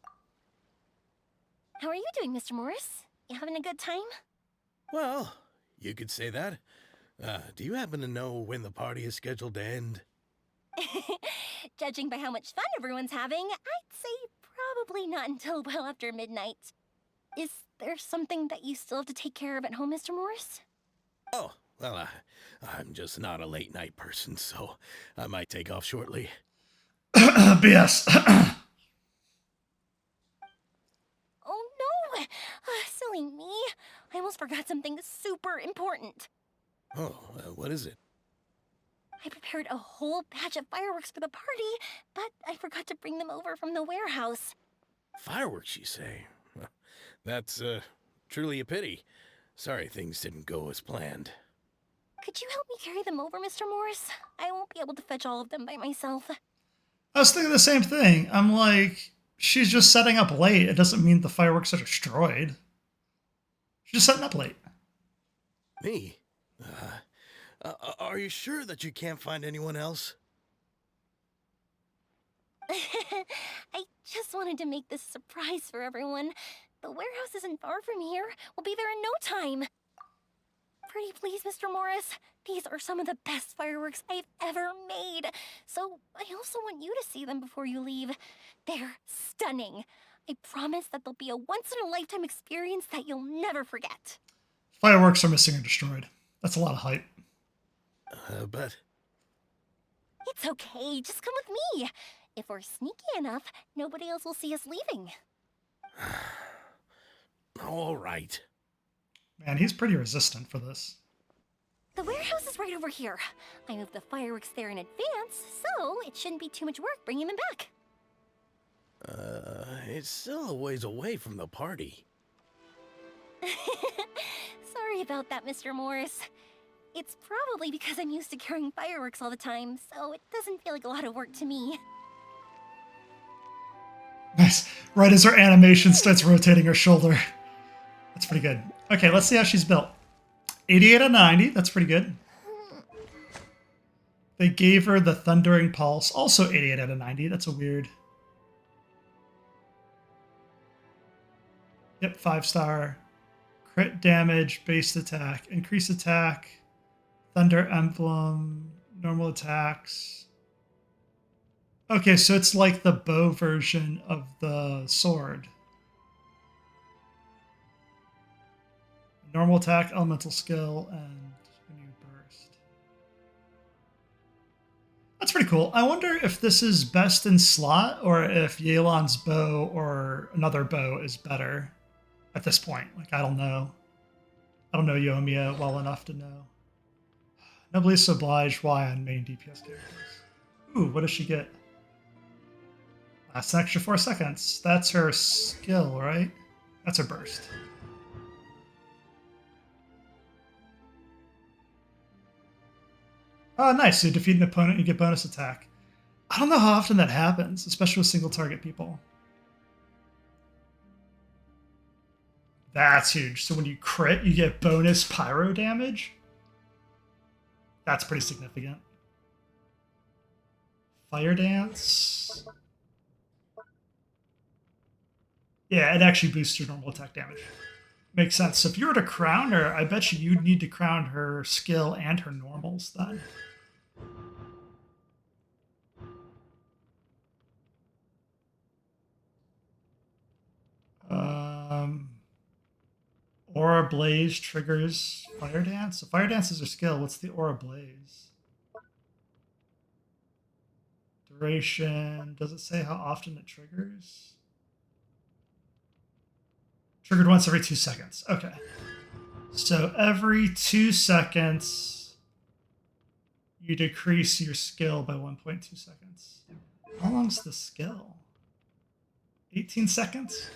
How are you doing, Mr. Morris? You having a good time? Well, you could say that. Do you happen to know when the party is scheduled to end? Judging by how much fun everyone's having, I'd say probably not until well after midnight. Is there something that you still have to take care of at home, Mr. Morris? Oh, well, I'm just not a late night person, so I might take off shortly. BS. Oh no! Silly me. I almost forgot something super important. Oh, what is it? I prepared a whole batch of fireworks for the party, but I forgot to bring them over from the warehouse. Fireworks, you say? That's, truly a pity. Sorry things didn't go as planned. Could you help me carry them over, Mr. Morris? I won't be able to fetch all of them by myself. I was thinking the same thing. I'm like, she's just setting up late. It doesn't mean the fireworks are destroyed. She's just setting up late. Me? Are you sure that you can't find anyone else? I just wanted to make this a surprise for everyone. The warehouse isn't far from here. We'll be there in no time. Pretty please, Mr. Morris. These are some of the best fireworks I've ever made. So I also want you to see them before you leave. They're stunning. I promise that they'll be a once-in-a-lifetime experience that you'll never forget. Fireworks are missing or destroyed. That's a lot of hype. But... It's okay. Just come with me. If we're sneaky enough, nobody else will see us leaving. All right. Man, he's pretty resistant for this. The warehouse is right over here. I moved the fireworks there in advance, so it shouldn't be too much work bringing them back. It's still a ways away from the party. Sorry about that, Mr. Morris. It's probably because I'm used to carrying fireworks all the time, so it doesn't feel like a lot of work to me. Nice. Right as her animation starts rotating her shoulder. That's pretty good. Okay, let's see how she's built. 88 out of 90. That's pretty good. They gave her the Thundering Pulse. Also 88 out of 90. That's a weird... Yep, 5-star. Crit damage, base attack, increase attack, Thunder Emblem, normal attacks. Okay, so it's like the bow version of the sword. Normal attack, elemental skill, and a new burst. That's pretty cool. I wonder if this is best in slot or if Yelan's bow or another bow is better at this point. Like, I don't know. I don't know Yoimiya well enough to know. Nobody's obliged. Why on main DPS characters? Ooh, what does she get? That's an extra 4 seconds. That's her skill, right? That's her burst. Oh, nice. So you defeat an opponent, you get bonus attack. I don't know how often that happens, especially with single target people. That's huge. So when you crit, you get bonus pyro damage. That's pretty significant. Fire Dance. Yeah, it actually boosts your normal attack damage. Makes sense. So if you were to crown her, I bet you'd need to crown her skill and her normals then. Aura Blaze triggers Fire Dance. So Fire Dance is her skill. What's the Aura Blaze? Duration. Does it say how often it triggers? Triggered once every 2 seconds. Okay. So every 2 seconds, you decrease your skill by 1.2 seconds. How long's the skill? 18 seconds?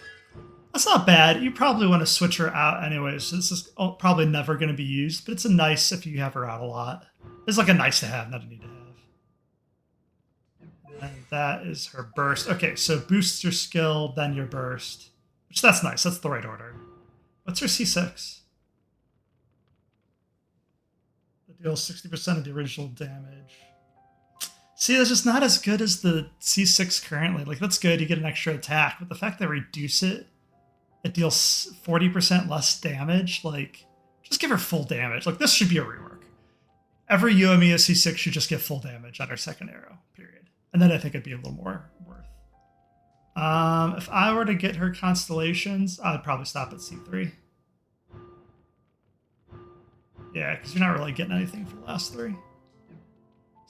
That's not bad. You probably want to switch her out anyway, so this is probably never going to be used, but it's a nice if you have her out a lot. It's like a nice to have, not a need to have. And that is her burst. Okay, so boosts your skill, then your burst. Which, that's nice. That's the right order. What's her C6? It deals 60% of the original damage. See, that's just not as good as the C6 currently. Like, that's good. You get an extra attack. But the fact that they reduce it it deals 40% less damage. Like, just give her full damage. Like, this should be a rework. Every Yoimiya C6 should just get full damage on her second arrow, period. And then I think it'd be a little more worth. If I were to get her constellations, I'd probably stop at C3. Yeah, because you're not really getting anything for the last three.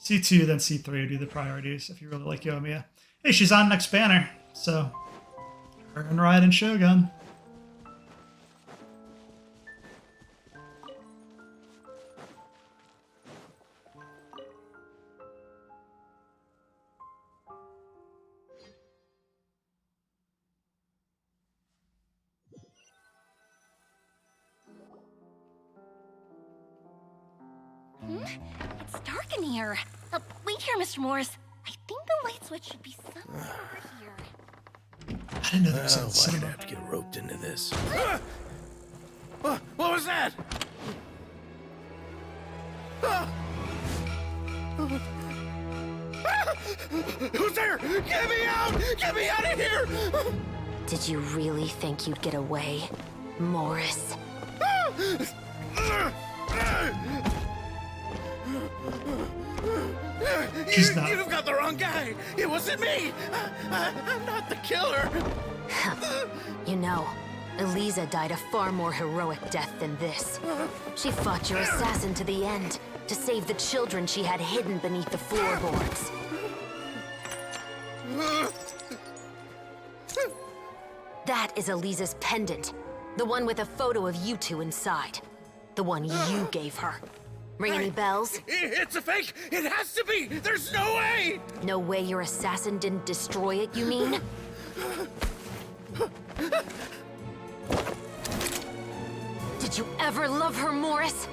C2, then C3 would be the priorities if you really like Yoimiya. Hey, she's on next banner, so her and Riot and Shogun. It's dark in here. Wait here, Mr. Morris. I think the light switch should be somewhere over here. I didn't know there was why did I have to get roped into this? What was that? Who's there? Get me out! Get me out of here! Did you really think you'd get away, Morris? You've got the wrong guy. It wasn't me. I'm not the killer. You know, Eliza died a far more heroic death than this. She fought your assassin to the end to save the children she had hidden beneath the floorboards. That is Eliza's pendant, the one with a photo of you two inside. The one you gave her. Ring any bells? It's a fake! It has to be! There's no way! No way your assassin didn't destroy it, you mean? Did you ever love her, Morris?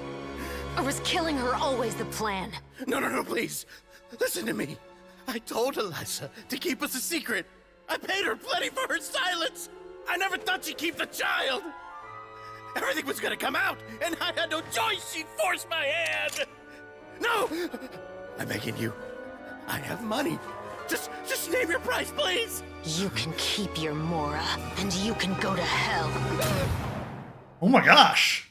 Or was killing her always the plan? No, please. Listen to me. I told Eliza to keep us a secret. I paid her plenty for her silence. I never thought she'd keep the child. Everything was gonna come out, and I had no choice. She forced my hand. No! I'm begging you. I have money. Just name your price, please. You can keep your Mora, and you can go to hell. Oh my gosh.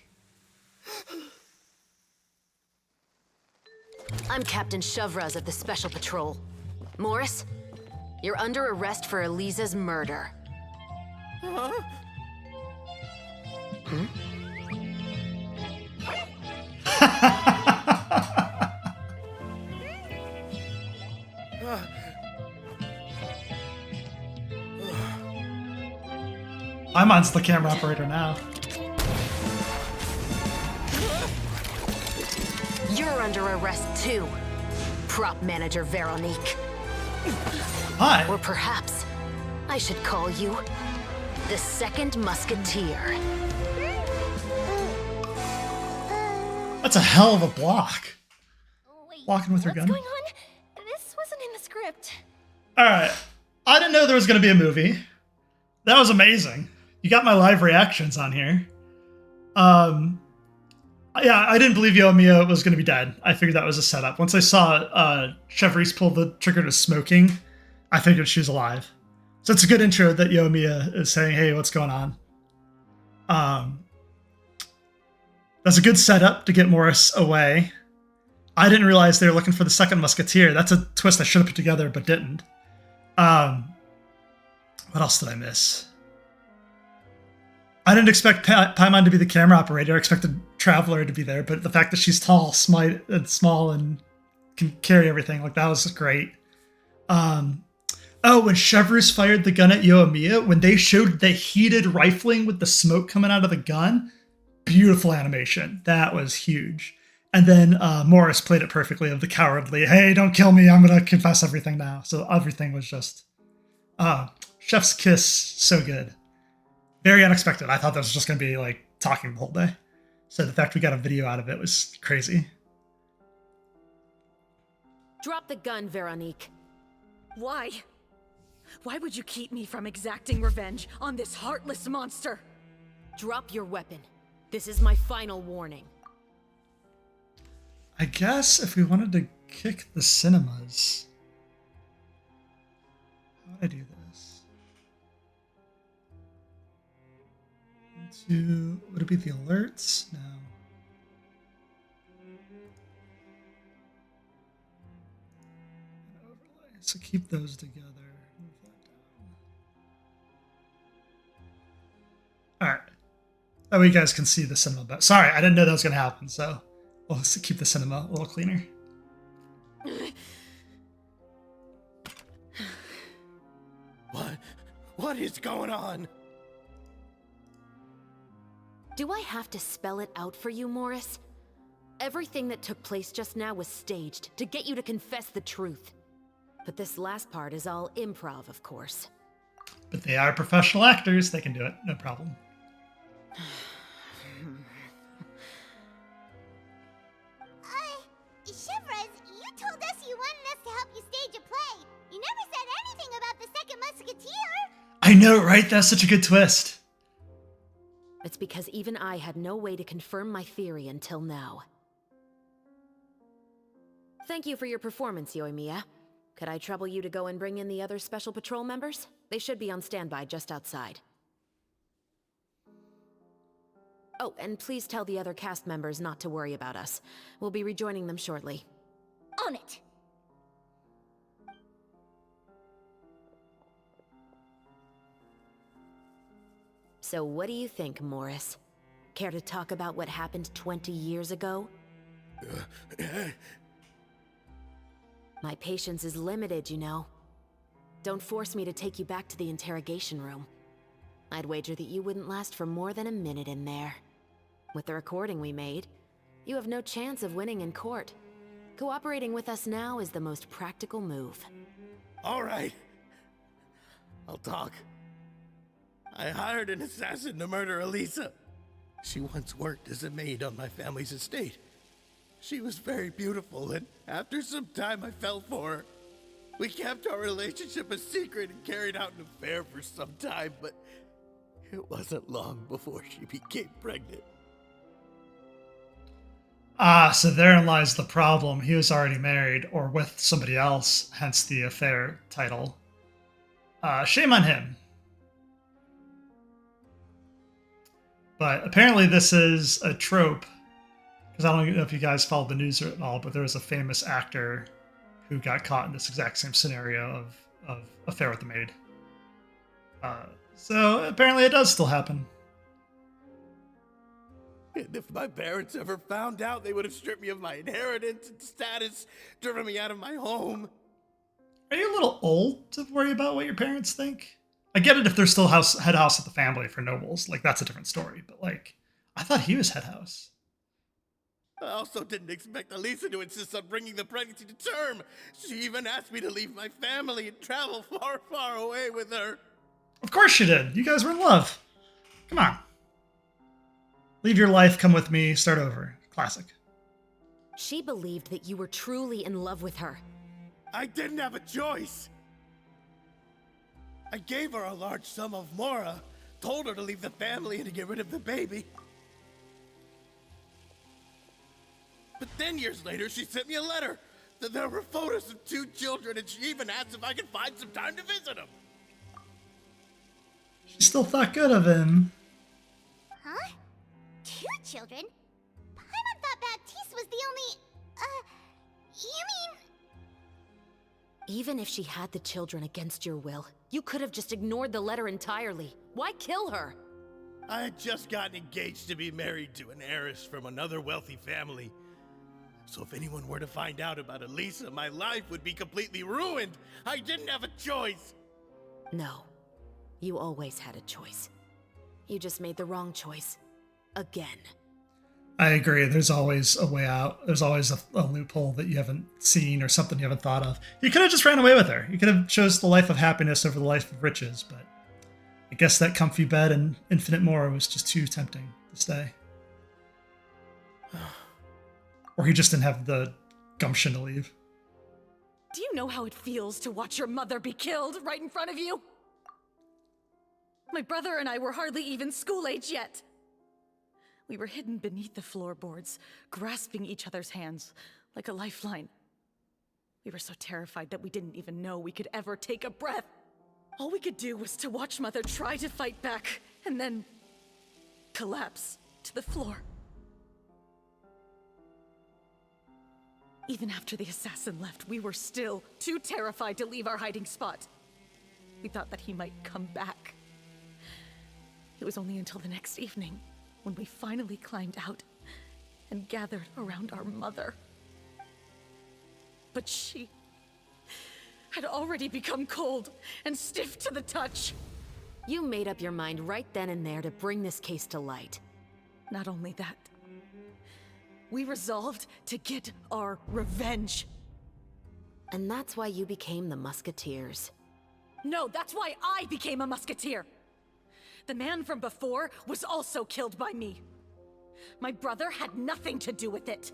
I'm Captain Shovraz of the Special Patrol. Morris, you're under arrest for Eliza's murder. Huh? Hmm? Paimon's the camera operator now. You're under arrest too, prop manager Veronique. Hi. Or perhaps I should call you the second musketeer. That's a hell of a block. Wait, Walking with her gun. what's going on? This wasn't in the script. Alright. I didn't know there was going to be a movie. That was amazing. You got my live reactions on here. Yeah, I didn't believe Yoimiya was going to be dead. I figured that was a setup. Once I saw Chevrice pull the trigger to smoking, I figured she was alive. So it's a good intro that Yoimiya is saying, hey, what's going on? That's a good setup to get Morris away. I didn't realize they were looking for the second musketeer. That's a twist I should have put together, but didn't. What else did I miss? I didn't expect Paimon to be the camera operator. I expected Traveler to be there, but the fact that she's tall, small, and can carry everything, like, that was great. Oh, when Chevreuse fired the gun at Yoimiya, when they showed the heated rifling with the smoke coming out of the gun, beautiful animation. That was huge. And then Morris played it perfectly of the cowardly, hey, don't kill me, I'm going to confess everything now. So everything was just, chef's kiss, so good. Very unexpected. I thought that was just going to be like talking the whole day. So the fact we got a video out of it was crazy. Drop the gun, Veronique. Why? Why would you keep me from exacting revenge on this heartless monster? Drop your weapon. This is my final warning. I guess if we wanted to kick the cinemas, how would I do this? Would it be the alerts? No. Overlay. So keep those together. Move that down. All right. That way you guys can see the cinema better. Sorry, I didn't know that was going to happen, so we'll keep the cinema a little cleaner. What is going on? Do I have to spell it out for you, Morris? Everything that took place just now was staged to get you to confess the truth. But this last part is all improv, of course. But they are professional actors. They can do it. No problem. Chevrolet, you told us you wanted us to help you stage a play. You never said anything about the second Musketeer. I know, right? That's such a good twist. It's because even I had no way to confirm my theory until now. Thank you for your performance, Yoimiya. Could I trouble you to go and bring in the other Special Patrol members? They should be on standby just outside. Oh, and please tell the other cast members not to worry about us. We'll be rejoining them shortly. On it. So what do you think, Morris? Care to talk about what happened 20 years ago? My patience is limited, you know. Don't force me to take you back to the interrogation room. I'd wager that you wouldn't last for more than a minute in there. With the recording we made, you have no chance of winning in court. Cooperating with us now is the most practical move. All right. I'll talk. I hired an assassin to murder Elisa. She once worked as a maid on my family's estate. She was very beautiful, and after some time I fell for her. We kept our relationship a secret and carried out an affair for some time, but it wasn't long before she became pregnant. Ah, so therein lies the problem. He was already married or with somebody else, hence the affair title. Shame on him. But apparently this is a trope, because I don't know if you guys followed the news at all, but there was a famous actor who got caught in this exact same scenario of affair with the maid. So apparently it does still happen. And if my parents ever found out, they would have stripped me of my inheritance and status, driven me out of my home. Are you a little old to worry about what your parents think? I get it if they're still head house of the family for nobles. Like, that's a different story. But, like, I thought he was head house. I also didn't expect Elisa to insist on bringing the pregnancy to term. She even asked me to leave my family and travel far, far away with her. Of course she did. You guys were in love. Come on. Leave your life, come with me, start over. Classic. She believed that you were truly in love with her. I didn't have a choice. I gave her a large sum of mora, told her to leave the family and to get rid of the baby. But then years later, she sent me a letter. There were photos of 2 children, and she even asked if I could find some time to visit them. She still thought good of him. Huh? 2 children? Paimon thought Baptiste was the only... you mean... Even if she had the children against your will, you could have just ignored the letter entirely. Why kill her? I had just gotten engaged to be married to an heiress from another wealthy family. So if anyone were to find out about Elisa, my life would be completely ruined. I didn't have a choice. No. You always had a choice. You just made the wrong choice. Again. I agree. There's always a way out. There's always a loophole that you haven't seen or something you haven't thought of. You could have just ran away with her. You could have chose the life of happiness over the life of riches, but I guess that comfy bed and infinite more was just too tempting to stay. Or he just didn't have the gumption to leave. Do you know how it feels to watch your mother be killed right in front of you? My brother and I were hardly even school age yet. We were hidden beneath the floorboards, grasping each other's hands like a lifeline. We were so terrified that we didn't even know we could ever take a breath. All we could do was to watch Mother try to fight back, and then collapse to the floor. Even after the assassin left, we were still too terrified to leave our hiding spot. We thought that he might come back. It was only until the next evening when we finally climbed out and gathered around our mother. But she had already become cold and stiff to the touch. You made up your mind right then and there to bring this case to light. Not only that, we resolved to get our revenge. And that's why you became the Musketeers. No, that's why I became a Musketeer. The man from before was also killed by me. My brother had nothing to do with it.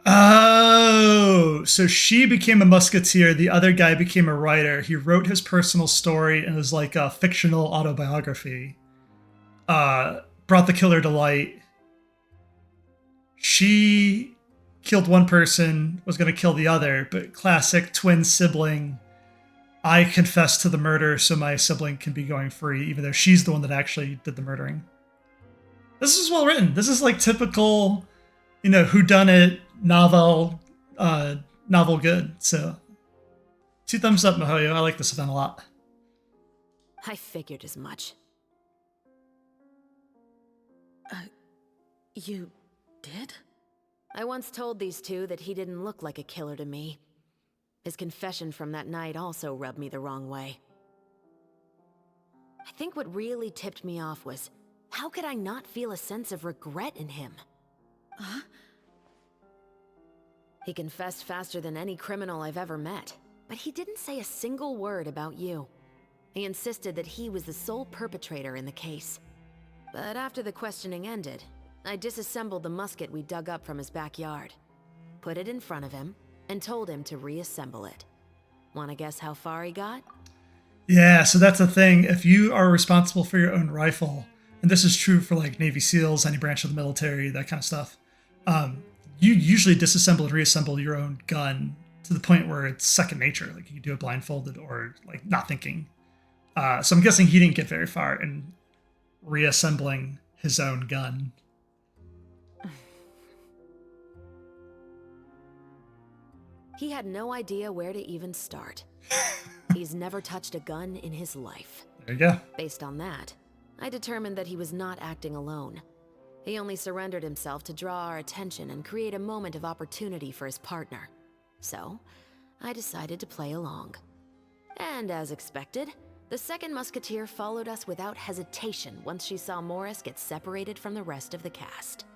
Oh, so she became a musketeer. The other guy became a writer. He wrote his personal story and it was like a fictional autobiography. Brought the killer to light. She killed one person, was going to kill the other, but classic twin sibling. I confess to the murder so my sibling can be going free, even though she's the one that actually did the murdering. This is well written. This is like typical, whodunit novel good. So 2 thumbs up, Mihoyo. I like this event a lot. I figured as much. You did? I once told these two that he didn't look like a killer to me. His confession from that night also rubbed me the wrong way. I think what really tipped me off was, how could I not feel a sense of regret in him? Huh? He confessed faster than any criminal I've ever met, but he didn't say a single word about you. He insisted that he was the sole perpetrator in the case. But after the questioning ended, I disassembled the musket we dug up from his backyard, put it in front of him, and told him to reassemble it. Wanna guess how far he got? Yeah, so that's the thing. If you are responsible for your own rifle, and this is true for like Navy SEALs, any branch of the military, that kind of stuff, you usually disassemble and reassemble your own gun to the point where it's second nature. Like you can do it blindfolded or like not thinking. So I'm guessing he didn't get very far in reassembling his own gun. He had no idea where to even start. He's never touched a gun in his life. There you go. Based on that, I determined that he was not acting alone. He only surrendered himself to draw our attention and create a moment of opportunity for his partner. So, I decided to play along. And as expected, the second musketeer followed us without hesitation once she saw Morris get separated from the rest of the cast.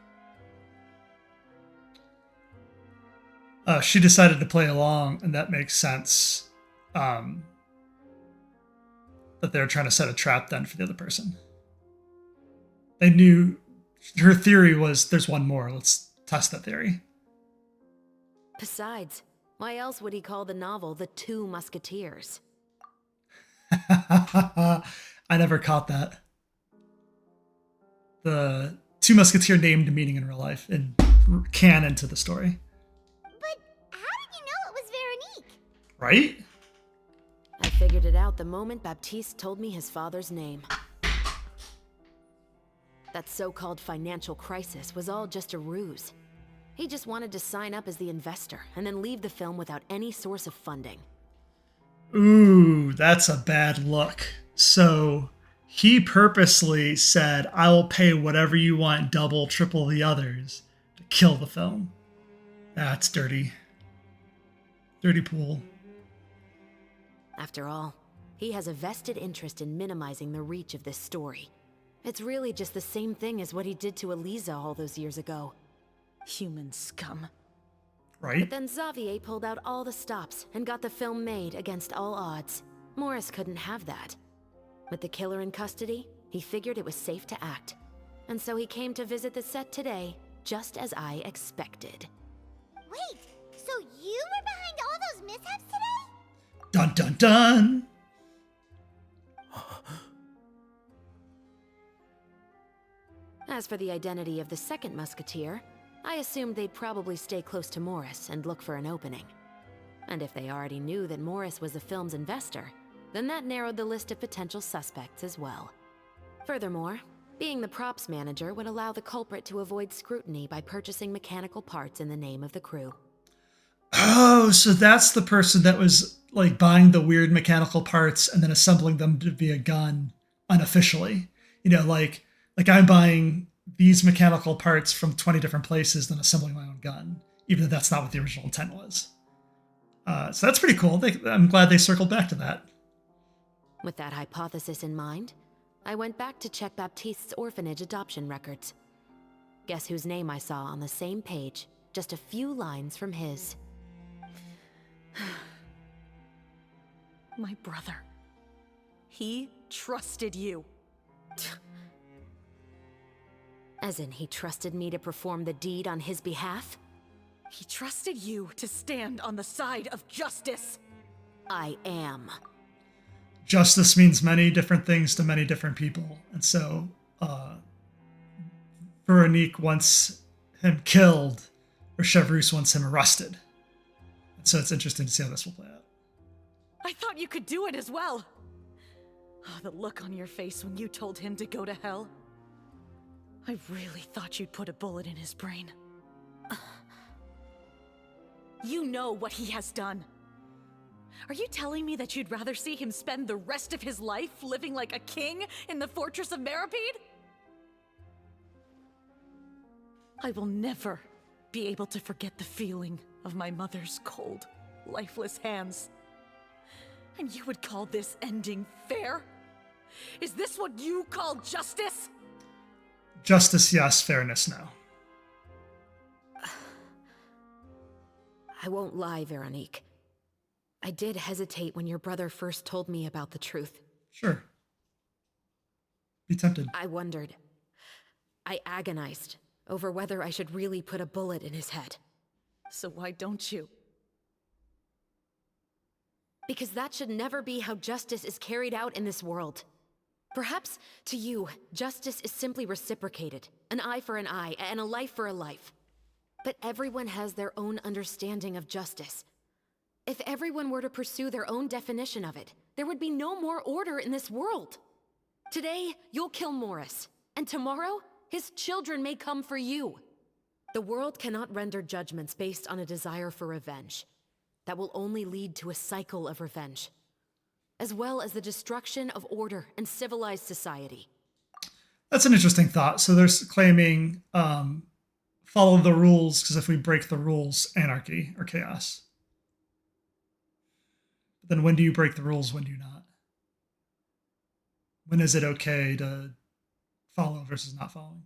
She decided to play along, and that makes sense. That they're trying to set a trap then for the other person. They knew her theory was there's one more. Let's test that theory. Besides, why else would he call the novel The Two Musketeers? I never caught that. The Two Musketeer named meaning in real life and canon to the story. But how did you know it was Veronique? Right? I figured it out the moment Baptiste told me his father's name. That so-called financial crisis was all just a ruse. He just wanted to sign up as the investor and then leave the film without any source of funding. Ooh, that's a bad look. So he purposely said, I will pay whatever you want, double, triple the others, to kill the film. That's dirty. Dirty pool. After all, he has a vested interest in minimizing the reach of this story. It's really just the same thing as what he did to Eliza all those years ago. Human scum. Right? But then Xavier pulled out all the stops and got the film made against all odds. Morris couldn't have that. With the killer in custody, he figured it was safe to act. And so he came to visit the set today, just as I expected. Wait, so you were behind all those mishaps today? Dun dun dun! As for the identity of the second musketeer, I assumed they'd probably stay close to Morris and look for an opening. And if they already knew that Morris was the film's investor, then that narrowed the list of potential suspects as well. Furthermore, being the props manager would allow the culprit to avoid scrutiny by purchasing mechanical parts in the name of the crew. Oh, so that's the person that was like buying the weird mechanical parts and then assembling them to be a gun unofficially. You know, like I'm buying these mechanical parts from 20 different places, then assembling my own gun, even though that's not what the original intent was. So that's pretty cool. I'm glad they circled back to that. With that hypothesis in mind, I went back to check Baptiste's orphanage adoption records. Guess whose name I saw on the same page, just a few lines from his. My brother. He trusted you. As in, he trusted me to perform the deed on his behalf? He trusted you to stand on the side of justice. I am. Justice means many different things to many different people. And so, Veronique wants him killed, or Chevreuse wants him arrested. And so it's interesting to see how this will play out. I thought you could do it as well. Oh, the look on your face when you told him to go to hell. I really thought you'd put a bullet in his brain. You know what he has done. Are you telling me that you'd rather see him spend the rest of his life living like a king in the fortress of Meripede? I will never be able to forget the feeling of my mother's cold, lifeless hands. And you would call this ending fair? Is this what you call justice? Justice, yes. Fairness, no. I won't lie, Veronique. I did hesitate when your brother first told me about the truth. Sure. Be tempted. I wondered. I agonized over whether I should really put a bullet in his head. So why don't you? Because that should never be how justice is carried out in this world. Perhaps, to you, justice is simply reciprocated. An eye for an eye, and a life for a life. But everyone has their own understanding of justice. If everyone were to pursue their own definition of it, there would be no more order in this world. Today, you'll kill Morris, and tomorrow, his children may come for you. The world cannot render judgments based on a desire for revenge. That will only lead to a cycle of revenge, as well as the destruction of order and civilized society. That's an interesting thought. So they're claiming follow the rules, because if we break the rules, anarchy or chaos. But then when do you break the rules, when do you not? When is it okay to follow versus not following?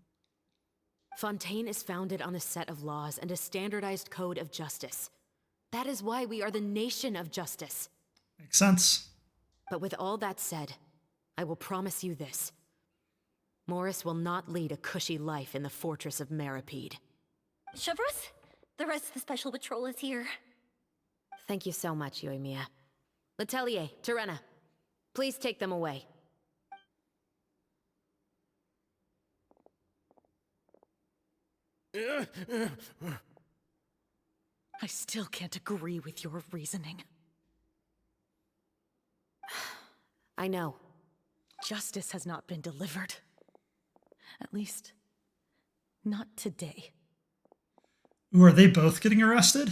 Fontaine is founded on a set of laws and a standardized code of justice. That is why we are the nation of justice. Makes sense. But with all that said, I will promise you this. Morris will not lead a cushy life in the fortress of Meripede. Chevreuse, the rest of the special patrol is here. Thank you so much, Yoimiya. Letelier, Terena, please take them away. I still can't agree with your reasoning. I know. Justice has not been delivered. At least, not today. Ooh, are they both getting arrested?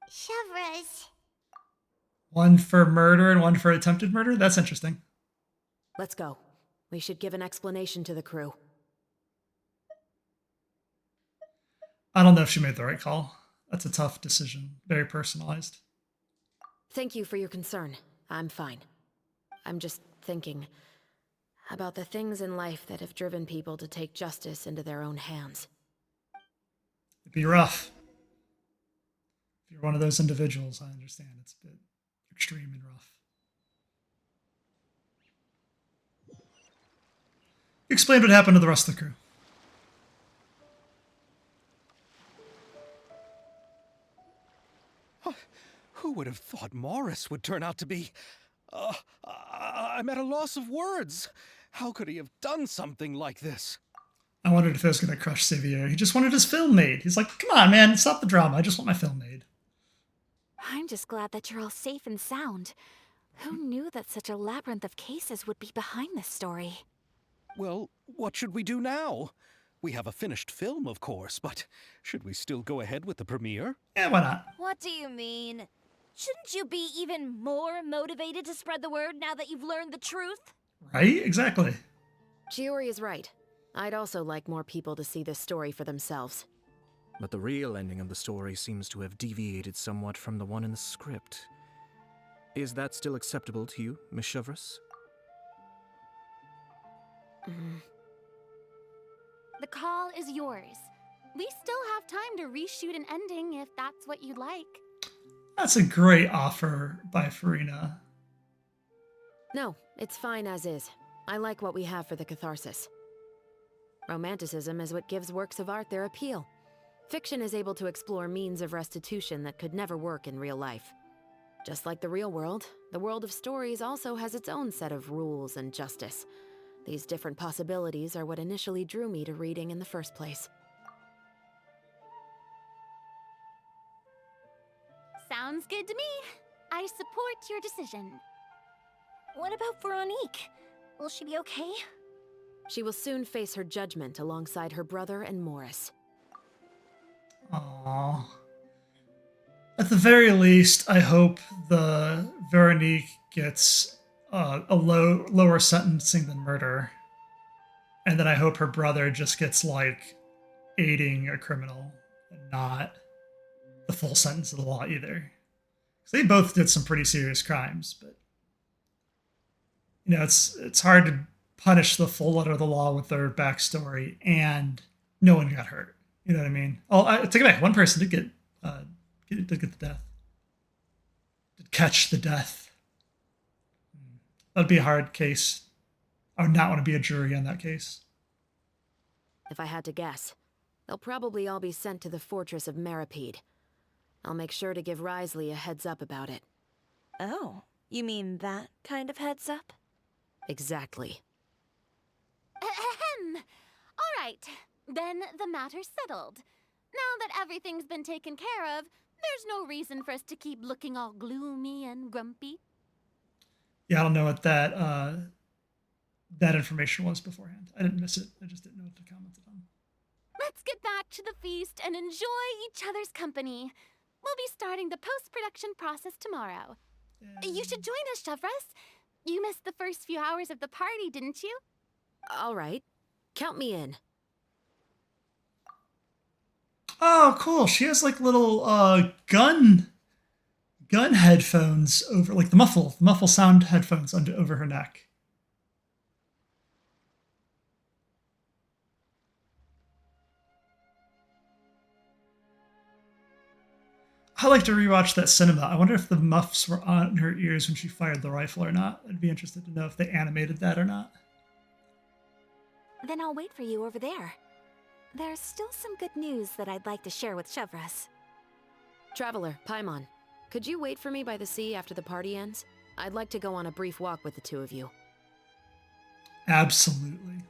Chevreuse. One for murder and one for attempted murder? That's interesting. Let's go. We should give an explanation to the crew. I don't know if she made the right call. That's a tough decision. Very personalized. Thank you for your concern. I'm fine. I'm just thinking about the things in life that have driven people to take justice into their own hands. It'd be rough. If you're one of those individuals, I understand. It's a bit extreme and rough. Explain what happened to the rest of the crew. Who would have thought Morris would turn out to be... I'm at a loss of words. How could he have done something like this? I wondered if it was going to crush Xavier. He just wanted his film made. He's like, come on, man, stop the drama. I just want my film made. I'm just glad that you're all safe and sound. Who knew that such a labyrinth of cases would be behind this story? Well, what should we do now? We have a finished film, of course, but should we still go ahead with the premiere? Yeah, why not? What do you mean? Shouldn't you be even more motivated to spread the word now that you've learned the truth? Right? Exactly. Chiori is right. I'd also like more people to see this story for themselves. But the real ending of the story seems to have deviated somewhat from the one in the script. Is that still acceptable to you, Miss Chevreuse? The call is yours. We still have time to reshoot an ending if that's what you'd like. That's a great offer by Farina. No, it's fine as is. I like what we have for the catharsis. Romanticism is what gives works of art their appeal. Fiction is able to explore means of restitution that could never work in real life. Just like the real world, the world of stories also has its own set of rules and justice. These different possibilities are what initially drew me to reading in the first place. Sounds good to me. I support your decision. What about Veronique? Will she be okay? She will soon face her judgment alongside her brother and Morris. Aww. At the very least, I hope the Veronique gets a lower sentencing than murder. And then I hope her brother just gets, like, aiding a criminal and not the full sentence of the law either. Because they both did some pretty serious crimes, but you know, it's hard to punish the full letter of the law with their backstory and no one got hurt. You know what I mean? Oh, I take it back. One person did get the death. Did catch the death. That'd be a hard case. I would not want to be a jury on that case. If I had to guess, they'll probably all be sent to the fortress of Meripede. I'll make sure to give Risley a heads up about it. Oh, you mean that kind of heads up? Exactly. Ahem. All right, then the matter's settled. Now that everything's been taken care of, there's no reason for us to keep looking all gloomy and grumpy. Yeah, I don't know what that information was beforehand. I didn't miss it. I just didn't know what to comment on. Let's get back to the feast and enjoy each other's company. We'll be starting the post-production process tomorrow. You should join us, Chevreuse. You missed the first few hours of the party, didn't you? All right. Count me in. Oh, cool. She has like little gun headphones over, like the muffle sound headphones over her neck. I like to rewatch that cinema. I wonder if the muffs were on her ears when she fired the rifle or not. I'd be interested to know if they animated that or not. Then I'll wait for you over there. There's still some good news that I'd like to share with Chevreuse. Traveler, Paimon, could you wait for me by the sea after the party ends? I'd like to go on a brief walk with the two of you. Absolutely.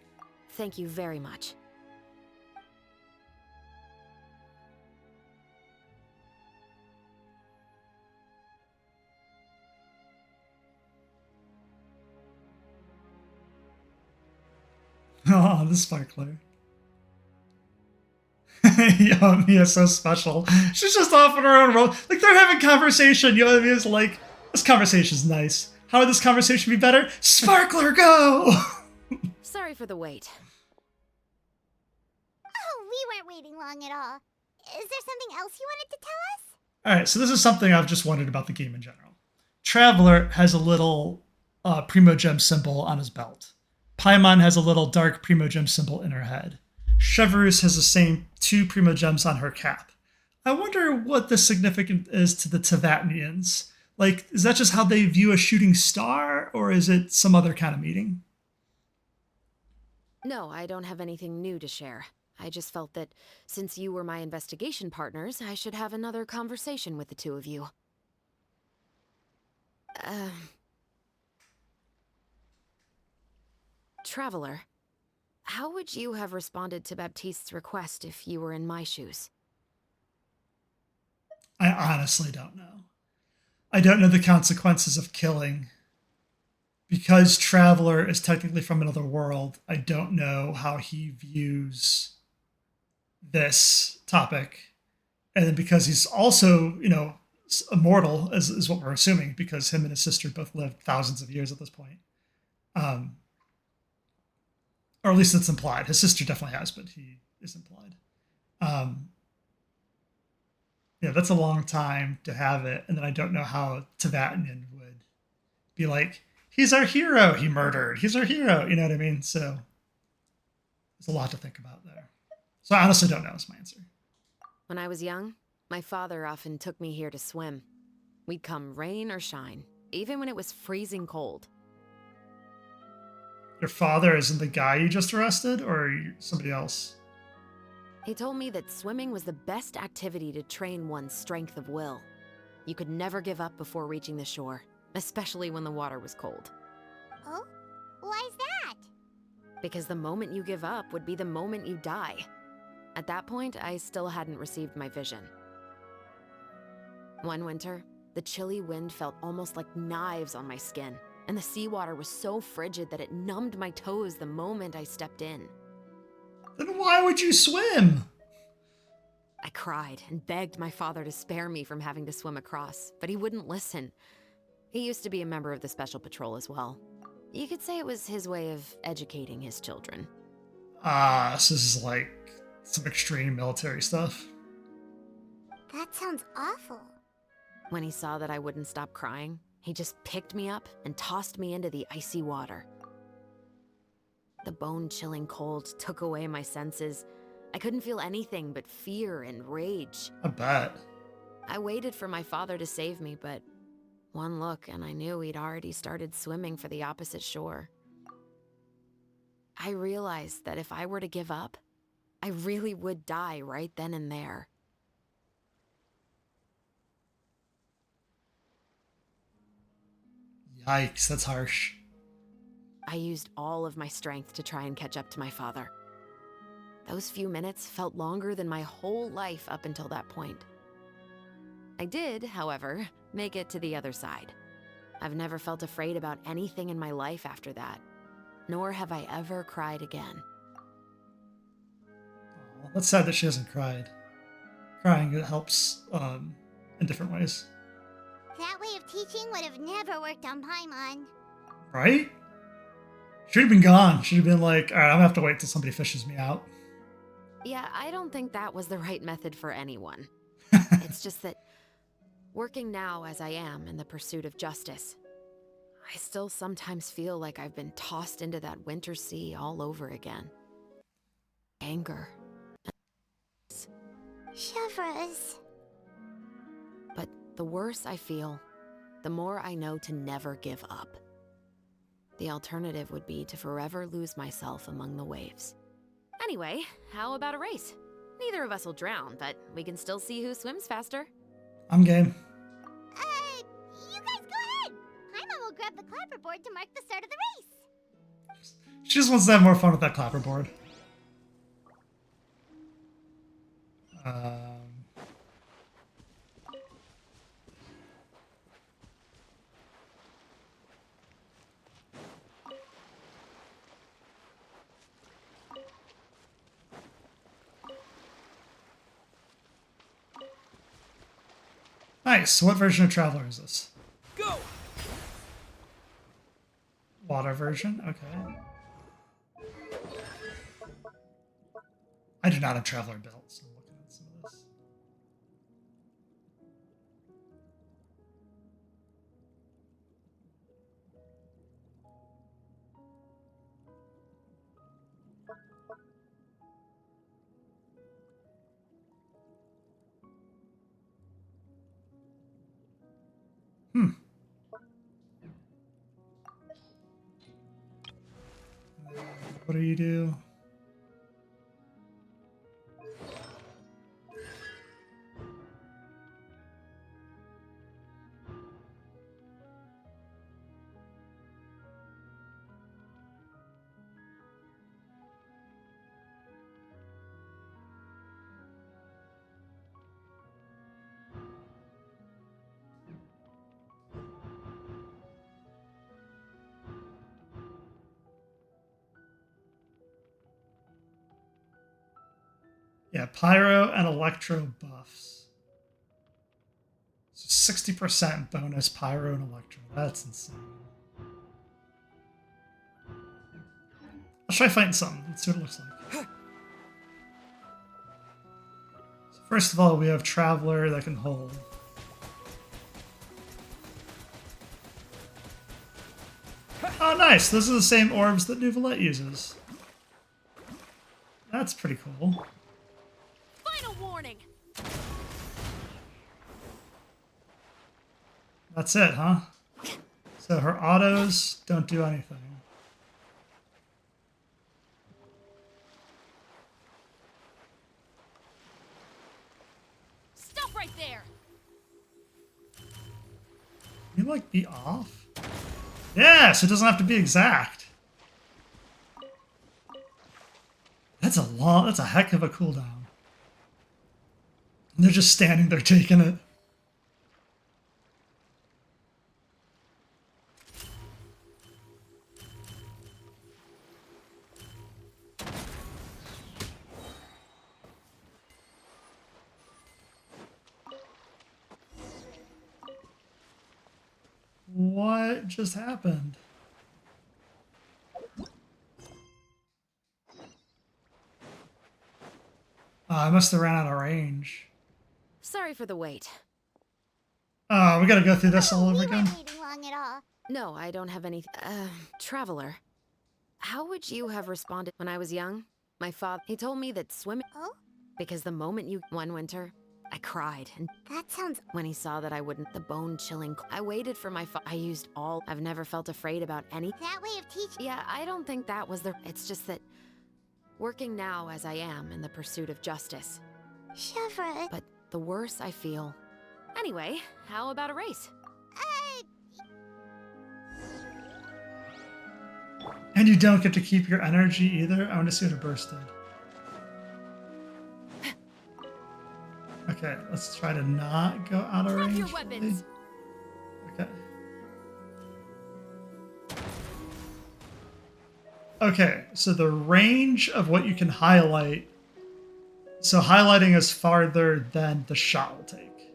Thank you very much. Oh, the sparkler. Yo, Mia's so special. She's just off on her own road. Like, they're having conversation. You know what I mean? It's like, this conversation's nice. How would this conversation be better? Sparkler, go! Sorry for the wait. Oh, we weren't waiting long at all. Is there something else you wanted to tell us? Alright, so this is something I've just wondered about the game in general. Traveler has a little Primo Gem symbol on his belt. Paimon has a little dark Primo Gem symbol in her head. Chevreuse has the same 2 Primo Gems on her cap. I wonder what the significance is to the Tevatnians. Like, is that just how they view a shooting star, or is it some other kind of meaning? No, I don't have anything new to share. I just felt that since you were my investigation partners, I should have another conversation with the two of you. Traveler, how would you have responded to Baptiste's request if you were in my shoes? I honestly don't know. I don't know the consequences of killing. Because Traveler is technically from another world, I don't know how he views this topic. And then because he's also, immortal, is what we're assuming, because him and his sister both lived thousands of years at this point. Or at least it's implied. His sister definitely has, but he is implied. That's a long time to have it. And then I don't know how Tavatian would be like, he's our hero, he murdered. He's our hero. You know what I mean? So there's a lot to think about there. So I honestly don't know is my answer. When I was young, my father often took me here to swim. We'd come rain or shine, even when it was freezing cold. Your father isn't the guy you just arrested, or somebody else? He told me that swimming was the best activity to train one's strength of will. You could never give up before reaching the shore, especially when the water was cold. Oh? Why's that? Because the moment you give up would be the moment you die. At that point, I still hadn't received my vision. One winter, the chilly wind felt almost like knives on my skin, and the seawater was so frigid that it numbed my toes the moment I stepped in. Then why would you swim? I cried and begged my father to spare me from having to swim across, but he wouldn't listen. He used to be a member of the Special Patrol as well. You could say it was his way of educating his children. So this is like some extreme military stuff. That sounds awful. When he saw that I wouldn't stop crying, he just picked me up and tossed me into the icy water. The bone-chilling cold took away my senses. I couldn't feel anything but fear and rage. I bet. I waited for my father to save me, but one look and I knew he'd already started swimming for the opposite shore. I realized that if I were to give up, I really would die right then and there. Yikes, that's harsh. I used all of my strength to try and catch up to my father. Those few minutes felt longer than my whole life up until that point. I did, however, make it to the other side. I've never felt afraid about anything in my life after that, nor have I ever cried again. Well, that's sad that she hasn't cried. Crying, it helps in different ways. That way of teaching would have never worked on Paimon. Right? Should have been gone. Should have been like, all right, I'm gonna have to wait till somebody fishes me out. Yeah, I don't think that was the right method for anyone. It's just that, working now as I am in the pursuit of justice, I still sometimes feel like I've been tossed into that winter sea all over again. Anger. Shivers. But the worse I feel, the more I know to never give up. The alternative would be to forever lose myself among the waves. Anyway, how about a race? Neither of us will drown, but we can still see who swims faster. I'm game. You guys go ahead. Paimon will grab the clapperboard to mark the start of the race. She just wants to have more fun with that clapperboard. Nice. What version of Traveler is this? Go! Water version? Okay. I do not have Traveler built, so I'm looking at some of this. What do you do? Yeah, pyro and electro buffs. So 60% bonus pyro and electro. That's insane. Let's try fighting something. Let's see what it looks like. So first of all, we have Traveler that can hold. Oh, nice! Those are the same orbs that Nouvelette uses. That's pretty cool. Final warning. That's it, huh? So her autos don't do anything. Stop right there. Can you like be off? Yes, it doesn't have to be exact. That's a heck of a cooldown. And they're just standing there taking it. What just happened? I must have ran out of range. Sorry for the wait. Oh, we gotta go through this all over again? Waiting long at all. No, I don't have any. Traveler. How would you have responded when I was young? My father, he told me that swimming. Oh? Because the moment one winter, I cried. And That sounds... when he saw that I wouldn't, the bone chilling. I waited for my I used all. I've never felt afraid about any. That way of teaching... Yeah, I don't think that was the. It's just that. Working now as I am in the pursuit of justice. Chevron... But the worse I feel. Anyway, how about a race? And you don't get to keep your energy either? I want to see what a burst did. Okay, let's try to not go out of range. Your weapons. Okay. Okay, so the range of what you can highlight. So highlighting is farther than the shot will take.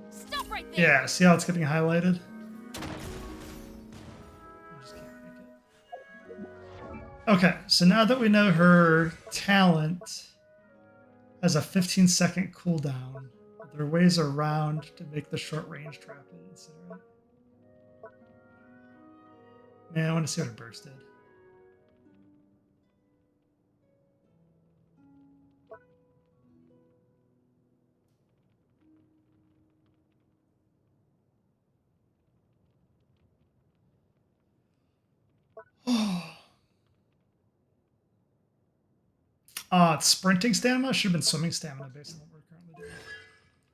Stop right there. Yeah, see how it's getting highlighted? Okay, so now that we know her talent has a 15-second cooldown, there are ways around to make the short range trap consider it. Man, I want to see what a burst did. It's sprinting stamina. Should have been swimming stamina based on what we're currently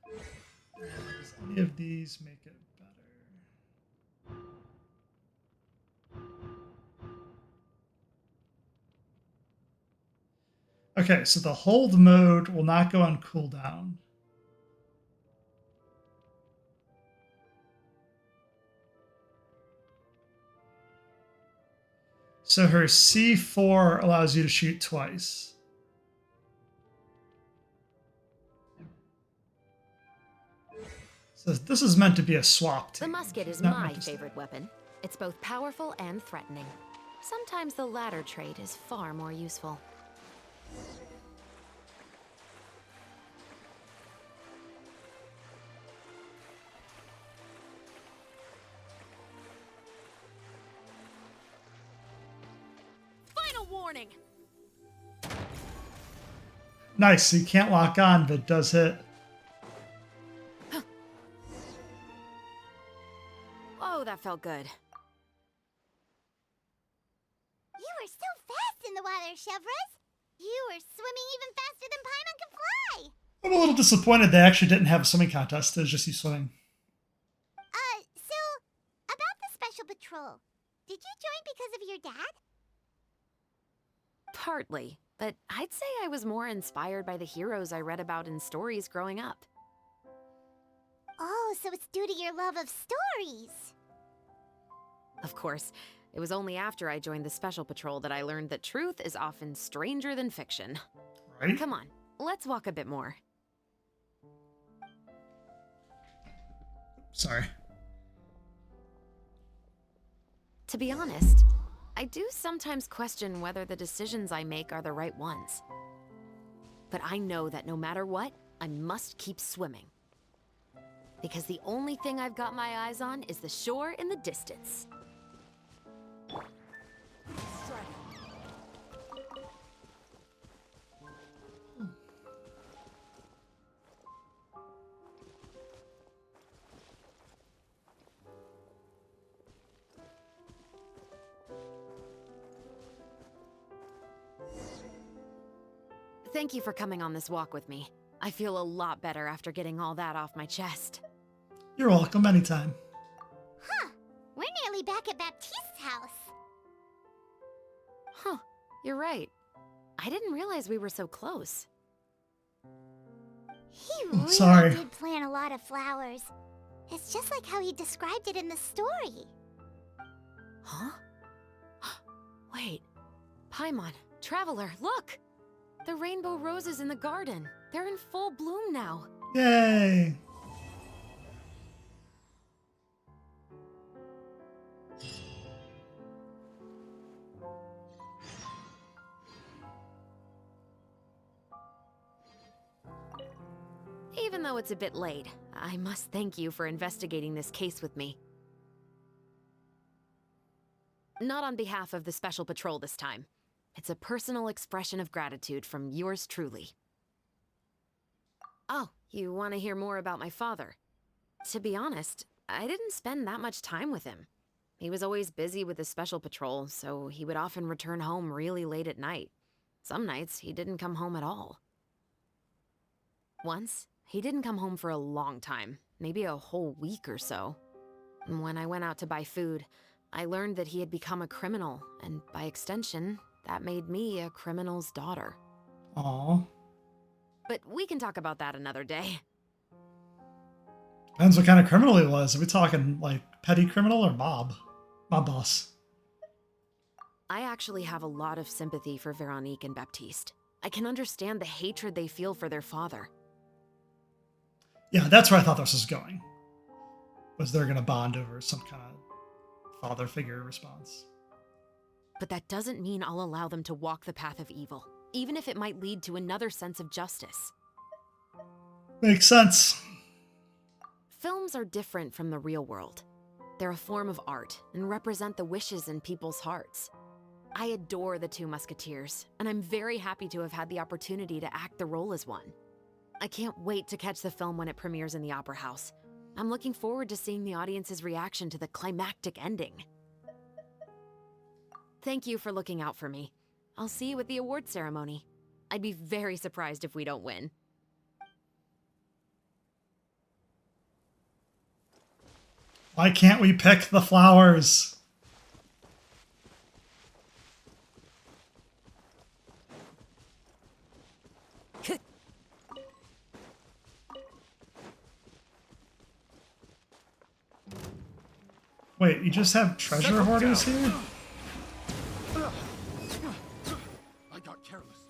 doing. Does any of these make it better? Okay, so the hold mode will not go on cooldown. So her C4 allows you to shoot twice. So this is meant to be a swap team. The musket is not my meant to favorite weapon. It's both powerful and threatening. Sometimes the latter trait is far more useful. Final warning. Nice, so you can't lock on, but it does hit. Oh, that felt good. You are so fast in the water, Chevron. You are swimming even faster than Paimon can fly. I'm a little disappointed they actually didn't have a swimming contest. It was just you swimming. So, about the Special Patrol, did you join because of your dad? Partly, but I'd say I was more inspired by the heroes I read about in stories growing up. Oh, so it's due to your love of stories. Of course, It was only after I joined the Special Patrol that I learned that truth is often stranger than fiction. Right? Come on, let's walk a bit more. Sorry. To be honest, I do sometimes question whether the decisions I make are the right ones. But I know that no matter what, I must keep swimming. Because the only thing I've got my eyes on is the shore in the distance. Thank you for coming on this walk with me. I feel a lot better after getting all that off my chest. You're welcome anytime. Huh. We're nearly back at Baptiste's house. Huh, you're right. I didn't realize we were so close. He really Sorry. did plant a lot of flowers. It's just like how he described it in the story. Huh? Wait. Paimon, Traveler, look! The rainbow roses in the garden. They're in full bloom now. Yay! Even though it's a bit late, I must thank you for investigating this case with me. Not on behalf of the Special Patrol this time. It's a personal expression of gratitude from yours truly. Oh, you want to hear more about my father? To be honest, I didn't spend that much time with him. He was always busy with the Special Patrol, so he would often return home really late at night. Some nights, he didn't come home at all. Once, he didn't come home for a long time, maybe a whole week or so. When I went out to buy food, I learned that he had become a criminal, and by extension, that made me a criminal's daughter. Aww. But we can talk about that another day. Depends what kind of criminal he was. Are we talking, like, petty criminal or mob? Mob boss. I actually have a lot of sympathy for Veronique and Baptiste. I can understand the hatred they feel for their father. Yeah, that's where I thought this was going. Was they're going to bond over some kind of father figure response. But that doesn't mean I'll allow them to walk the path of evil, even if it might lead to another sense of justice. Makes sense. Films are different from the real world. They're a form of art and represent the wishes in people's hearts. I adore the two Musketeers, and I'm very happy to have had the opportunity to act the role as one. I can't wait to catch the film when it premieres in the Opera House. I'm looking forward to seeing the audience's reaction to the climactic ending. Thank you for looking out for me. I'll see you at the award ceremony. I'd be very surprised if we don't win. Why can't we pick the flowers? Wait, you just have treasure hoarders here? I got careless.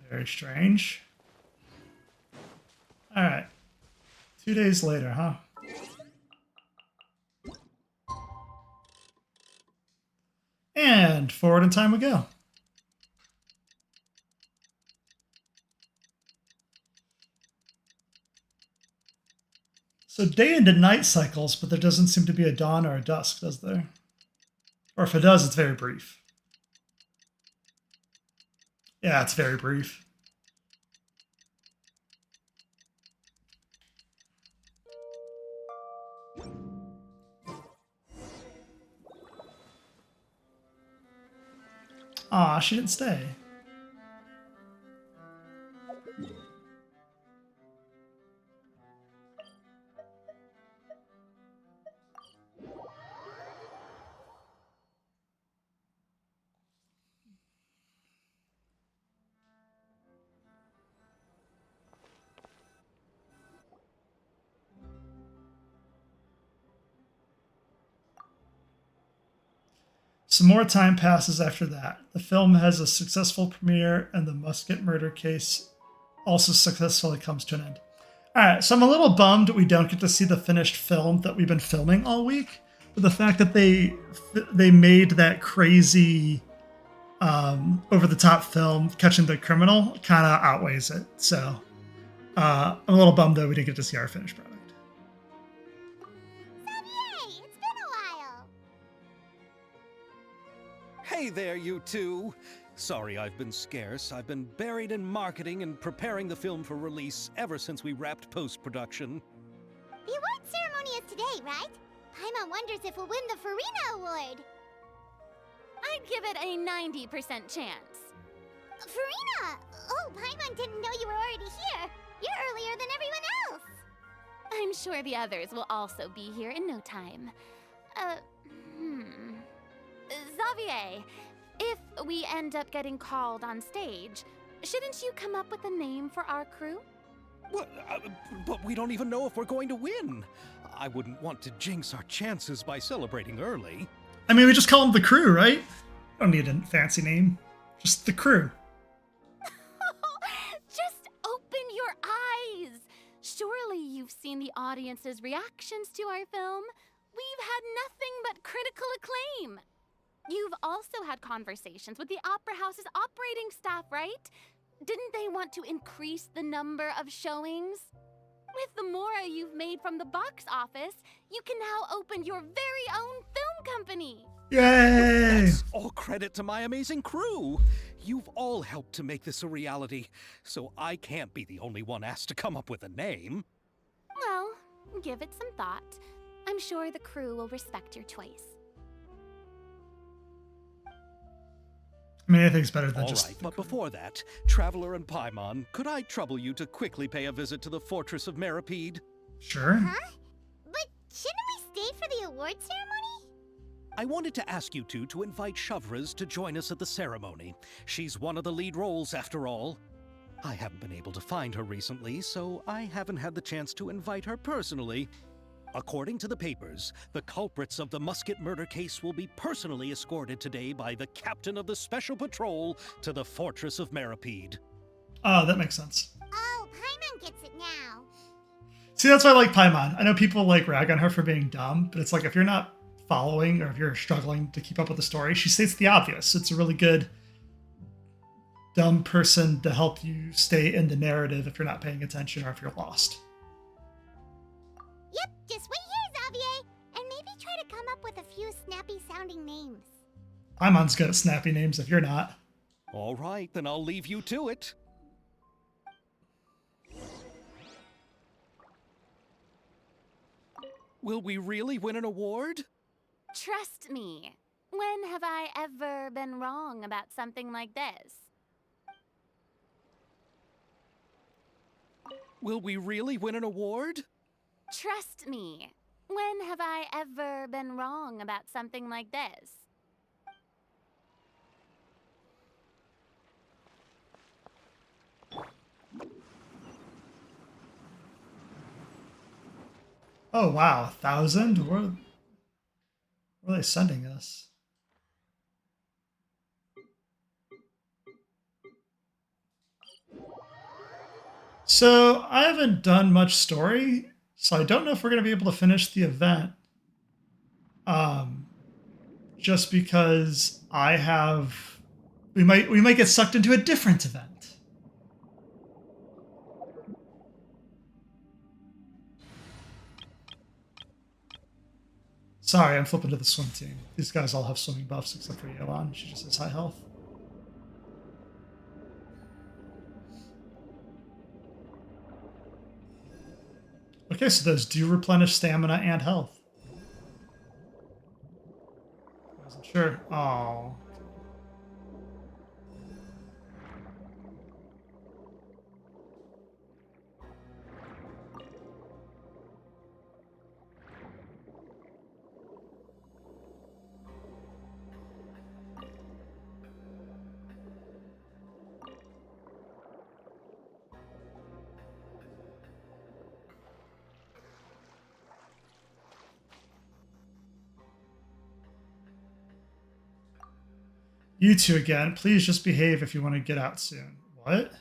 Very strange. Alright. 2 days later, huh? And forward in time we go. So day into night cycles, but there doesn't seem to be a dawn or a dusk, does there? Or if it does, it's very brief. Yeah, it's very brief. Aw, she didn't stay. Some more time passes after that. The film has a successful premiere, and the Musket murder case also successfully comes to an end. Alright, so I'm a little bummed we don't get to see the finished film that we've been filming all week. But the fact that they made that crazy over-the-top film, Catching the Criminal, kind of outweighs it. So I'm a little bummed that we didn't get to see our finished product. Xavier, it's been a while. Hey there, you two. Sorry I've been scarce. I've been buried in marketing and preparing the film for release ever since we wrapped post-production. The award ceremony is today, right? Paimon wonders if we'll win the Farina Award. I'd give it a 90% chance. Farina! Oh, Paimon didn't know you were already here. You're earlier than everyone else. I'm sure the others will also be here in no time. Xavier, if we end up getting called on stage, shouldn't you come up with a name for our crew? What? But we don't even know if we're going to win. I wouldn't want to jinx our chances by celebrating early. I mean, we just call them the crew, right? Don't need a fancy name. Just the crew. Just open your eyes! Surely you've seen the audience's reactions to our film. We've had nothing but critical acclaim. You've also had conversations with the Opera House's operating staff, right? Didn't they want to increase the number of showings? With the mora you've made from the box office, you can now open your very own film company. Yay! That's all credit to my amazing crew. You've all helped to make this a reality, so I can't be the only one asked to come up with a name. Well, give it some thought. I'm sure the crew will respect your choice. I mean, anything's better than All just... right, but before that, Traveler and Paimon, could I trouble you to quickly pay a visit to the Fortress of Meripede? Sure. Huh? But shouldn't we stay for the award ceremony? I wanted to ask you two to invite Shavraz to join us at the ceremony. She's one of the lead roles, after all. I haven't been able to find her recently, so I haven't had the chance to invite her personally. According to the papers, the culprits of the Musket murder case will be personally escorted today by the captain of the Special Patrol to the Fortress of Meripede. Oh, that makes sense. Oh, Paimon gets it now. See, that's why I like Paimon. I know people like rag on her for being dumb, but it's like if you're not following or if you're struggling to keep up with the story, she states the obvious. It's a really good dumb person to help you stay in the narrative if you're not paying attention or if you're lost. Yep, just wait here, Xavier, and maybe try to come up with a few snappy-sounding names. Paimon's good at snappy names if you're not. All right, then I'll leave you to it. Will we really win an award? Trust me. When have I ever been wrong about something like this? Will we really win an award? Trust me. When have I ever been wrong about something like this? Oh, wow. 1,000? Where are they sending us? So I haven't done much story, so I don't know if we're going to be able to finish the event. Just because we might get sucked into a different event. Sorry, I'm flipping to the swim team. These guys all have swimming buffs except for Yolan. She just has high health. Okay, so those do replenish stamina and health. Wasn't sure. Oh. You two again. Please just behave if you want to get out soon. What?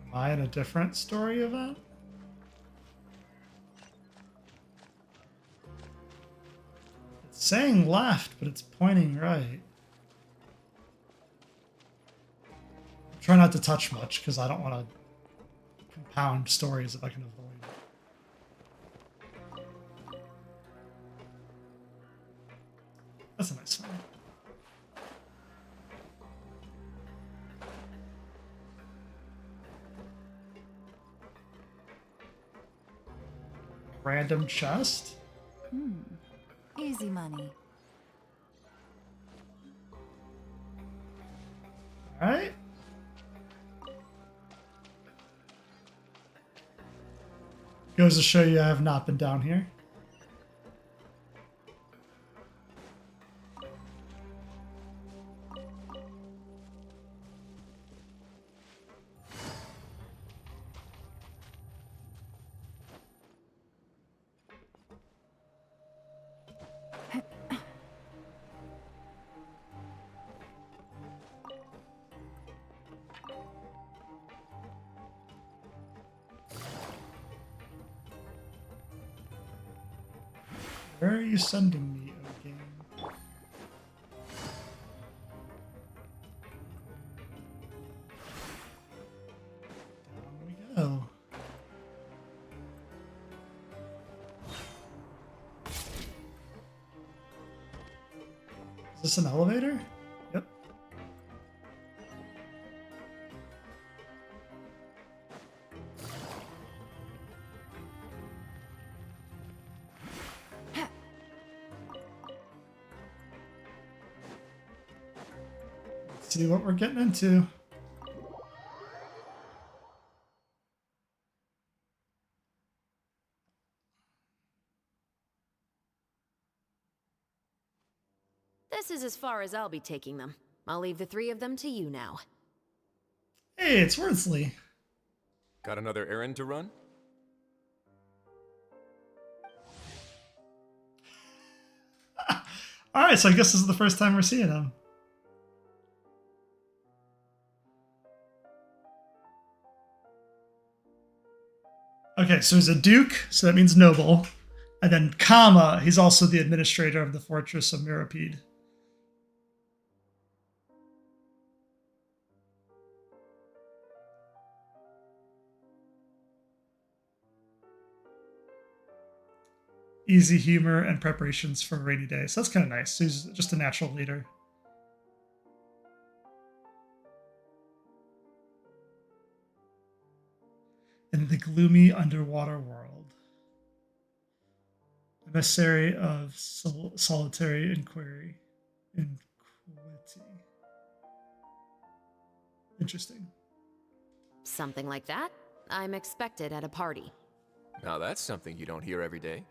Am I in a different story event? It's saying left, but it's pointing right. Try not to touch much because I don't want to compound stories if I can avoid it. That's a nice one. Random chest? Easy money. Alright. Goes to show you I have not been down here. Where are you sending me, O game? Down we go. Is this an elevator? Yep. See what we're getting into. This is as far as I'll be taking them. I'll leave the three of them to you now. Hey, it's Worsley. Got another errand to run? Alright, so I guess this is the first time we're seeing him. Okay, so he's a duke, so that means noble. And then comma, he's also the administrator of the fortress of Mirapede. Easy humor and preparations for a rainy day. So that's kind of nice. So he's just a natural leader. In the gloomy underwater world. Emissary of solitary inquiry. Inquity. Interesting. Something like that. I'm expected at a party. Now that's something you don't hear every day.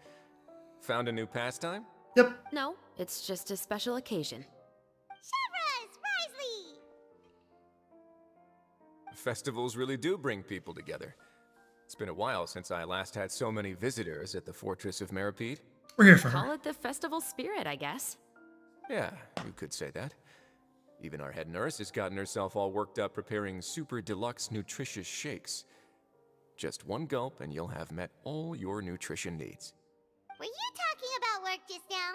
Found a new pastime? Yep. No, it's just a special occasion. Shavras! Risley! Festivals really do bring people together. It's been a while since I last had so many visitors at the Fortress of Mirapede. We're here for her. Call it the festival spirit, I guess. Yeah, you could say that. Even our head nurse has gotten herself all worked up preparing super deluxe nutritious shakes. Just one gulp and you'll have met all your nutrition needs. Were you talking about work just now?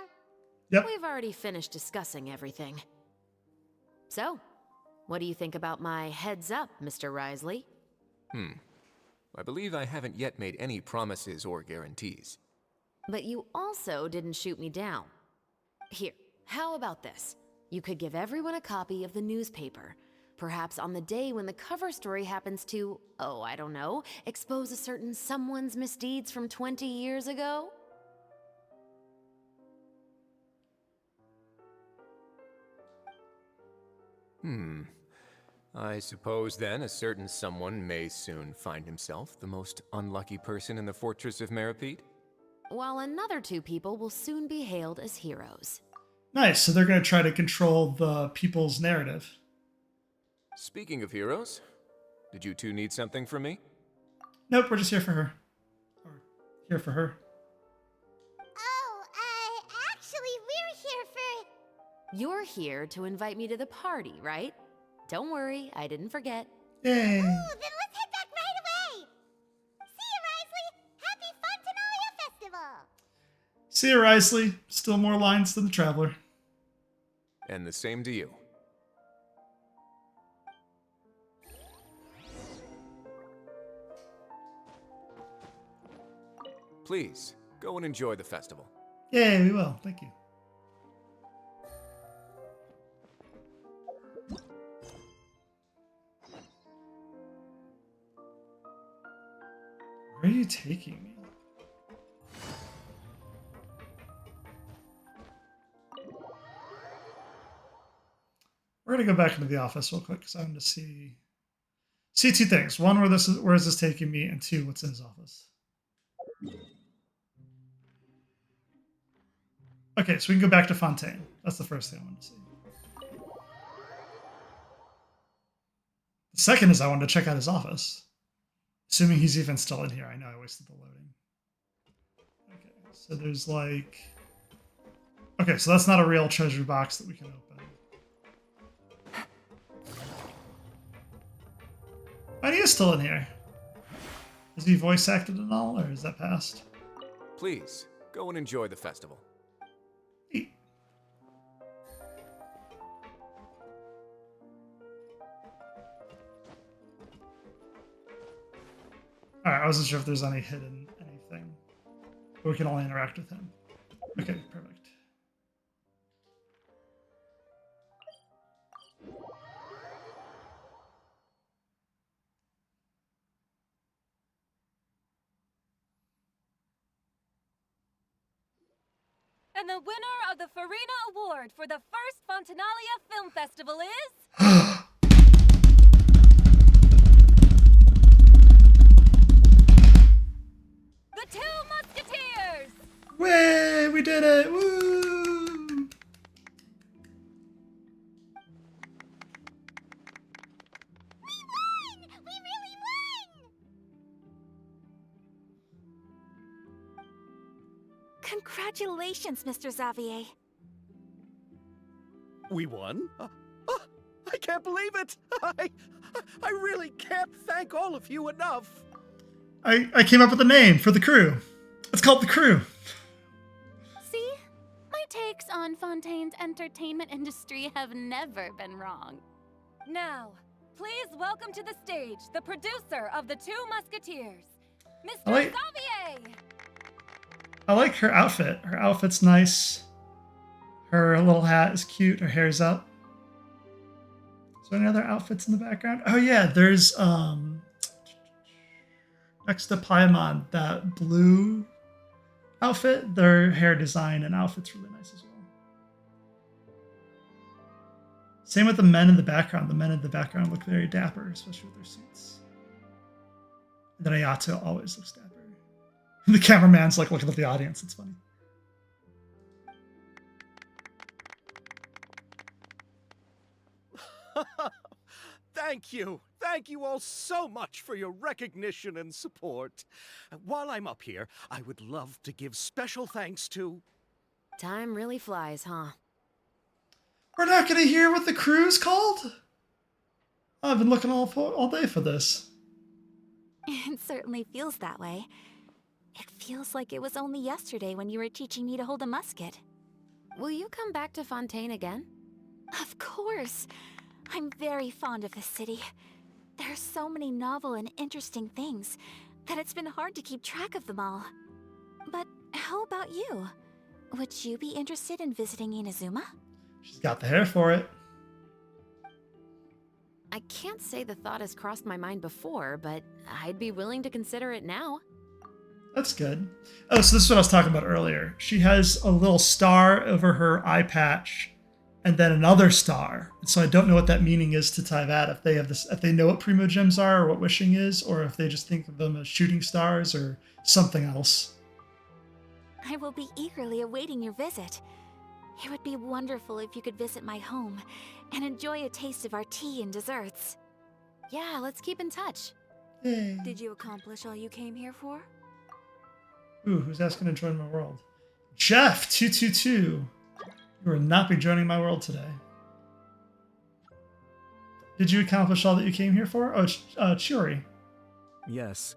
Yep. We've already finished discussing everything. So, what do you think about my heads up, Mr. Risley? I believe I haven't yet made any promises or guarantees. But you also didn't shoot me down. Here, how about this? You could give everyone a copy of the newspaper. Perhaps on the day when the cover story happens to, oh, I don't know, expose a certain someone's misdeeds from 20 years ago? I suppose then a certain someone may soon find himself the most unlucky person in the Fortress of Mirapede? While another two people will soon be hailed as heroes. Nice, so they're going to try to control the people's narrative. Speaking of heroes, did you two need something from me? Nope, we're just here for her. Or Here for her. Oh, actually, we're here for... You're here to invite me to the party, right? Don't worry, I didn't forget. Yay! Ooh, then let's head back right away! See you, Risley! Happy Funtenalia Festival! See you, Risley. Still more lines than the Traveler. And the same to you. Please, go and enjoy the festival. Yay, we will. Thank you. Where are you taking me? We're gonna go back into the office real quick because I want to see two things. One, where is this taking me, and two, what's in his office. Okay, so we can go back to Fontaine. That's the first thing I wanted to see. The second is I wanted to check out his office. Assuming he's even still in here. I know I wasted the loading. Okay, so there's like... Okay, so that's not a real treasure box that we can open. But he is still in here. Is he voice acted and all, or is that past? Please, go and enjoy the festival. Alright, I wasn't sure if there's any hidden anything. But we can only interact with him. Okay, perfect. And the winner of the Farina Award for the first Fontenalia Film Festival is... The Two Musketeers! Way, we did it! Woo! We really won! Congratulations, Mr. Xavier. We won? I can't believe it! I really can't thank all of you enough! I came up with a name for the crew. It's called The Crew. See? My takes on Fontaine's entertainment industry have never been wrong. Now, please welcome to the stage the producer of The Two Musketeers, Mr. I like- Xavier! I like her outfit. Her outfit's nice. Her little hat is cute. Her hair's up. Is there any other outfits in the background? Oh yeah, there's next to Paimon, that blue outfit, their hair design and outfit's really nice as well. Same with the men in the background. The men in the background look very dapper, especially with their suits. And then Ayato always looks dapper. And the cameraman's like looking at the audience. It's funny. Thank you. Thank you all so much for your recognition and support. While I'm up here, I would love to give special thanks to... Time really flies, huh? We're not going to hear what the crew's called? I've been looking all day for this. It certainly feels that way. It feels like it was only yesterday when you were teaching me to hold a musket. Will you come back to Fontaine again? Of course. I'm very fond of this city. There are so many novel and interesting things that it's been hard to keep track of them all. But how about you? Would you be interested in visiting Inazuma? She's got the hair for it. I can't say the thought has crossed my mind before, but I'd be willing to consider it now. That's good. Oh, so this is what I was talking about earlier. She has a little star over her eye patch, and then another star. And so I don't know what that meaning is to Tyvat, if they have this, if they know what primo gems are or what wishing is, or if they just think of them as shooting stars or something else. I will be eagerly awaiting your visit. It would be wonderful if you could visit my home and enjoy a taste of our tea and desserts. Yeah, let's keep in touch. Did you accomplish all you came here for? Ooh, who's asking to join my world? Jeff222. You will not be joining my world today. Did you accomplish all that you came here for? Oh, Chiori. Yes.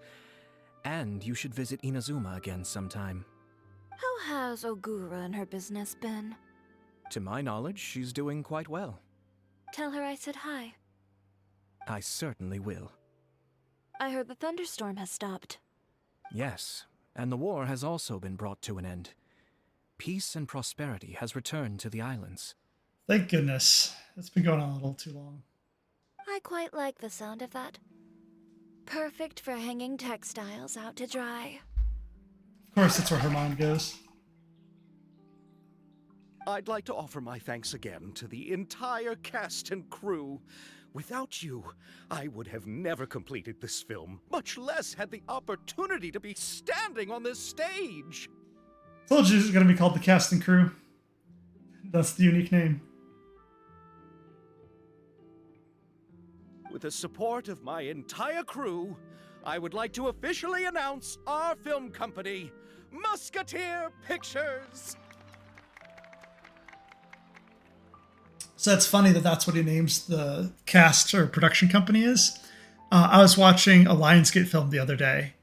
And you should visit Inazuma again sometime. How has Ogura and her business been? To my knowledge, she's doing quite well. Tell her I said hi. I certainly will. I heard the thunderstorm has stopped. Yes, and the war has also been brought to an end. Peace and prosperity has returned to the islands. Thank goodness. It's been going on a little too long. I quite like the sound of that. Perfect for hanging textiles out to dry. Of course, that's where her mind goes. I'd like to offer my thanks again to the entire cast and crew. Without you, I would have never completed this film, much less had the opportunity to be standing on this stage. Told you it was going to be called the cast and crew. That's the unique name. With the support of my entire crew, I would like to officially announce our film company, Musketeer Pictures. So that's funny that that's what he names the cast or production company is. I was watching a Lionsgate film the other day,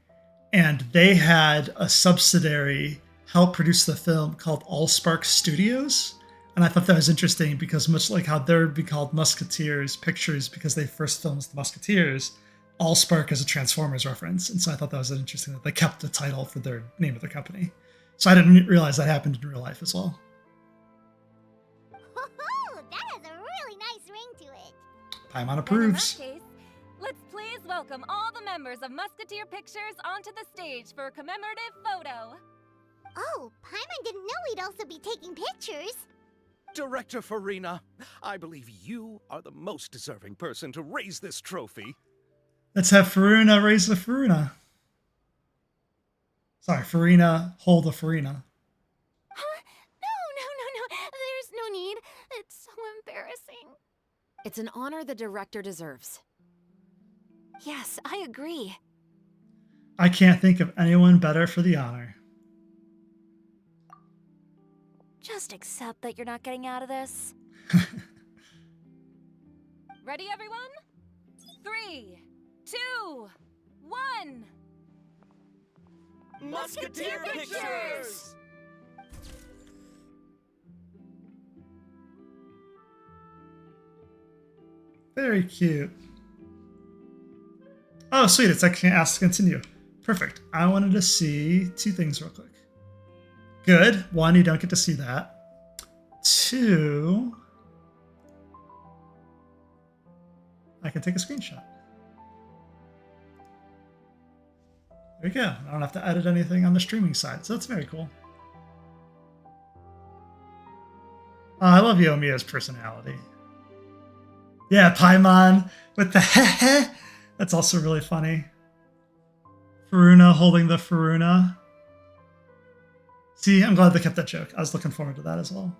and they had a subsidiary help produce the film called Allspark Studios. And I thought that was interesting because much like how they'd be called Musketeers Pictures because they first filmed the Musketeers, Allspark is a Transformers reference. And so I thought that was interesting that they kept the title for their name of their company. So I didn't realize that happened in real life as well. That has a really nice ring to it. Paimon approves. In that case, let's please welcome all the members of Musketeer Pictures onto the stage for a commemorative photo. Oh, Paimon didn't know we'd also be taking pictures. Director Farina, I believe you are the most deserving person to raise this trophy. Let's have Farina raise the Farina. Sorry, Farina hold the Farina. Huh? No. There's no need. It's so embarrassing. It's an honor the director deserves. Yes, I agree. I can't think of anyone better for the honor. Just accept that you're not getting out of this. Ready, everyone? 3, 2, 1. Musketeer Pictures! Very cute. Oh, sweet. It's actually asked to continue. Perfect. I wanted to see two things real quick. Good. One, you don't get to see that. Two, I can take a screenshot. There we go. I don't have to edit anything on the streaming side, so that's very cool. I love Yomiya's personality. Yeah, Paimon with the heh. That's also really funny. Faruna holding the Faruna. See, I'm glad they kept that joke. I was looking forward to that as well.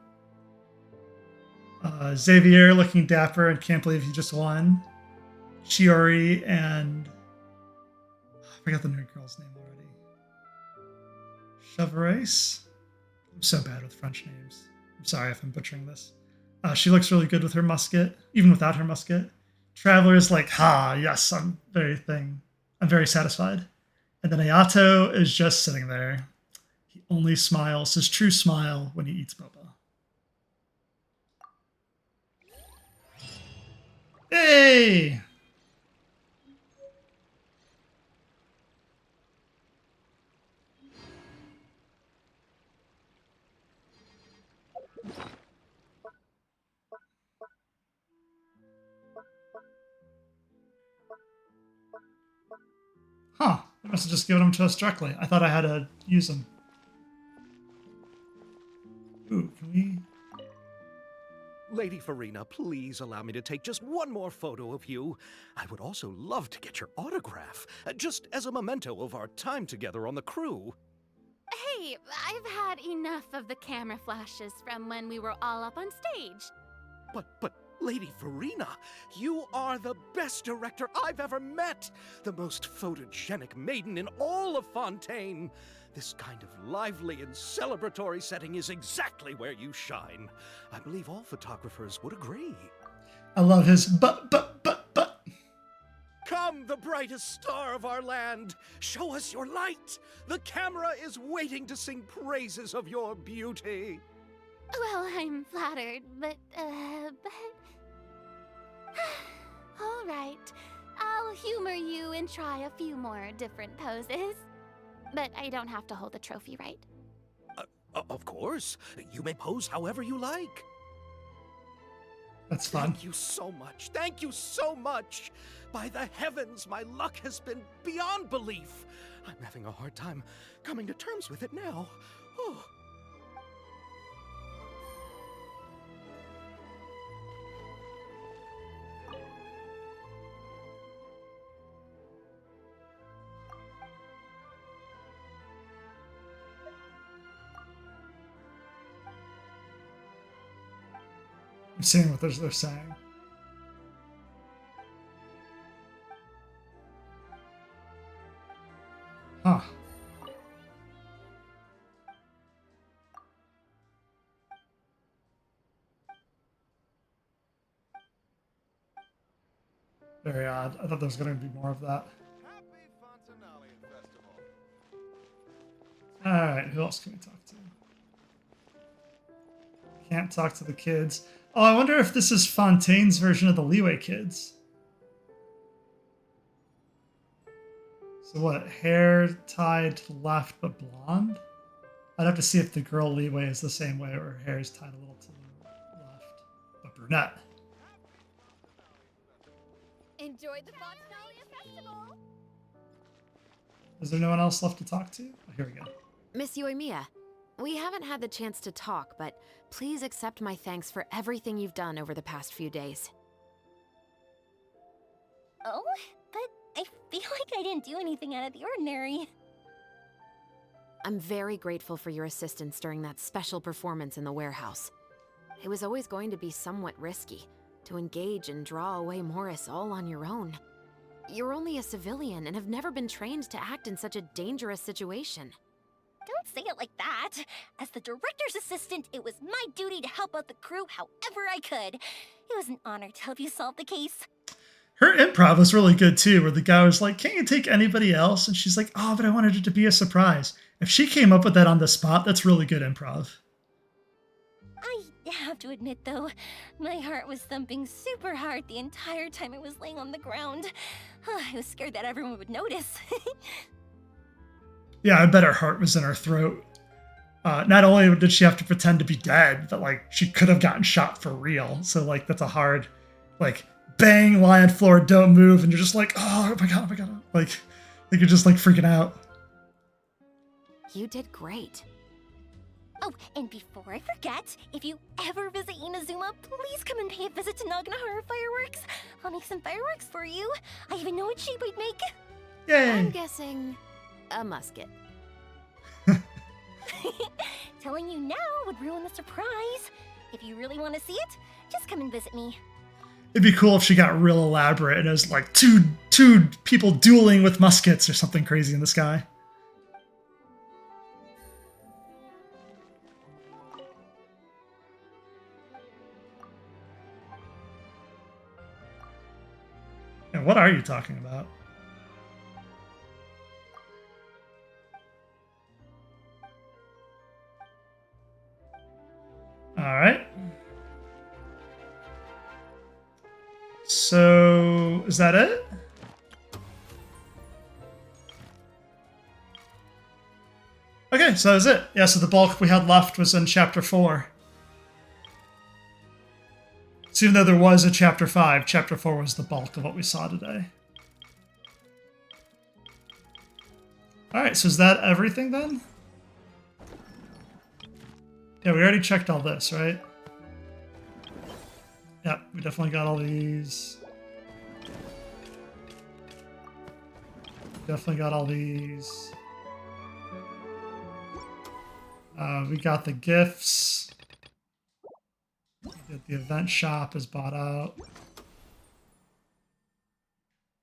Xavier looking dapper and can't believe he just won. Chiori and... I forgot the nerd girl's name already. Chevrace? I'm so bad with French names. I'm sorry if I'm butchering this. She looks really good with her musket, even without her musket. Traveler's like, ha, yes, I'm very satisfied. And then Ayato is just sitting there. He only smiles his true smile when he eats boba. Hey! Huh. I must have just given them to us directly. I thought I had to use them. Ooh, can we... Lady Farina, please allow me to take just one more photo of you. I would also love to get your autograph, just as a memento of our time together on the crew. Hey, I've had enough of the camera flashes from when we were all up on stage. But Lady Farina, you are the best director I've ever met! The most photogenic maiden in all of Fontaine! This kind of lively and celebratory setting is exactly where you shine. I believe all photographers would agree. I love his but. Come, the brightest star of our land! Show us your light! The camera is waiting to sing praises of your beauty! Well, I'm flattered, but... All right. I'll humor you and try a few more different poses. But I don't have to hold the trophy, right? Of course. You may pose however you like. That's fun. Thank you so much. Thank you so much. By the heavens, my luck has been beyond belief. I'm having a hard time coming to terms with it now. Oh. I'm seeing what they're saying. Huh. Very odd. I thought there was going to be more of that. Alright, who else can we talk to? Can't talk to the kids. Oh, I wonder if this is Fontaine's version of the Leeway kids. So what, hair tied to the left but blonde? I'd have to see if the girl Leeway is the same way or her hair is tied a little to the left, but brunette. Enjoyed the Fontinalia Festival! Is there no one else left to talk to? Oh, here we go. Miss Yoimiya, we haven't had the chance to talk, but please accept my thanks for everything you've done over the past few days. Oh, but I feel like I didn't do anything out of the ordinary. I'm very grateful for your assistance during that special performance in the warehouse. It was always going to be somewhat risky to engage and draw away Morris all on your own. You're only a civilian and have never been trained to act in such a dangerous situation. Don't say it like that. As the director's assistant, it was my duty to help out the crew however I could. It was an honor to help you solve the case. Her improv was really good too, where the guy was like, can't you take anybody else? And she's like, oh, but I wanted it to be a surprise. If she came up with that on the spot, that's really good improv. I have to admit, though, my heart was thumping super hard the entire time I was laying on the ground. I was scared that everyone would notice. Yeah, I bet her heart was in her throat. Not only did she have to pretend to be dead, but like she could have gotten shot for real. So like that's a hard, like bang, lie on floor, don't move, and you're just like, oh my god, oh my god, like you're just like freaking out. You did great. Oh, and before I forget, if you ever visit Inazuma, please come and pay a visit to Naganohara Fireworks. I'll make some fireworks for you. I even know what shape I'd make. Yay! I'm guessing a musket. Telling you now would ruin the surprise. If you really want to see it, just come and visit me. It'd be cool if she got real elaborate and it was like two people dueling with muskets or something crazy in the sky. And what are you talking about? All right. So, is that it? Okay, so that was it. Yeah, so the bulk we had left was in Chapter 4. So even though there was a Chapter 5, Chapter 4 was the bulk of what we saw today. Alright, so is that everything then? Yeah, we already checked all this, right? Yeah, we definitely got all these. Definitely got all these. We got the gifts. Get the event shop is bought out.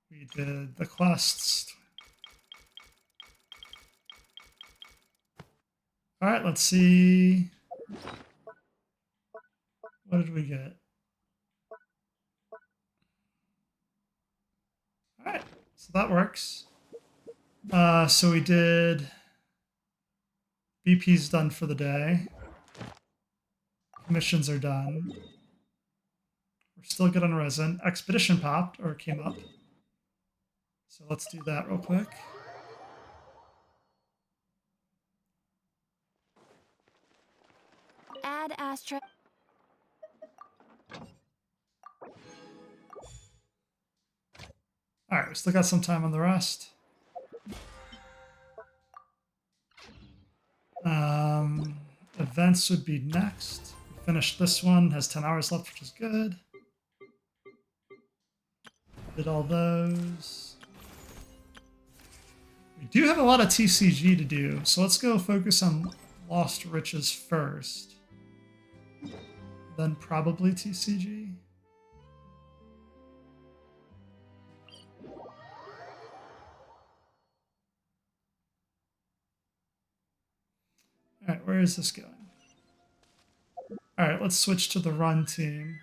We did the quests. All right, let's see. What did we get? All right, so that works. So we did. BP's done for the day. Missions are done. We're still good on Resin. Expedition popped, or came up. So let's do that real quick. Add Astra. Alright, we still got some time on the rest. Events would be next. We finished this one, has 10 hours left, which is good. Did all those. We do have a lot of TCG to do, so let's go focus on Lost Riches first. Then probably TCG. Alright, where is this going? Alright, let's switch to the run team.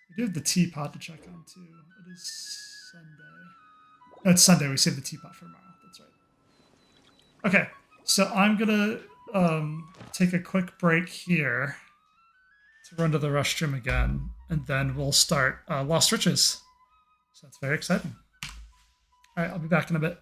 We do have the teapot to check on too. It is Sunday. No, it's Sunday. We saved the teapot for tomorrow. That's right. Okay, so I'm gonna take a quick break here to run to the restroom again, and then we'll start Lost Riches. So that's very exciting. All right, I'll be back in a bit.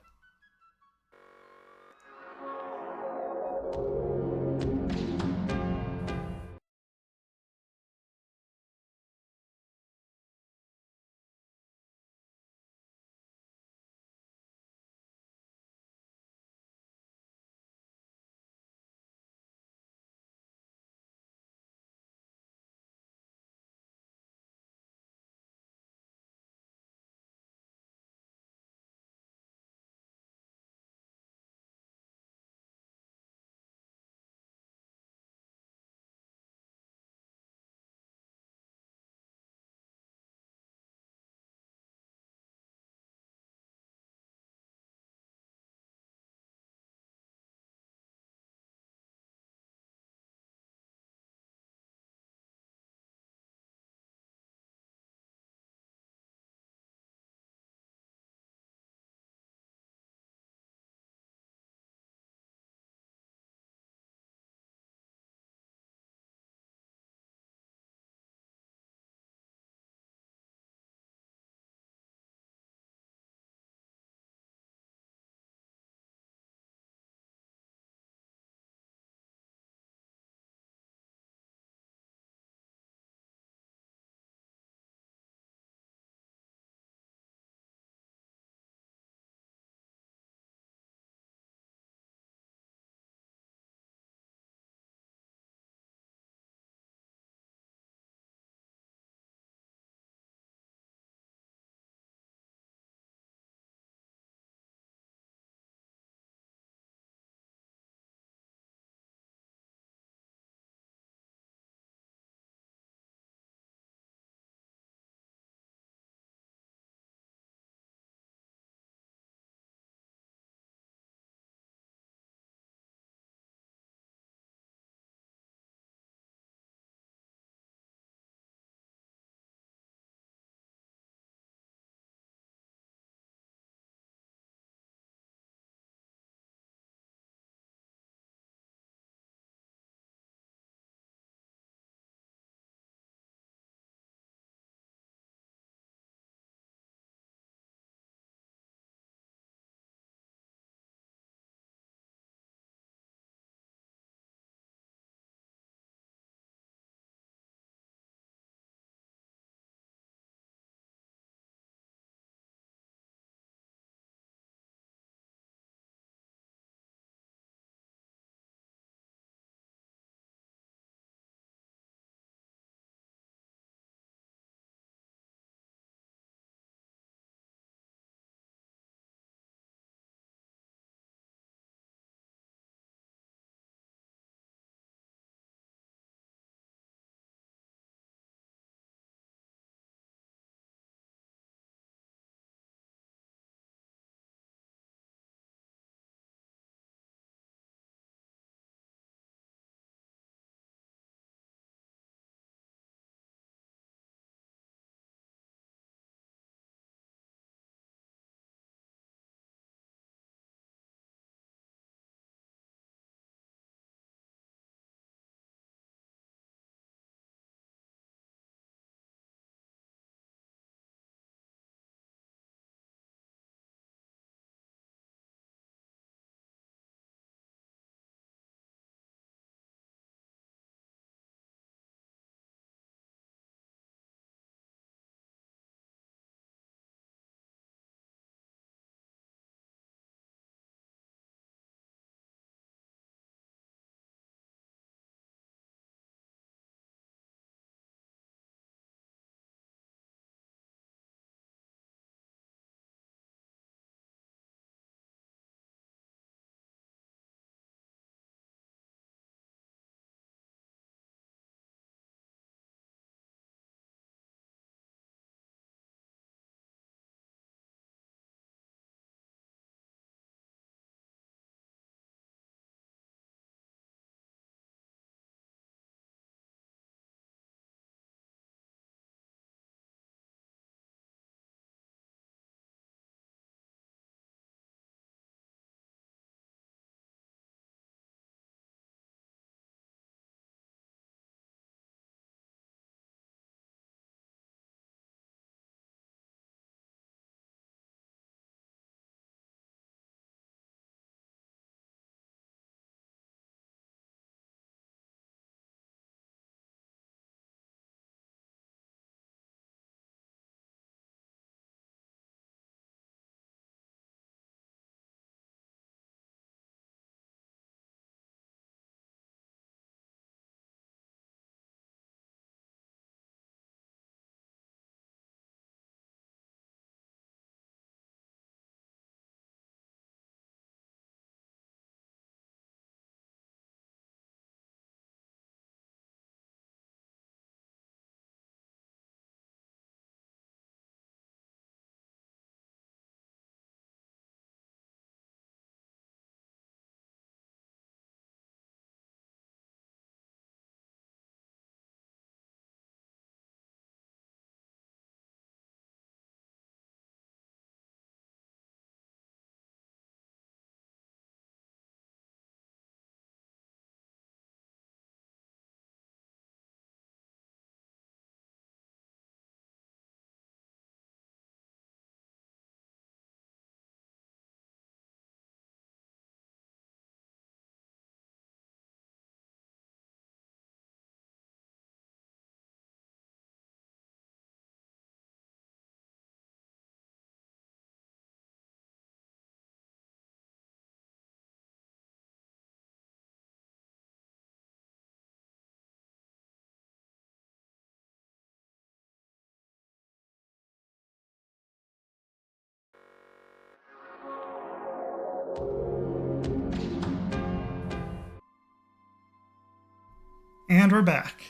And we're back.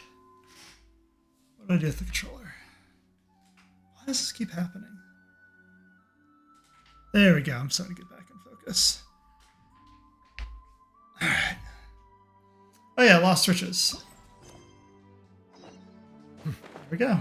What do I do with the controller? Why does this keep happening? There we go. I'm starting to get back in focus. Alright. Oh yeah, Lost Riches. There we go.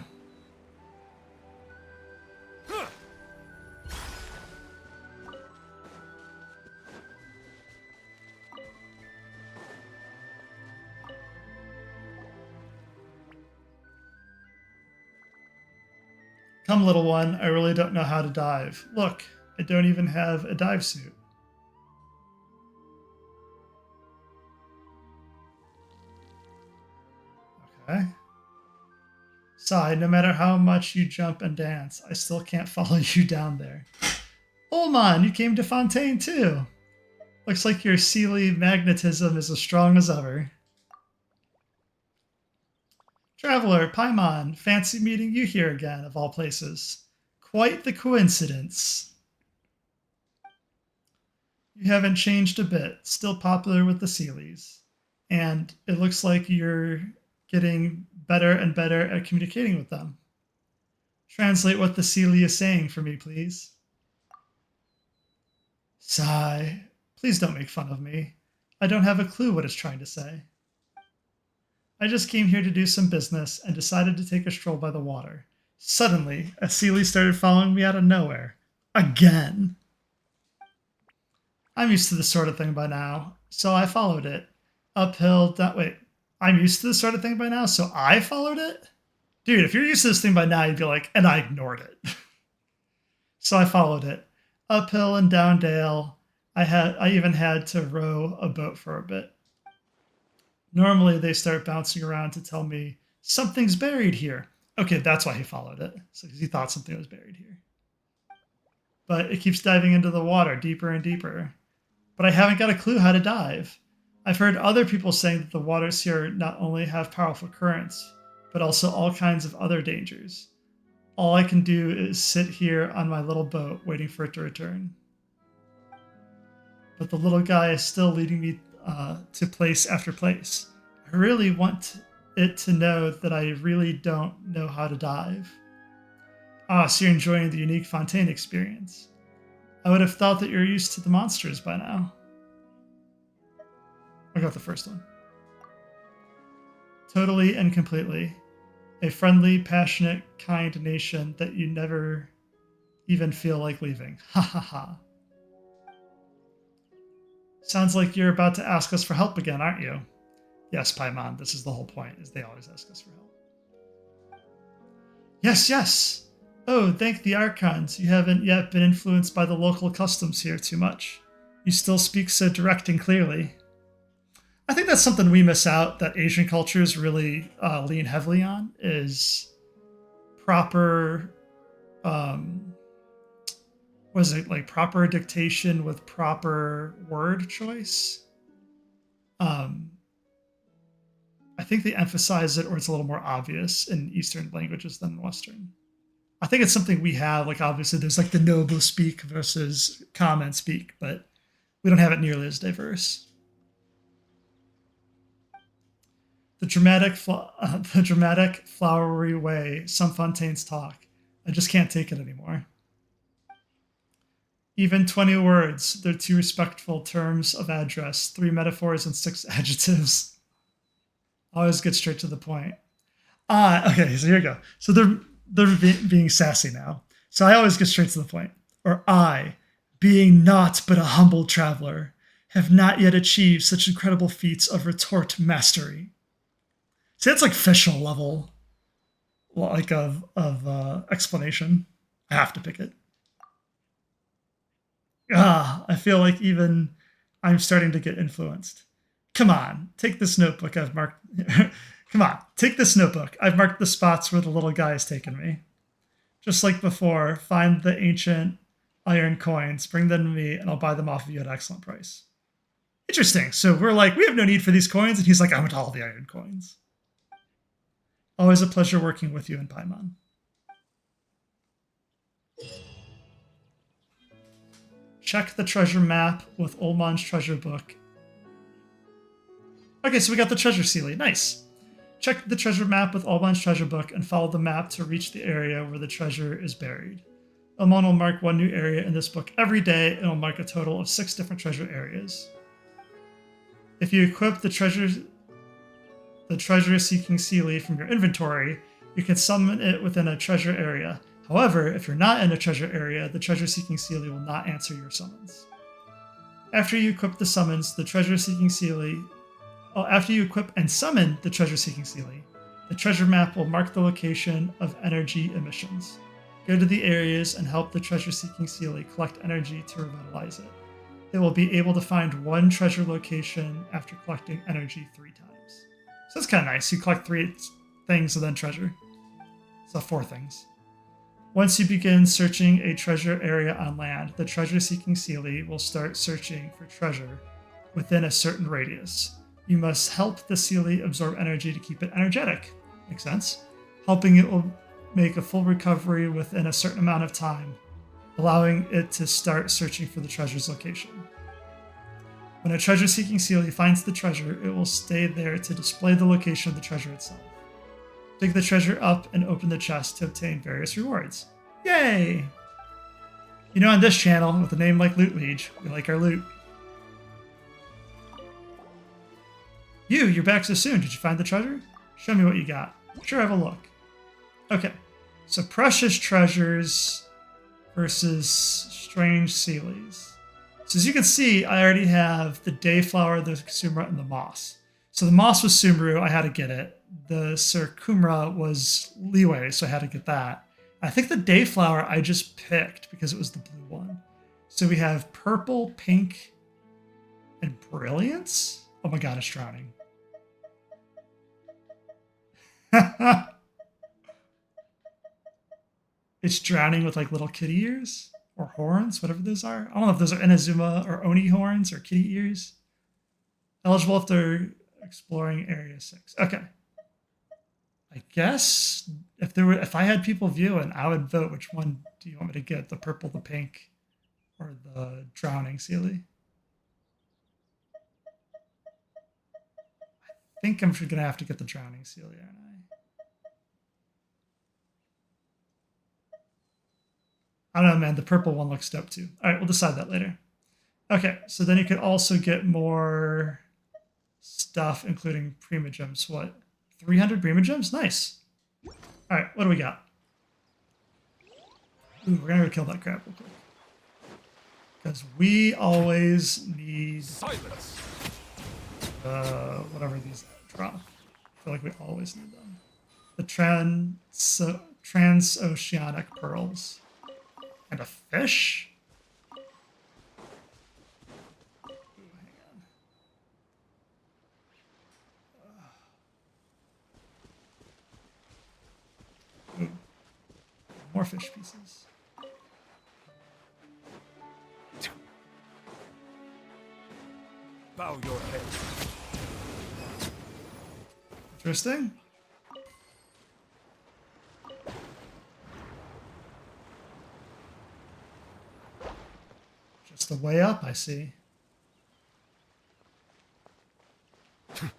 Come, little one, I really don't know how to dive. Look, I don't even have a dive suit. Okay. Sigh, no matter how much you jump and dance, I still can't follow you down there. Ullman, you came to Fontaine too. Looks like your Seelie magnetism is as strong as ever. Traveler, Paimon, fancy meeting you here again, of all places. Quite the coincidence. You haven't changed a bit, still popular with the Seelies. And it looks like you're getting better and better at communicating with them. Translate what the Seelie is saying for me, please. Sigh. Please don't make fun of me. I don't have a clue what it's trying to say. I just came here to do some business and decided to take a stroll by the water. Suddenly, a Seelie started following me out of nowhere. Again. I'm used to this sort of thing by now, so I followed it. Uphill, wait. I'm used to this sort of thing by now, so I followed it? Dude, if you're used to this thing by now, you'd be like, and I ignored it. So I followed it. Uphill and down dale. I even had to row a boat for a bit. Normally, they start bouncing around to tell me, something's buried here. Okay, that's why he followed it. So he thought something was buried here. But it keeps diving into the water deeper and deeper. But I haven't got a clue how to dive. I've heard other people saying that the waters here not only have powerful currents, but also all kinds of other dangers. All I can do is sit here on my little boat waiting for it to return. But the little guy is still leading me to place after place. I really want it to know that I really don't know how to dive. Ah, so you're enjoying the unique Fontaine experience. I would have thought that you're used to the monsters by now. I got the first one. Totally and completely. A friendly, passionate, kind nation that you never even feel like leaving. Ha ha ha. Sounds like you're about to ask us for help again, aren't you? Yes, Paimon, this is the whole point, is they always ask us for help. Yes, yes! Oh, thank the Archons, you haven't yet been influenced by the local customs here too much. You still speak so direct and clearly. I think that's something we miss out that Asian cultures really lean heavily on, is proper, proper dictation with proper word choice. I think they emphasize it, or it's a little more obvious in Eastern languages than Western. I think it's something we have, like obviously there's like the noble speak versus common speak, but we don't have it nearly as diverse. The dramatic, flowery way some Fontaines talk. I just can't take it anymore. Even 20 words, they're 2 respectful terms of address, 3 metaphors, and 6 adjectives. Always get straight to the point. Okay, so here we go. So they're being sassy now. So I always get straight to the point. Or I, being naught but a humble traveler, have not yet achieved such incredible feats of retort mastery. See, that's like official level, like of explanation. I have to pick it. I feel like even I'm starting to get influenced. Come on, take this notebook I've marked. Come on, take this notebook. I've marked the spots where the little guy has taken me. Just like before, find the ancient iron coins, bring them to me, and I'll buy them off of you at an excellent price. Interesting. So we're like, we have no need for these coins, and he's like, I want all the iron coins. Always a pleasure working with you in Paimon. Check the treasure map with Ullman's treasure book. Okay, so we got the treasure Seelie. Nice. Check the treasure map with Alban's treasure book and follow the map to reach the area where the treasure is buried. Elmon will mark one new area in this book every day and will mark a total of 6 different treasure areas. If you equip the treasure-seeking Seelie from your inventory, you can summon it within a treasure area. However, if you're not in a treasure area, the treasure-seeking Seelie will not answer your summons. After you equip the summons, the treasure-seeking Seelie... after you equip and summon the treasure-seeking Seelie, the treasure map will mark the location of energy emissions. Go to the areas and help the treasure-seeking Seelie collect energy to revitalize it. It will be able to find one treasure location after collecting energy 3 times. So that's kind of nice. You collect 3 things and then treasure. So 4 things. Once you begin searching a treasure area on land, the treasure-seeking Seelie will start searching for treasure within a certain radius. You must help the Seelie absorb energy to keep it energetic. Makes sense. Helping it will make a full recovery within a certain amount of time, allowing it to start searching for the treasure's location. When a treasure-seeking Seelie finds the treasure, it will stay there to display the location of the treasure itself. Dig the treasure up and open the chest to obtain various rewards. Yay! You know, on this channel, with a name like Loot Liege, we like our loot. You're back so soon. Did you find the treasure? Show me what you got. Sure, have a look. Okay, so precious treasures versus strange Seelies. So as you can see, I already have the Dayflower, the Sumra, and the Moss. So the Moss was Sumeru, I had to get it. The Circumra was Leeway, so I had to get that. I think the Dayflower I just picked because it was the blue one. So we have Purple, Pink, and Brilliance? Oh my god, it's drowning. It's drowning with like little kitty ears or horns, whatever those are. I don't know if those are Inazuma or Oni horns or kitty ears. Eligible if they're exploring Area 6. Okay. I guess if I had people viewing, I would vote which one do you want me to get, the purple, the pink, or the drowning Seelie. I think I'm gonna have to get the drowning Seelie, aren't I don't know, man. The purple one looks dope too. All right, we'll decide that later. Okay, so then you could also get more stuff, including Primogems. What? 300 Primogems? Nice. All right, what do we got? Ooh, we're gonna go kill that crab real quick. Because we always need... Silence! Whatever these drop. I feel like we always need them. The transoceanic pearls. And a fish? Ooh, hang on. Ooh. More fish pieces. Bow your head. Interesting. Just the way up, I see. Does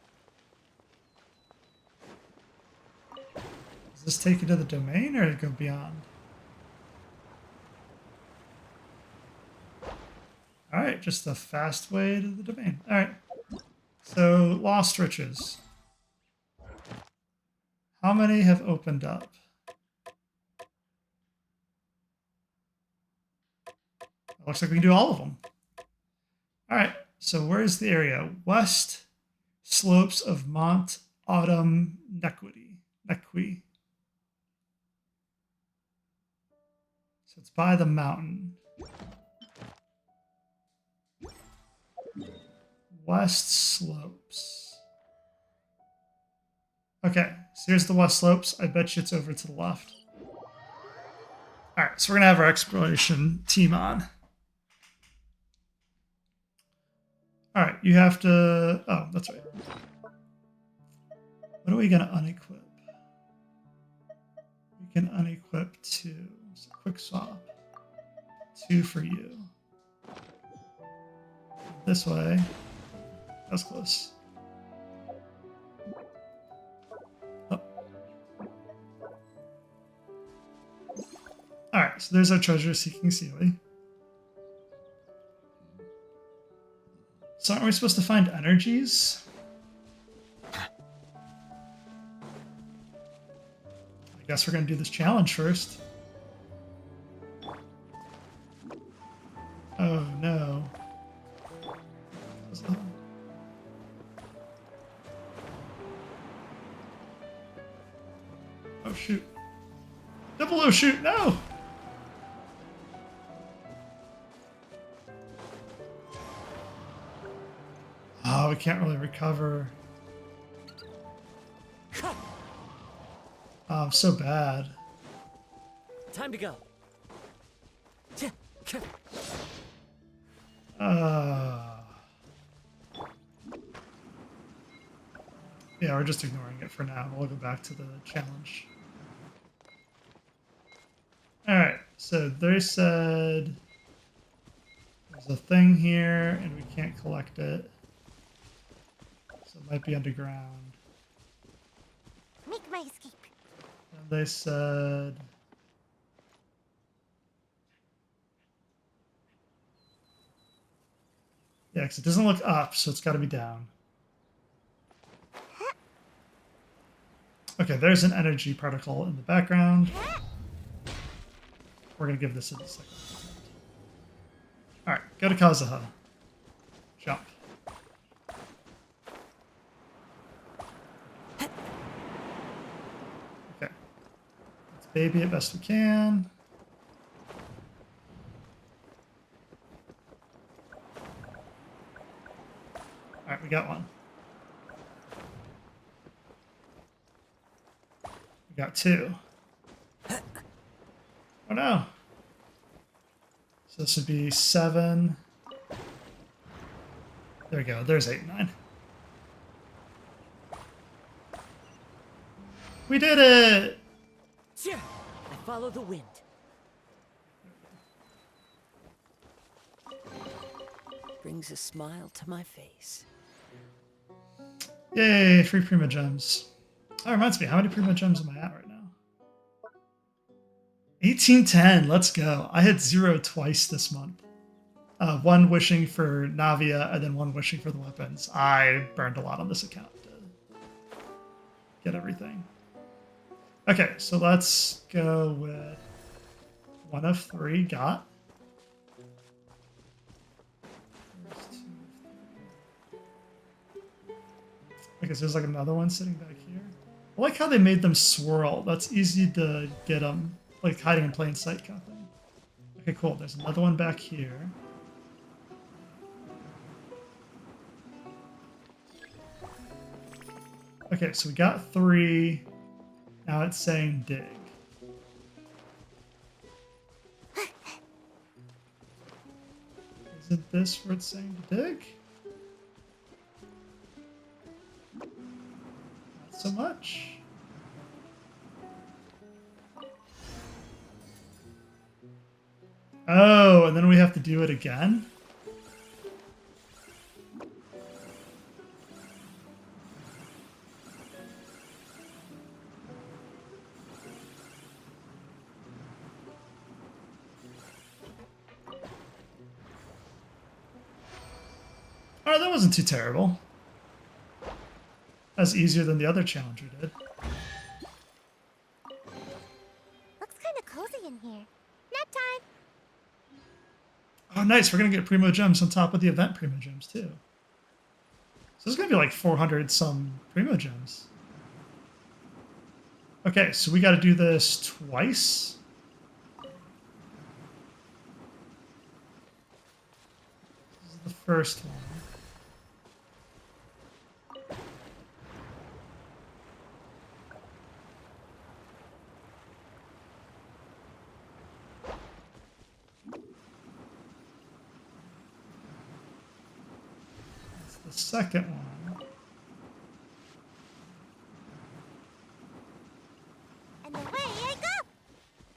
this take you to the domain or go beyond? Alright, just a fast way to the domain. Alright. So, Lost Riches. How many have opened up? Looks like we can do all of them. Alright, so where's the area? West slopes of Mont Autumn Nequi. So it's by the mountain. West slopes. Okay, so here's the west slopes. I bet you it's over to the left. Alright, so we're gonna have our exploration team on. Alright, you have to... Oh, that's right. What are we gonna unequip? We can unequip 2. So quick swap. 2 for you. This way. That was close. Alright, so there's our treasure-seeking Sealy. So aren't we supposed to find energies? I guess we're gonna do this challenge first. Oh no. Oh shoot. Double O shoot, no! Oh, we can't really recover. Oh, I'm so bad. Time to go. Yeah, we're just ignoring it for now. We'll go back to the challenge. Alright, so they said there's a thing here and we can't collect it. So it might be underground. Make my escape. And they said yeah, because it doesn't look up, so it's got to be down. Okay, there's an energy particle in the background. We're going to give this a second. Alright, go to Kazuha. Jump. Okay. Let's baby it best we can. Alright, we got one. We got two. Oh no. So this would be 7. There we go. There's 8 and 9. We did it! I follow the wind. Brings a smile to my face. Yay, free Prima Gems. That reminds me, how many Prima Gems am I at right now? 1810, let's go. I hit 0 twice this month. One wishing for Navia and then one wishing for the weapons. I burned a lot on this account to get everything. Okay, so let's go with 1 of 3 got. Okay, so there's like another one sitting back here. I like how they made them swirl. That's easy to get them, like hiding in plain sight kind of thing. Okay, cool. There's another one back here. Okay, so we got 3. Now it's saying dig. Isn't this where it's saying to dig? Not so much. Oh, and then we have to do it again? Alright, that wasn't too terrible. That's easier than the other challenge we did. Looks kind of cozy in here. Nap time. Oh, nice. We're going to get Primo Gems on top of the event Primo Gems, too. So there's going to be like 400 some Primo Gems. Okay, so we got to do this twice. This is the first one. The second one. And away I go!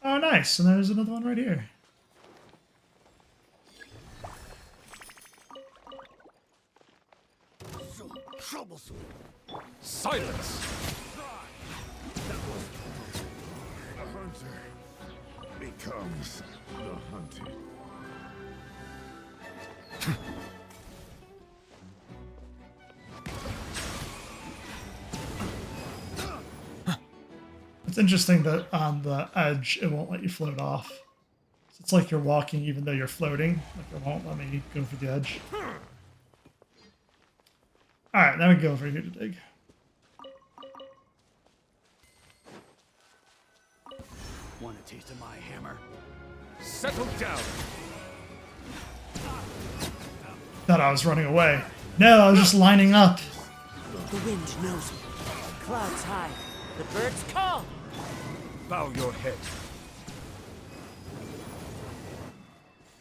Oh, nice. And there's another one right here. So troublesome. Silence! The hunter. becomes the hunted. It's interesting that on the edge, it won't let you float off. So it's like you're walking even though you're floating. Like it won't let me go for the edge. Alright, now we can go over here to dig. Want a taste of my hammer? Settle down. Thought I was running away. No, I was just lining up. The wind knows me. Clouds high. The birds call. Bow your head.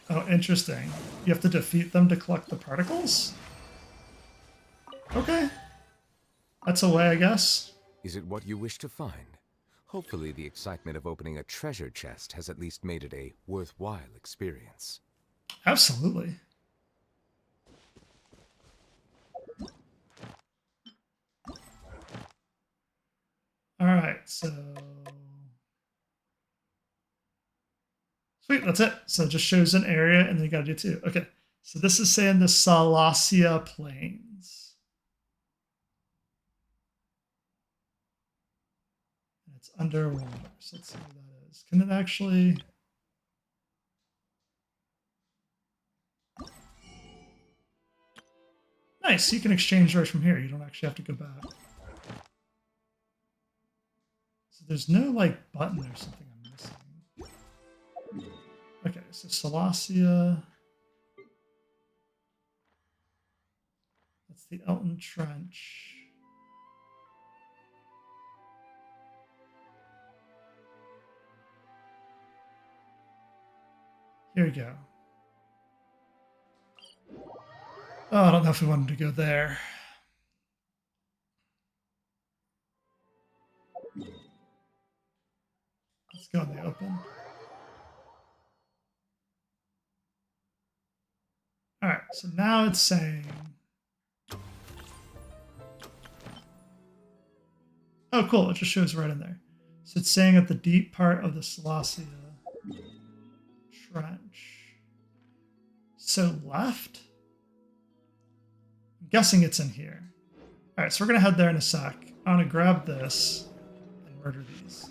Oh, interesting. You have to defeat them to collect the particles? Okay. That's a way, I guess. Is it what you wish to find? Hopefully the excitement of opening a treasure chest has at least made it a worthwhile experience. Absolutely. Alright, so... Sweet, that's it. So it just shows an area, and then you gotta do two. Okay, so this is saying the Salacia Plains. And it's underwater, so let's see where that is. Can it actually... Nice, you can exchange right from here. You don't actually have to go back. So there's no, like, button or something I'm missing. Okay, so Salacia. That's the Elton Trench. Here we go. Oh, I don't know if we wanted to go there. Let's go in the open. All right, so now it's saying... Oh, cool, it just shows right in there. So it's saying at the deep part of the Salacia Trench. So left? I'm guessing it's in here. All right, so we're gonna head there in a sec. I wanna grab this and murder these.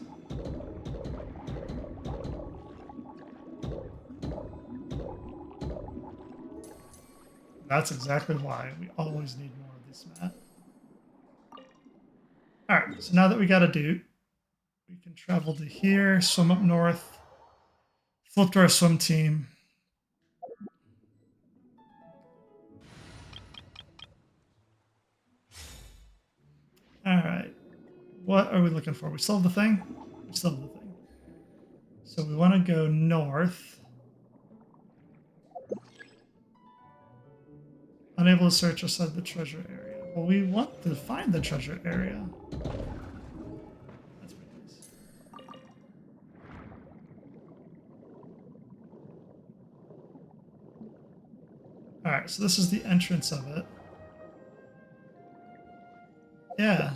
That's exactly why we always need more of this map. Alright, so now that we got a dude, we can travel to here, swim up north, flip to our swim team. Alright, what are we looking for? We still have the thing? We still have the thing. So we want to go north. Unable to search outside the treasure area. Well, we want to find the treasure area. That's pretty nice. Alright, so this is the entrance of it. Yeah.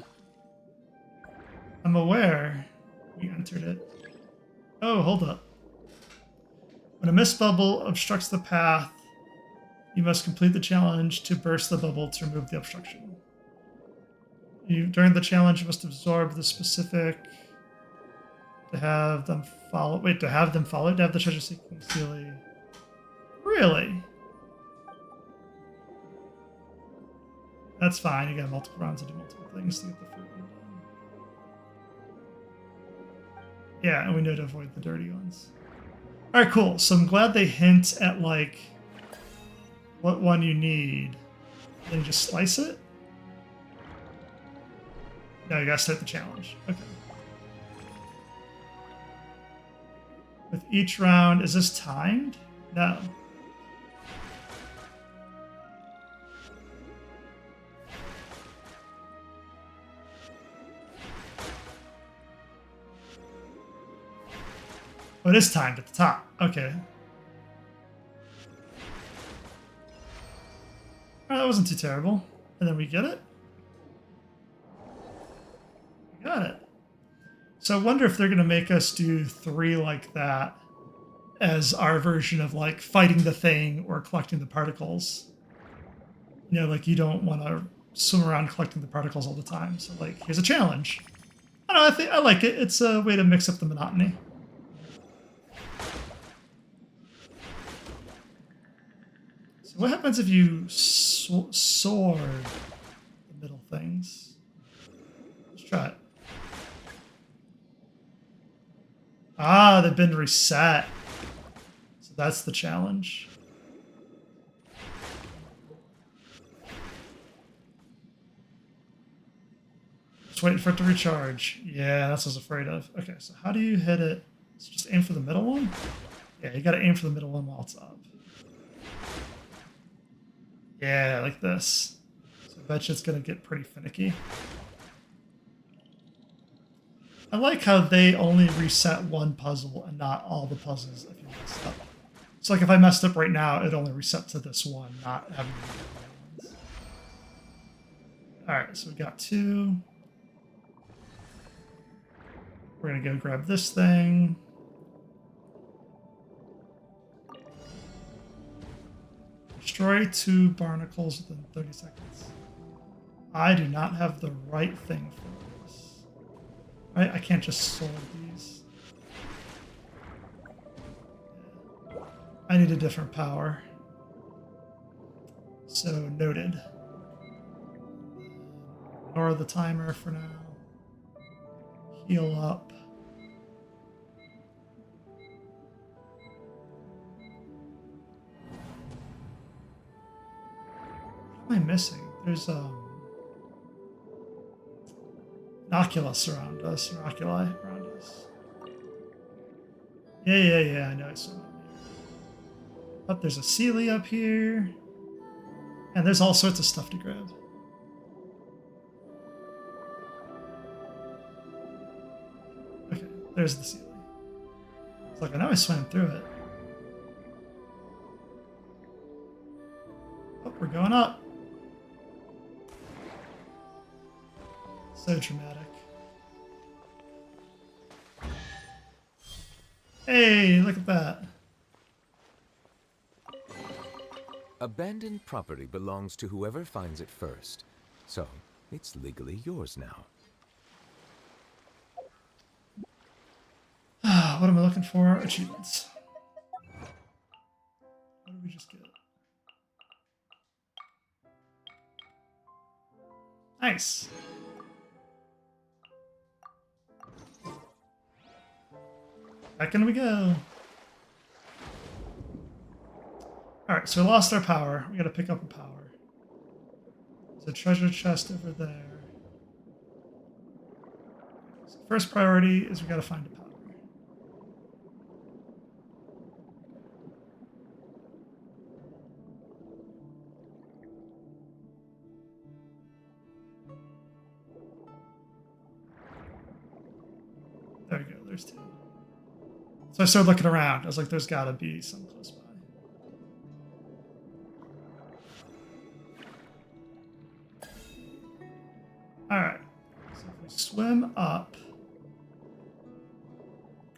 I'm aware we entered it. Oh, hold up. When a mist bubble obstructs the path, you must complete the challenge to burst the bubble to remove the obstruction. During the challenge, you must absorb the specific to have them follow. Wait, to have them follow? To have the treasure seeking Sealy. Really? That's fine. You got multiple rounds to do multiple things to get the fruit one done. Yeah, and we know to avoid the dirty ones. Alright, cool. So I'm glad they hint at, like, what one you need. Then you just slice it? No, you gotta start the challenge. Okay. With each round, is this timed? No. Oh, it is timed at the top. Okay. Oh, that wasn't too terrible. And then we get it? We got it. So I wonder if they're going to make us do 3 like that. as our version of like fighting the thing or collecting the particles. You know, like you don't want to swim around collecting the particles all the time. So like, here's a challenge. I don't know, I think I like it. It's a way to mix up the monotony. So what happens if you sword the middle things? Let's try it. Ah, they've been reset. So that's the challenge. Just waiting for it to recharge. Yeah, that's what I was afraid of. Okay, so how do you hit it? So just aim for the middle one? Yeah, you gotta aim for the middle one while it's up. Yeah, like this. So I bet you it's gonna get pretty finicky. I like how they only reset one puzzle and not all the puzzles if you mess up. So like if I messed up right now, it'd only reset to this one, not having the other ones. Alright, so we got 2. We're gonna go grab this thing. Destroy 2 barnacles within 30 seconds. I do not have the right thing for this. Right? I can't just sword these. I need a different power. So, noted. Ignore the timer for now. Heal up. What am I missing? There's Oculus around us, or Oculi around us. Yeah, I know it's around here. Oh, there's a Sealy up here. And there's all sorts of stuff to grab. Okay, there's the Sealy. It's like, I know I swam through it. Oh, we're going up. So dramatic. Hey, look at that. Abandoned property belongs to whoever finds it first. So, it's legally yours now. What am I looking for? Achievements. What did we just get? Nice. Back in we go. Alright, so we lost our power. We gotta pick up a power. There's a treasure chest over there. So first priority is we gotta find a power. There we go, there's 2. So I started looking around. I was like, there's gotta be some close by. Alright. So if we swim up.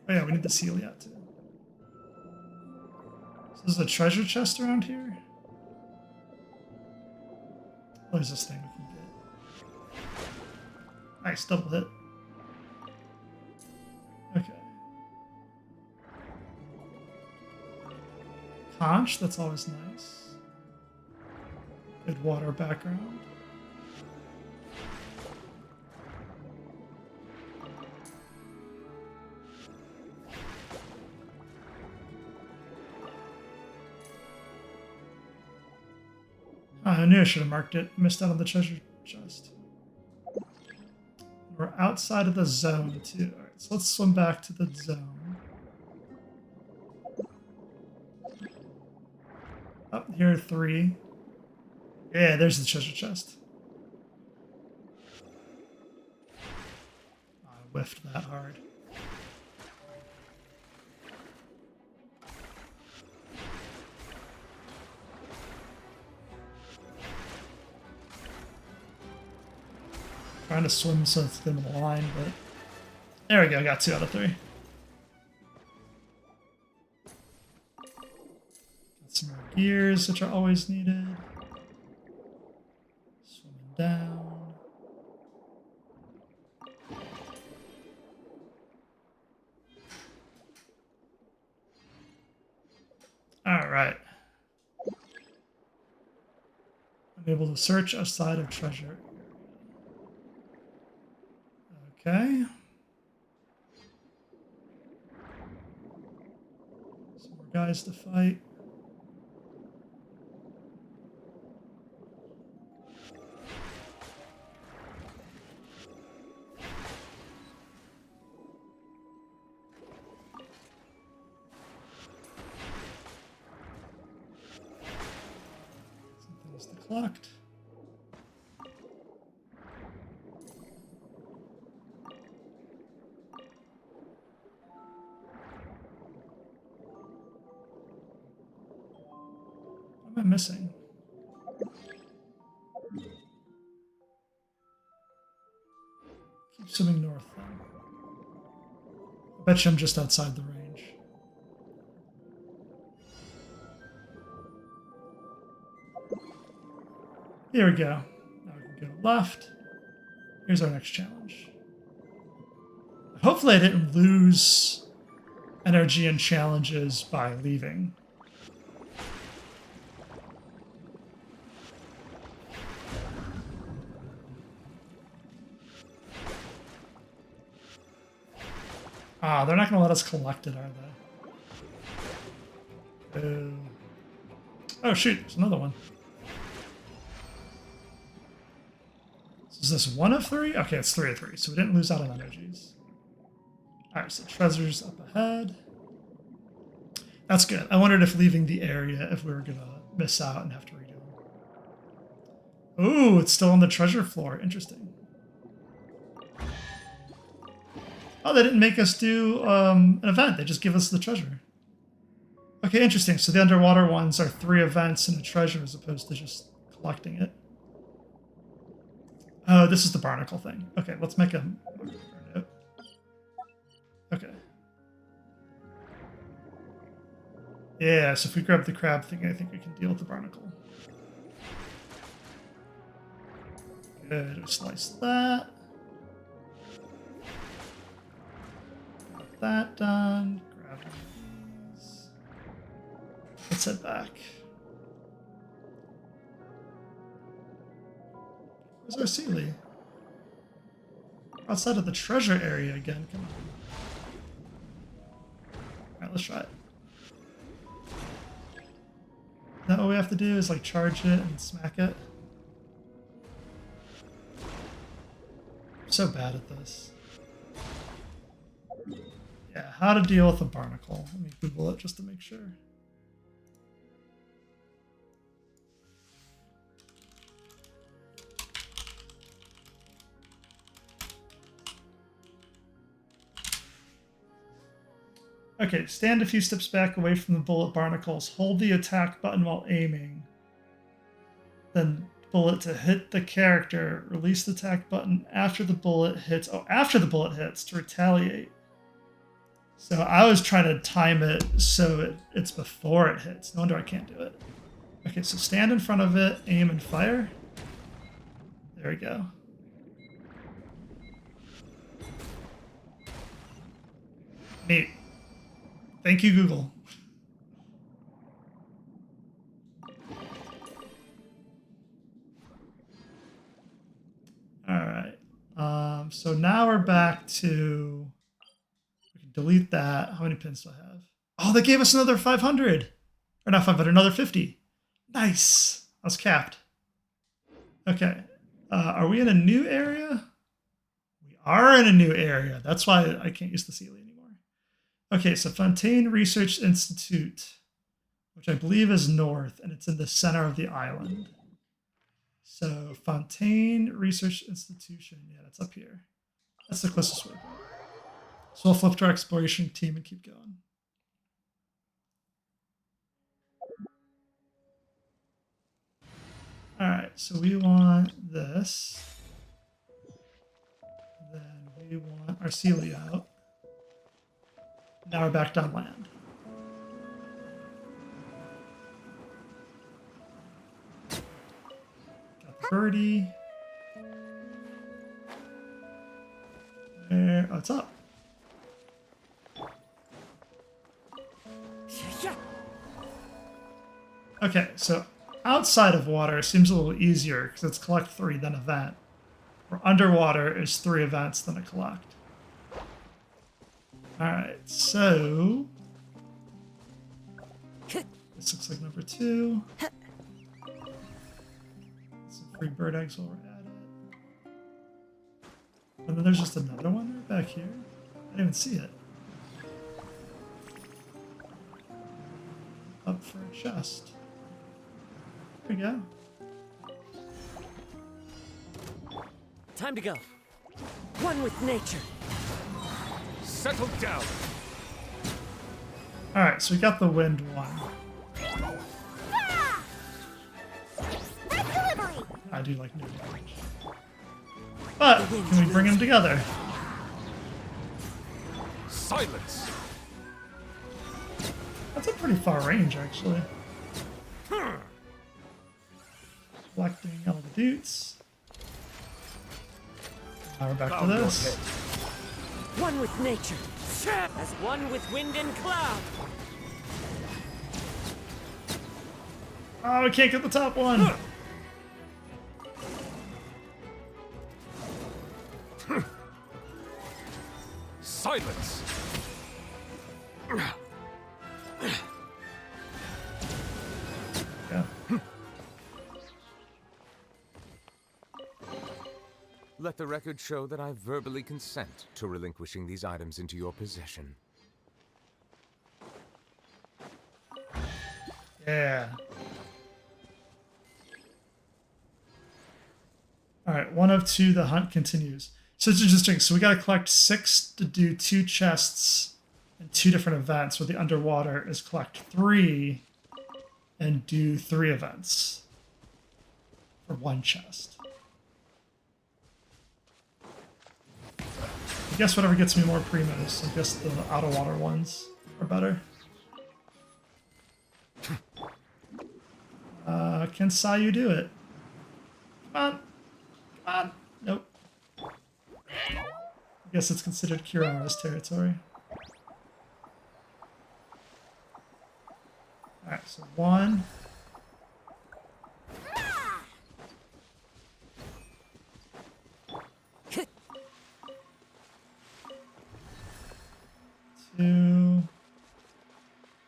Oh yeah, we need the seal yet too. So there's a treasure chest around here. What is this thing we can get? Nice, double hit. Okay. Conch, that's always nice. Good water background. I knew I should have marked it. Missed out on the treasure chest. We're outside of the zone too. Alright, so let's swim back to the zone. Up here are 3. Yeah, there's the treasure chest. I whiffed that hard. Trying to swim so it's in the line, but there we go. I got 2 out of 3. gears, which are always needed. Swimming down. All right. I'm able to search outside of treasure. Okay. Some more guys to fight. Something's declocked. What am I missing? Keep swimming north then. I bet you I'm just outside the range. Here we go. Now we can go left. Here's our next challenge. Hopefully I didn't lose energy and challenges by leaving. Ah, they're not going to let us collect it, are they? Boo. Oh, shoot. There's another one. Is this 1 of 3? Okay, it's 3 of 3, so we didn't lose out on energies. Alright, so treasures up ahead. That's good. I wondered if leaving the area, if we were going to miss out and have to redo them. Ooh, it's still on the treasure floor. Interesting. Oh, they didn't make us do an event. They just give us the treasure. Okay, interesting. So the underwater ones are 3 events and a treasure as opposed to just collecting it. Oh, this is the barnacle thing. Okay, let's make a note. Okay. Yeah, so if we grab the crab thing, I think we can deal with the barnacle. Good, we slice that. Got that done. Grab these. Let's head back. Where's our Sealy? Outside of the treasure area again. Come on. Alright, let's try it. Now what we have to do is like charge it and smack it. I'm so bad at this. Yeah, how to deal with a barnacle. Let me Google it just to make sure. Okay, stand a few steps back away from the bullet barnacles. Hold the attack button while aiming. Then bullet to hit the character. Release the attack button after the bullet hits. Oh, after the bullet hits to retaliate. So I was trying to time it so it's before it hits. No wonder I can't do it. Okay, so stand in front of it, aim and fire. There we go. Neat. Thank you, Google. All right. So now we're back to. We can delete that. How many pins do I have? Oh, they gave us another 500. Or not 500, another 50. Nice. I was capped. Okay. Are we in a new area? We are in a new area. That's why I can't use the Sealy anymore. Okay, so Fontaine Research Institute, which I believe is north, and it's in the center of the island. So Fontaine Research Institution, yeah, that's up here. That's the closest way. So we'll flip to our exploration team and keep going. All right, so we want this. Then we want our Sealy out. Now we're back on land. birdie. Where? Oh, it's up. Okay, so outside of water seems a little easier because it's collect 3 then event. Where underwater is 3 events then a collect. Alright, so this looks like number 2. Some free bird eggs while we're at it. And then there's just another one right back here. I didn't even see it. Up for a chest. There we go. Time to go. One with nature. Settle down. Alright, so we got the wind one. I do like new damage. But can we bring them together? Silence. That's a pretty far range, actually. Collecting all the dudes. Now we're back to this. One with nature, as one with wind and cloud. Oh, we can't get the top one. Silence. Yeah. Let the record show that I verbally consent to relinquishing these items into your possession. Yeah. Alright, 1 of 2, the hunt continues. So it's interesting. So we gotta collect 6 to do 2 chests and 2 different events, where the underwater is collect 3 and do 3 events for 1 chest. I guess whatever gets me more primos. I guess the out of water ones are better. Can Sayu do it? Come on. Come on. Nope. I guess it's considered Kirama's territory. Alright, so 1. Two.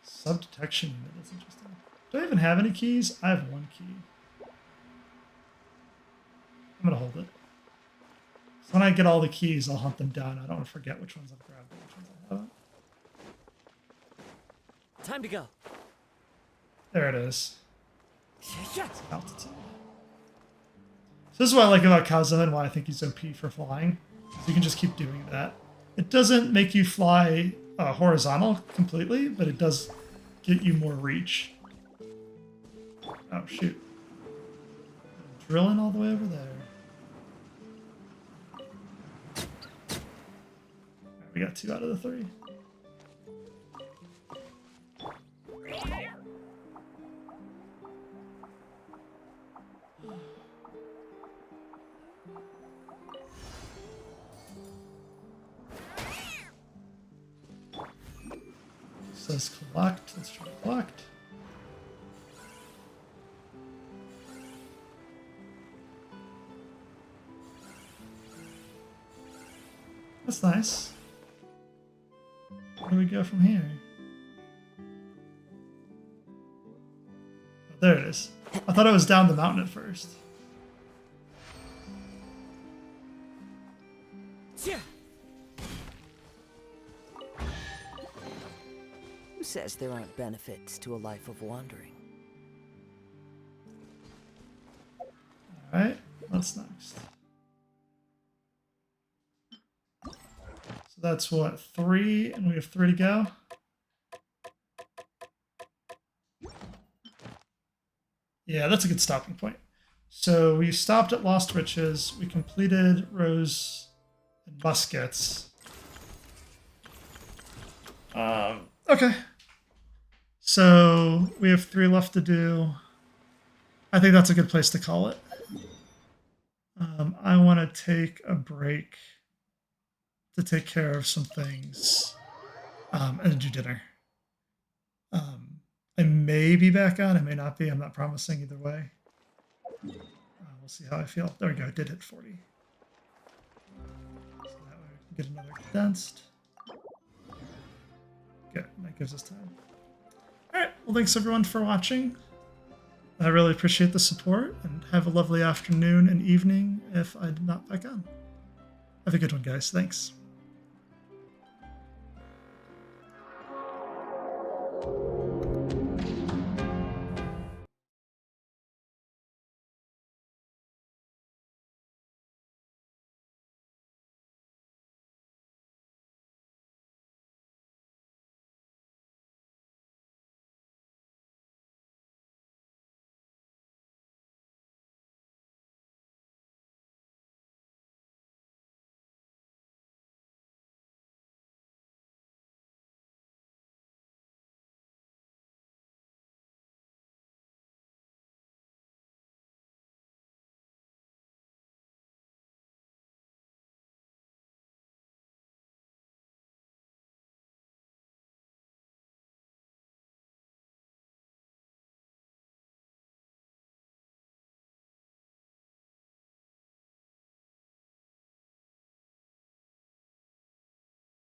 Sub-detection unit, that's interesting. Do I even have any keys? I have 1 key. I'm gonna hold it. So when I get all the keys, I'll hunt them down. I don't want to forget which ones I've grabbed and which ones I haven't. Time to go. There it is. It's altitude. So this is what I like about Kaza and why I think he's OP for flying. So you can just keep doing that. It doesn't make you fly horizontal completely, but it does get you more reach. Oh, shoot. Drilling all the way over there. Right, we got 2 out of the 3. Says collect. Let's try to collect. That's nice. Where do we go from here? Oh, there it is. I thought it was down the mountain at first. Who says there aren't benefits to a life of wandering? Alright, what's next? So that's what, 3, and we have 3 to go? Yeah, that's a good stopping point. So we stopped at Lost Witches, we completed Rose and Muskets. Okay. So we have 3 left to do. I think that's a good place to call it. I want to take a break to take care of some things and do dinner. I may be back on, I may not be. I'm not promising either way. We'll see how I feel. There we go. I did hit 40. So that way we can get another condensed. Good. That gives us time. All right. Well, thanks everyone for watching. I really appreciate the support, and have a lovely afternoon and evening if I'm not back on. Have a good one, guys. Thanks.